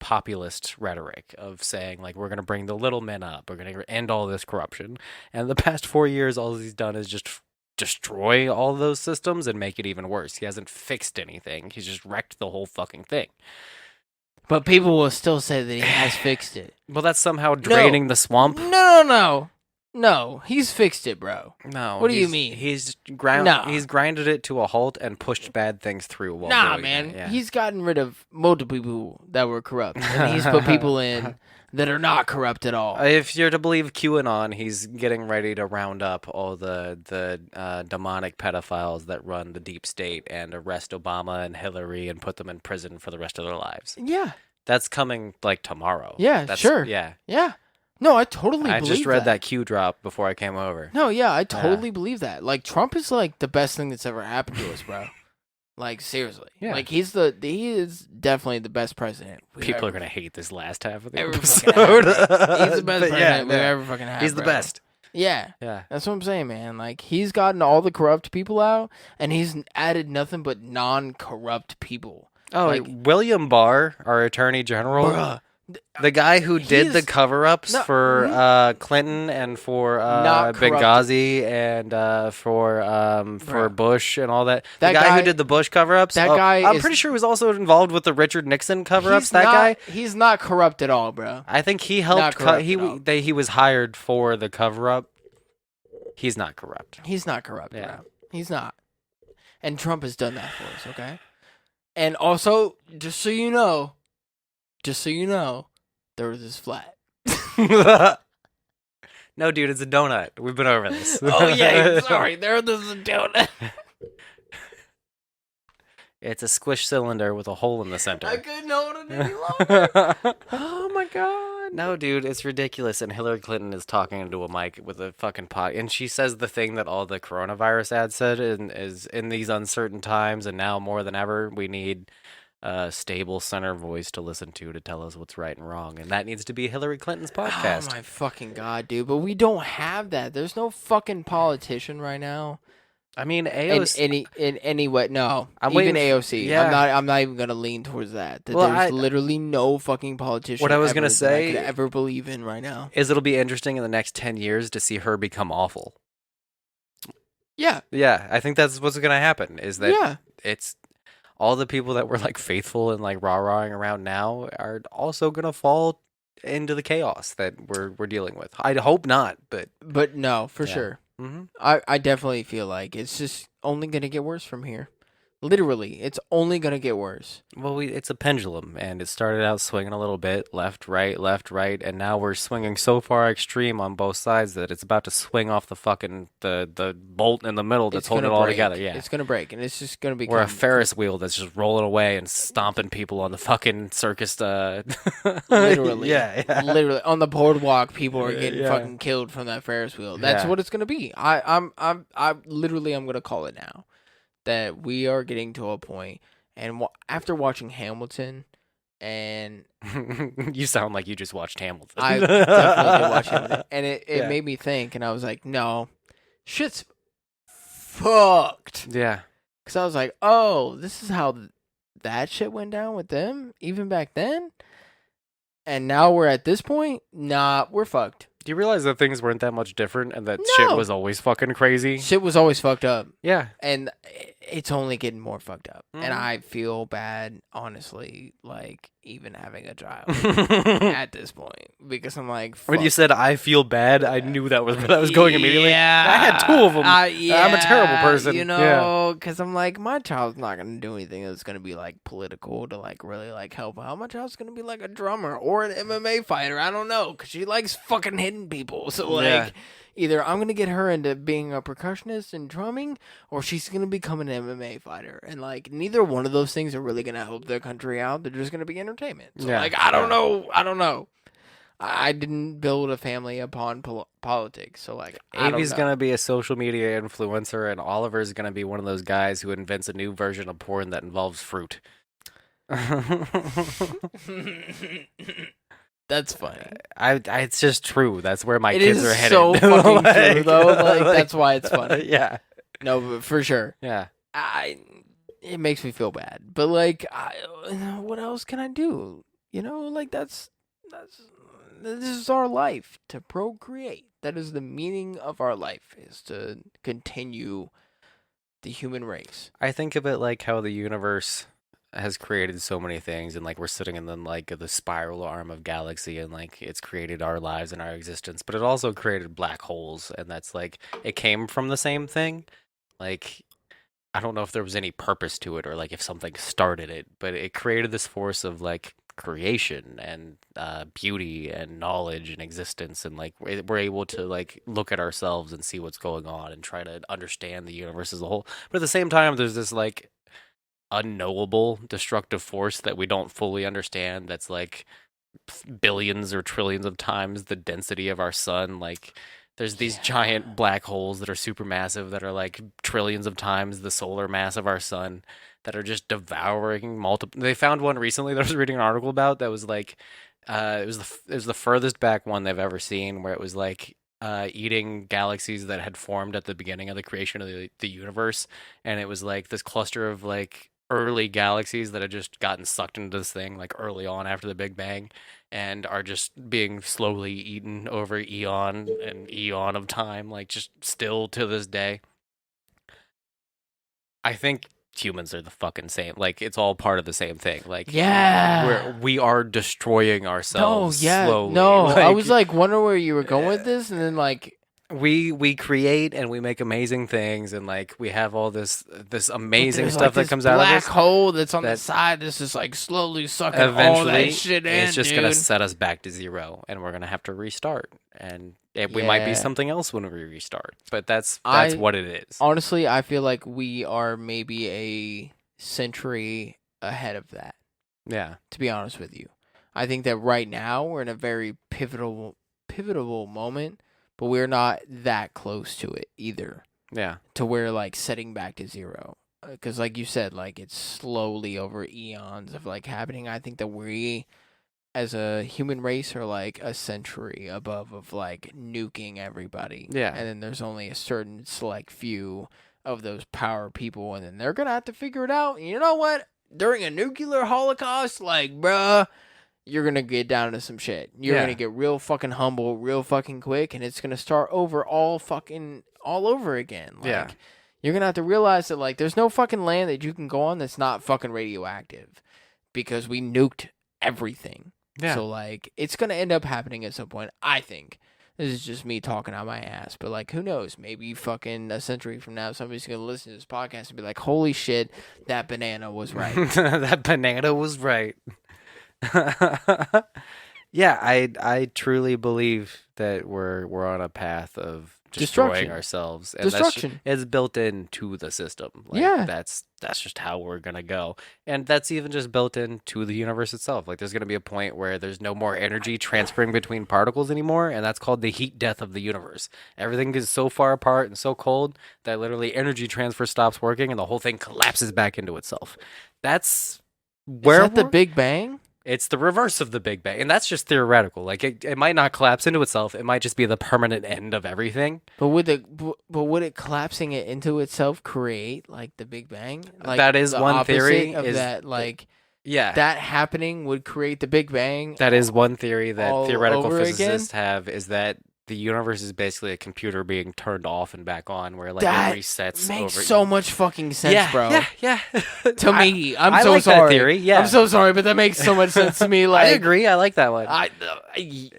populist rhetoric of saying, like, we're going to bring the little men up, we're going to end all this corruption. And the past 4 years, all he's done is just destroy all those systems and make it even worse. He hasn't fixed anything. He's just wrecked the whole fucking thing. But people will still say that he has fixed it. Well, that's somehow draining the swamp. No, he's fixed it, bro. No. What do you mean? He's grinded it to a halt and pushed bad things through while doing man. it. Yeah. He's gotten rid of multiple people that were corrupt. And he's put people in that are not corrupt at all. If you're to believe QAnon, he's getting ready to round up all the demonic pedophiles that run the deep state and arrest Obama and Hillary and put them in prison for the rest of their lives. Yeah. That's coming like tomorrow. Yeah, sure. Yeah. Yeah. No, I totally believe that. I just read that Q drop before I came over. No, yeah, I totally believe that. Like, Trump is, like, the best thing that's ever happened to us, bro. Like, seriously. Yeah. Like, he is definitely the best president. People are going to hate this last half of the ever episode. He's the best president we've ever fucking had, He's the best. Yeah. Yeah. That's what I'm saying, man. Like, he's gotten all the corrupt people out, and he's added nothing but non-corrupt people. Oh, like, William Barr, our attorney general. Bruh. The guy who did the cover-ups for Clinton and for Benghazi and for Bush and all that. The guy who did the Bush cover-ups. I'm pretty sure he was also involved with the Richard Nixon cover-ups. Guy. He's not corrupt at all, bro. I think he helped. He was hired for the cover-up. He's not corrupt. He's not corrupt, bro. He's not. And Trump has done that for us. Okay. And also, just so you know, there was this flat. No, dude, it's a donut. We've been over this. Oh yeah, sorry, there was a donut. It's a squish cylinder with a hole in the center. I couldn't hold it any longer. Oh my god. No, dude, it's ridiculous. And Hillary Clinton is talking into a mic with a fucking pot, and she says the thing that all the coronavirus ads said, is in these uncertain times, and now more than ever, we need a stable center voice to listen to tell us what's right and wrong, and that needs to be Hillary Clinton's podcast. Oh my fucking god, dude! But we don't have that. There's no fucking politician right now. I mean, AOC. In any way, no. I'm even waiting AOC. yeah. I'm not even gonna lean towards that. Well, there's literally no fucking politician. What I was gonna that say I could ever believe in right now is it'll be interesting in the next 10 years to see her become awful. Yeah. Yeah, I think that's what's gonna happen. Is that Yeah. it's all the people that were like faithful and like rah-rahing around now are also gonna fall into the chaos that we're dealing with. I hope not, but no, for Yeah. sure. Mhm. I definitely feel like it's just only gonna get worse from here. Literally, it's only gonna get worse. Well, it's a pendulum, and it started out swinging a little bit, left, right, and now we're swinging so far extreme on both sides that it's about to swing off the fucking the bolt in the middle that's It's holding it gonna all break. together. Yeah, It's gonna break, and it's just gonna be. we're a Ferris wheel that's just rolling away and stomping people on the fucking circus. Literally, yeah. Literally on the boardwalk, people are getting Yeah. fucking killed from that Ferris wheel. That's Yeah. what it's gonna be. I'm literally I'm gonna call it now. That we are getting to a point, and after watching Hamilton, and You sound like you just watched Hamilton. I definitely did watch Hamilton, and it Yeah. made me think, and I was like, no, shit's fucked. Yeah. Because I was like, oh, this is how that shit went down with them, even back then, and now we're at this point. Nah, we're fucked. Do you realize that things weren't that much different and that shit No. was always fucking crazy? Shit was always fucked up. Yeah. And it's only getting more fucked up. And Mhm. I feel bad, honestly, like, even having a child at this point. Because I'm like, When you fuck. said I feel bad, I knew that was where I was going immediately. Yeah. I had two of them. Yeah, I'm a terrible person. You Yeah. know, because I'm like, my child's not going to do anything that's going to be, like, political to, like, really, like, help out. My child's going to be, like, a drummer or an MMA fighter. I don't know, because she likes fucking hitting people. So, like, Yeah. either I'm going to get her into being a percussionist and drumming, or she's going to become an MMA fighter. And, like, neither one of those things are really going to help their country out. They're just going to be entertainment. So, Yeah. like, I don't know. I didn't build a family upon politics. So, like, I don't Avi's know. going to be a social media influencer, and Oliver's going to be one of those guys who invents a new version of porn that involves fruit. That's funny. It's just true. That's where my It kids is are headed. so fucking true, Like- though. Like, that's why it's funny. Yeah. No, but for sure. Yeah. It makes me feel bad. But, like, what else can I do? You know, like, this is our life, to procreate. That is the meaning of our life, is to continue the human race. I think of it like how the universe has created so many things, and like we're sitting in the spiral arm of galaxy, and like it's created our lives and our existence, but it also created black holes, and that's like it came from the same thing. Like, I don't know if there was any purpose to it or like if something started it, but it created this force of like creation and beauty and knowledge and existence, and like we're able to like look at ourselves and see what's going on and try to understand the universe as a whole. But at the same time, there's this like unknowable destructive force that we don't fully understand, that's like billions or trillions of times the density of our sun. Like, there's these giant black holes that are supermassive, that are like trillions of times the solar mass of our sun, that are just devouring multiple. They found one recently that I was reading an article about that was like it was the furthest back one they've ever seen, where it was like eating galaxies that had formed at the beginning of the creation of the universe, and it was like this cluster of like early galaxies that had just gotten sucked into this thing like early on after the Big Bang, and are just being slowly eaten over eon and eon of time, like just still to this day. I think humans are the fucking same. Like, it's all part of the same thing. Like, Yeah. we are destroying ourselves No, yeah. slowly. No, I was like wondering where you were going with this, and then like we create and we make amazing things, and like we have all this amazing There's, stuff like, that this comes out of black us. hole that's on the that side that's just like slowly sucking Eventually, all that shit in, it's just dude. gonna set us back to zero, and we're gonna have to restart. And we might be Yeah. something else when we restart, but that's I- what it is. Honestly, I feel like we are maybe a century ahead of that. Yeah. To be honest with you, I think that right now we're in a very pivotal moment, but we're not that close to it either. Yeah. To where like setting back to zero, because like you said, like it's slowly over eons of like happening. I think that we, as a human race, are like a century above of like nuking everybody. Yeah. And then there's only a certain select few of those power people, and then they're gonna have to figure it out. And you know what? During a nuclear holocaust, like, bruh, you're gonna get down to some shit. You're Yeah. gonna get real fucking humble, real fucking quick, and it's gonna start over all over again. Like, Yeah. you're gonna have to realize that like there's no fucking land that you can go on that's not fucking radioactive, because we nuked everything. Yeah. So like it's gonna end up happening at some point. I think. This is just me talking out my ass, but like, who knows? Maybe fucking a century from now, somebody's gonna listen to this podcast and be like, "Holy shit, that banana was right." That banana was right. Yeah, I truly believe that we're on a path of destroying Destruction. ourselves. And Destruction. It's built into the system. Like, Yeah. That's just how we're gonna go. And that's even just built into the universe itself. Like there's gonna be a point where there's no more energy transferring between particles anymore, and that's called the heat death of the universe. Everything is so far apart and so cold that literally energy transfer stops working and the whole thing collapses back into itself. That's where Is that the we're- Big Bang? It's the reverse of the Big Bang, and that's just theoretical. Like it might not collapse into itself; it might just be the permanent end of everything. But would it collapsing it into itself create like the Big Bang? Like That is the one theory, opposite of is that like Yeah, that happening would create the Big Bang. that is one theory that all theoretical over physicists have, is that the universe is basically a computer being turned off and back on, where like That it resets. makes over. so much fucking sense, Yeah, bro. yeah. To me, I'm I so like that sorry. theory, yeah. I'm so sorry, but that makes so much sense to me. Like I agree. I like that one.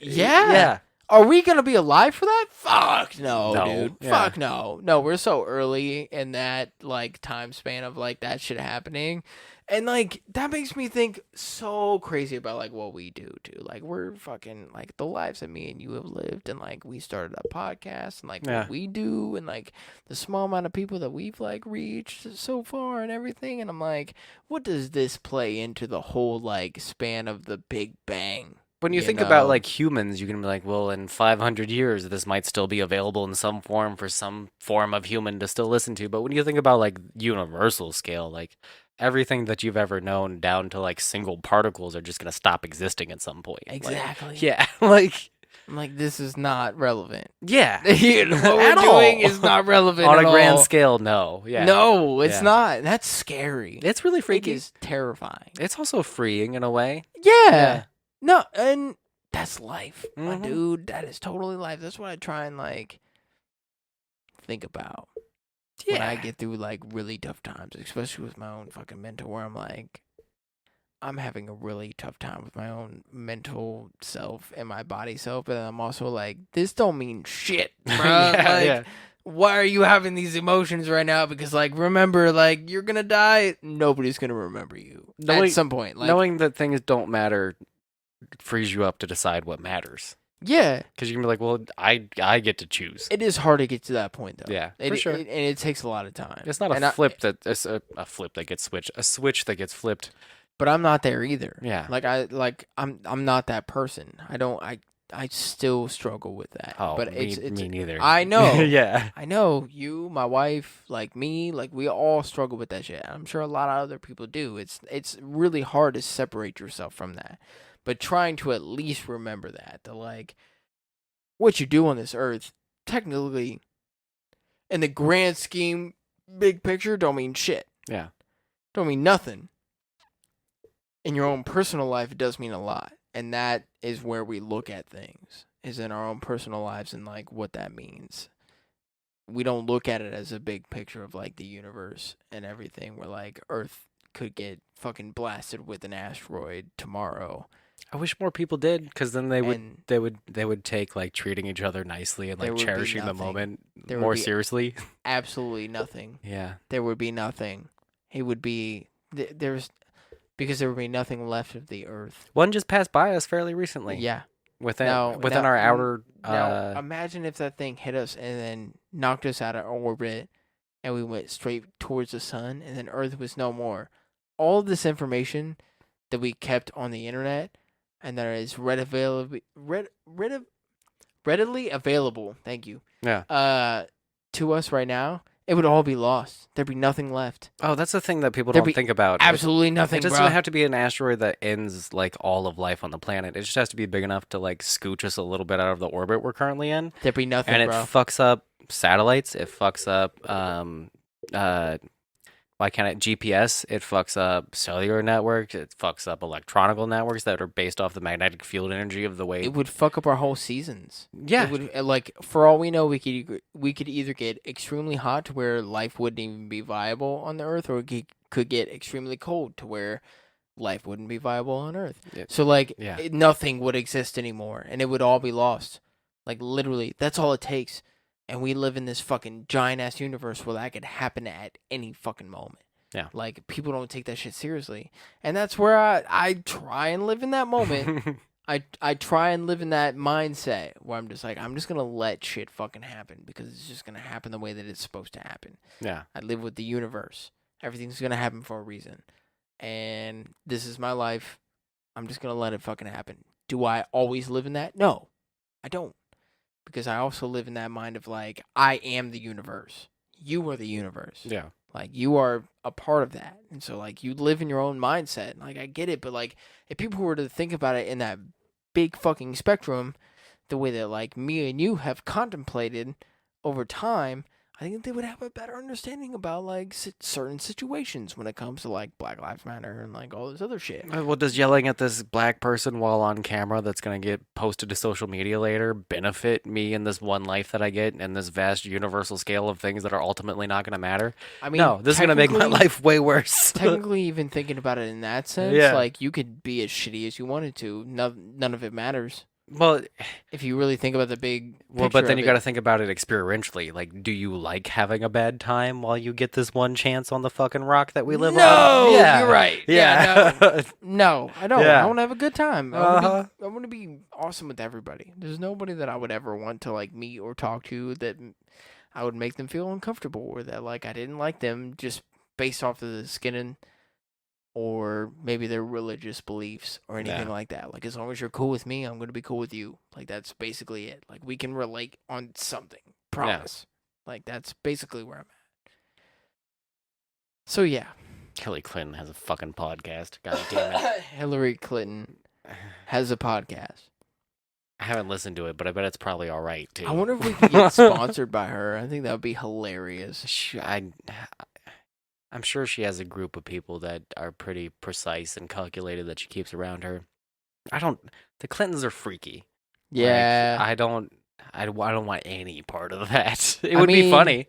Yeah. Are we gonna be alive for that? Fuck no, No, dude. yeah. Fuck no. No, we're so early in that like time span of like that shit happening. And like that makes me think so crazy about like what we do too. Like we're fucking like the lives that me and you have lived, and like we started a podcast and like Yeah. what we do, and like the small amount of people that we've like reached so far and everything. And I'm like, what does this play into the whole like span of the Big Bang? When you think know? about like humans, you can be like, well, in 500 years, this might still be available in some form for some form of human to still listen to. But when you think about like universal scale, like everything that you've ever known down to like single particles are just going to stop existing at some point. Like, Exactly. yeah. Like, I'm like, this is not relevant. yeah. You know, what At we're doing all. is not relevant On at a grand all. scale, no. Yeah. No, it's Yeah. not. That's scary. It's really It freaky. is terrifying. It's also freeing in a way. Yeah. No, and that's life, my Mhm. dude. That is totally life. That's what I try and like think about when I get through like really tough times, especially with my own fucking mental, where I'm like, I'm having a really tough time with my own mental self and my body self, but I'm also like, this don't mean shit, bro. Yeah. Why are you having these emotions right now? Because like, remember, like you're gonna die. Nobody's gonna remember you at some point. Like, knowing that things don't matter frees you up to decide what matters. yeah, Because you can be like, well, I get to choose. it is hard to get to that point though. Yeah, it, for sure. and it takes a lot of time. It's not And a flip that it's a flip that gets switched, a switch that gets flipped. but I'm not there either. Yeah. I'm not that person. I still struggle with that. Oh, but me it's neither. I know. Yeah. I know you, my wife, like me, like we all struggle with that shit. I'm sure a lot of other people do. It's really hard to separate yourself from that. But trying to at least remember that like what you do on this earth, technically, in the grand scheme, big picture, don't mean shit. Yeah. Don't mean nothing. In your own personal life, it does mean a lot. And that is where we look at things, is in our own personal lives and like what that means. We don't look at it as a big picture of like the universe and everything, where like Earth could get fucking blasted with an asteroid tomorrow. I wish more people did, because then they would And they would take like treating each other nicely and there like would be cherishing the nothing. moment There would more be seriously. absolutely nothing. Yeah. There would be nothing. It would be because there would be nothing left of the Earth. One just passed by us fairly recently. Yeah. Within Now- within now- our outer. Now imagine if that thing hit us and then knocked us out of orbit, and we went straight towards the sun, and then Earth was no more. All of this information that we kept on the internet and that is readily available. Thank you. Yeah. To us right now, it would all be lost. There'd be nothing left. Oh, that's the thing that people There'd don't be think about. absolutely nothing, It doesn't bro. have to be an asteroid that ends like all of life on the planet. It just has to be big enough to like scooch us a little bit out of the orbit we're currently in. There'd be nothing, and it bro. fucks up satellites. It fucks up why can't it GPS? It fucks up cellular networks. It fucks up electronical networks that are based off the magnetic field energy of the way. It would fuck up our whole seasons. Yeah. It would, like, for all we know, we could either get extremely hot to where life wouldn't even be viable on the Earth, or we could get extremely cold to where life wouldn't be viable on Earth. So, like, nothing would exist anymore, and it would all be lost. Like, literally, that's all it takes. And we live in this fucking giant-ass universe where that could happen at any fucking moment. Yeah. Like, people don't take that shit seriously. And that's where I try and live in that moment. I try and live in that mindset where I'm just like, I'm just going to let shit fucking happen because it's just going to happen the way that it's supposed to happen. Yeah. I live with the universe. Everything's going to happen for a reason. And this is my life. I'm just going to let it fucking happen. Do I always live in that? No, I don't. Because I also live in that mind of like, I am the universe. You are the universe. Yeah. Like, you are a part of that. And so, like, you live in your own mindset. Like, I get it. But, like, if people were to think about it in that big fucking spectrum, the way that, like, me and you have contemplated over time, I think they would have a better understanding about, like, certain situations when it comes to, like, Black Lives Matter and, like, all this other shit. Well, does yelling at this black person while on camera that's going to get posted to social media later benefit me in this one life that I get in this vast universal scale of things that are ultimately not going to matter? I mean, no, this is going to make my technically- life way worse. Technically, even thinking about it in that sense, Yeah. like, you could be as shitty as you wanted to. None of it matters. Well, if you really think about the big Well, picture but then of you it. got to think about it experientially. Like, do you like having a bad time while you get this one chance on the fucking rock that we live on? No, Yeah. you're right. Yeah. Yeah, no, I don't. Yeah. I want to have a good time. Uh-huh. I want to be awesome with everybody. There's nobody that I would ever want to like meet or talk to that I would make them feel uncomfortable, or that like I didn't like them just based off of the skin and or maybe their religious beliefs or anything Yeah. like that. Like, as long as you're cool with me, I'm going to be cool with you. Like, that's basically it. Like, we can relate on something. Promise. Like, that's basically where I'm at. So, yeah. Hillary Clinton has a fucking podcast. God damn it. Hillary Clinton has a podcast. I haven't listened to it, but I bet it's probably all right, too. I wonder if we could get sponsored by her. I think that would be hilarious. I'm sure she has a group of people that are pretty precise and calculated that she keeps around her. The Clintons are freaky. Yeah. Like, I don't want any part of that. It would be funny.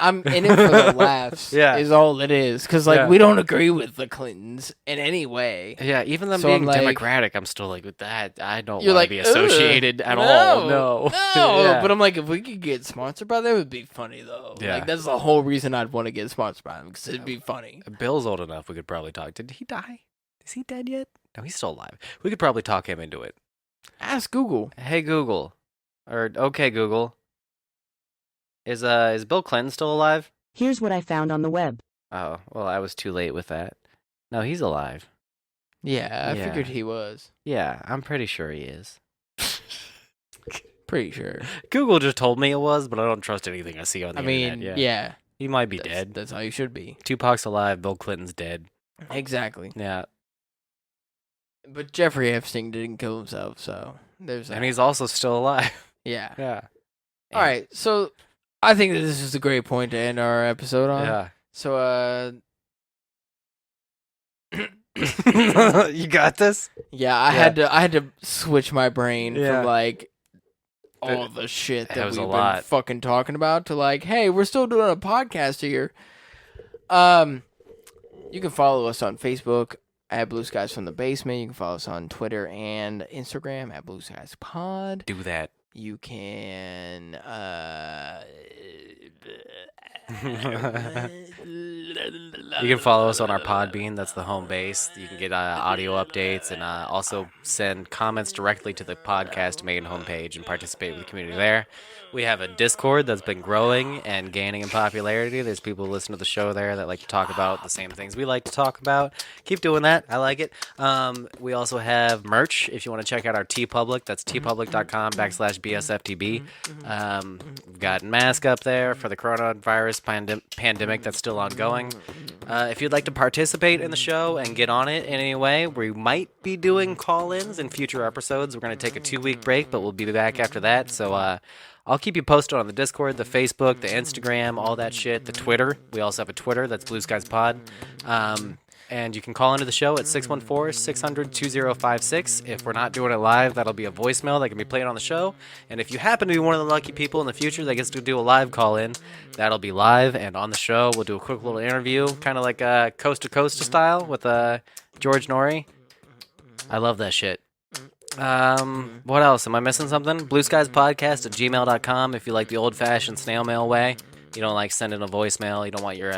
I'm in it for the laughs. Yeah. Is all it is. Because, like, Yeah. we don't agree with the Clintons in any way. Yeah, even them So being I'm like- Democratic, I'm still like, with that, I don't You're want like, to be associated "Ugh, at all. No. Yeah. But I'm like, if we could get sponsored by them, it would be funny, though. Yeah. Like, that's the whole reason I'd want to get sponsored by them, because it'd be funny. Bill's old enough, we could probably talk. Did he die? Is he dead yet? No, he's still alive. We could probably talk him into it. Ask Google. Hey, Google. Or, okay, Google. Is Bill Clinton still alive? Here's what I found on the web. Oh, well, I was too late with that. No, he's alive. Yeah, I Yeah. figured he was. Yeah, I'm pretty sure he is. Pretty sure. Google just told me it was, but I don't trust anything I see on the internet. I mean, yeah. He might be dead. That's how you should be. Tupac's alive, Bill Clinton's dead. Exactly. Yeah. But Jeffrey Epstein didn't kill himself, so there's that. And he's also still alive. Yeah. Yeah. All right, so I think that this is a great point to end our episode on. Yeah. So, You got this? yeah, I had to switch my brain Yeah. from like all the shit That that was we've a been lot. fucking talking about to like, hey, we're still doing a podcast here. You can follow us on Facebook, at Blue Skies from the Basement. You can follow us on Twitter and Instagram at Blue Skies Pod. Do that. You can You can follow us on our Podbean. That's the home base. You can get audio updates and also send comments directly to the podcast main homepage and participate with the community there. We have a Discord that's been growing and gaining in popularity. There's people who listen to the show there that like to talk about the same things we like to talk about. Keep doing that. I like it. We also have merch. If you want to check out our TeePublic, that's teepublic.com/BSFTB. We've got mask up there for the coronavirus pandemic that's still ongoing. If you'd like to participate in the show and get on it in any way, we might be doing call-ins in future episodes. We're going to take a 2-week break, but we'll be back after that. So I'll keep you posted on the Discord, the Facebook, the Instagram, all that shit, the Twitter. We also have a Twitter. That's Blue Skies Pod. And you can call into the show at 614-600-2056. If we're not doing it live, that'll be a voicemail that can be played on the show. And if you happen to be one of the lucky people in the future that gets to do a live call-in, that'll be live and on the show. We'll do a quick little interview, kind of like Coast to Coast style with George Norrie. I love that shit. What else? Am I missing something? Blue Skies Podcast at gmail.com if you like the old-fashioned snail mail way. You don't like sending a voicemail. You don't want your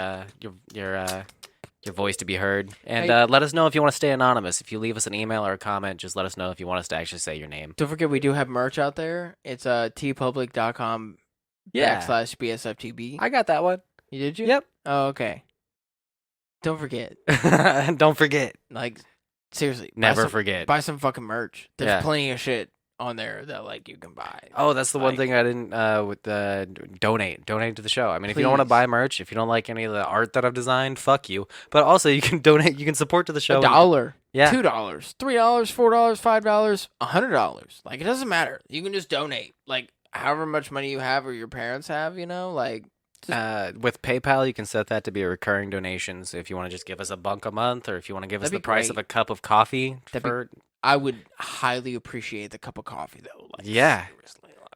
voice to be heard. And let us know if you want to stay anonymous. If you leave us an email or a comment, just let us know if you want us to actually say your name. Don't forget we do have merch out there. It's teepublic.com /BSFTB. I got that one. You did you? Yep. Oh, okay. Don't forget. Don't forget. Like, seriously. Never forget. Buy some fucking merch. There's Yeah. plenty of shit on there that like you can buy. Oh, that's the one thing I didn't with the donate to the show. I mean, if you don't want to buy merch, if you don't like any of the art that I've designed, fuck you. But also you can donate, you can support to the show. $1, Yeah. $2, $3, $4, $5, $100. Like it doesn't matter. You can just donate. Like however much money you have or your parents have, you know, like with PayPal, you can set that to be a recurring donation. So if you want to just give us a $1 a month, or if you want to give us the price of a cup of coffee, I would highly appreciate the cup of coffee though. Like, yeah. Seriously, like,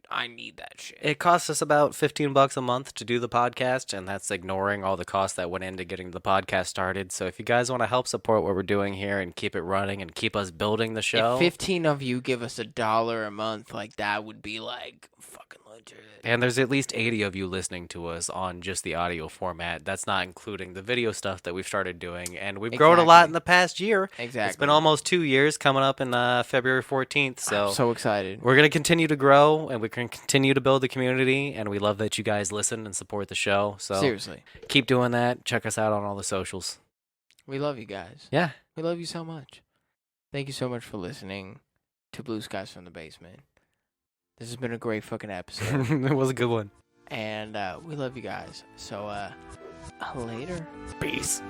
I need that shit. It costs us about $15 a month to do the podcast, and that's ignoring all the costs that went into getting the podcast started. So if you guys want to help support what we're doing here and keep it running and keep us building the show, if 15 of you give us $1 a month, like that would be like fucking legit. And there's at least 80 of you listening to us on just the audio format. That's not including the video stuff that we've started doing. And we've grown a lot in the past year. Exactly. It's been almost 2 years coming up in February 14th. So I'm so excited. We're going to continue to grow, and we can continue to build the community. And we love that you guys listen and support the show. So seriously, keep doing that. Check us out on all the socials. We love you guys. Yeah. We love you so much. Thank you so much for listening to Blue Skies from the Basement. This has been a great fucking episode. It was a good one. And we love you guys. So, later. Peace.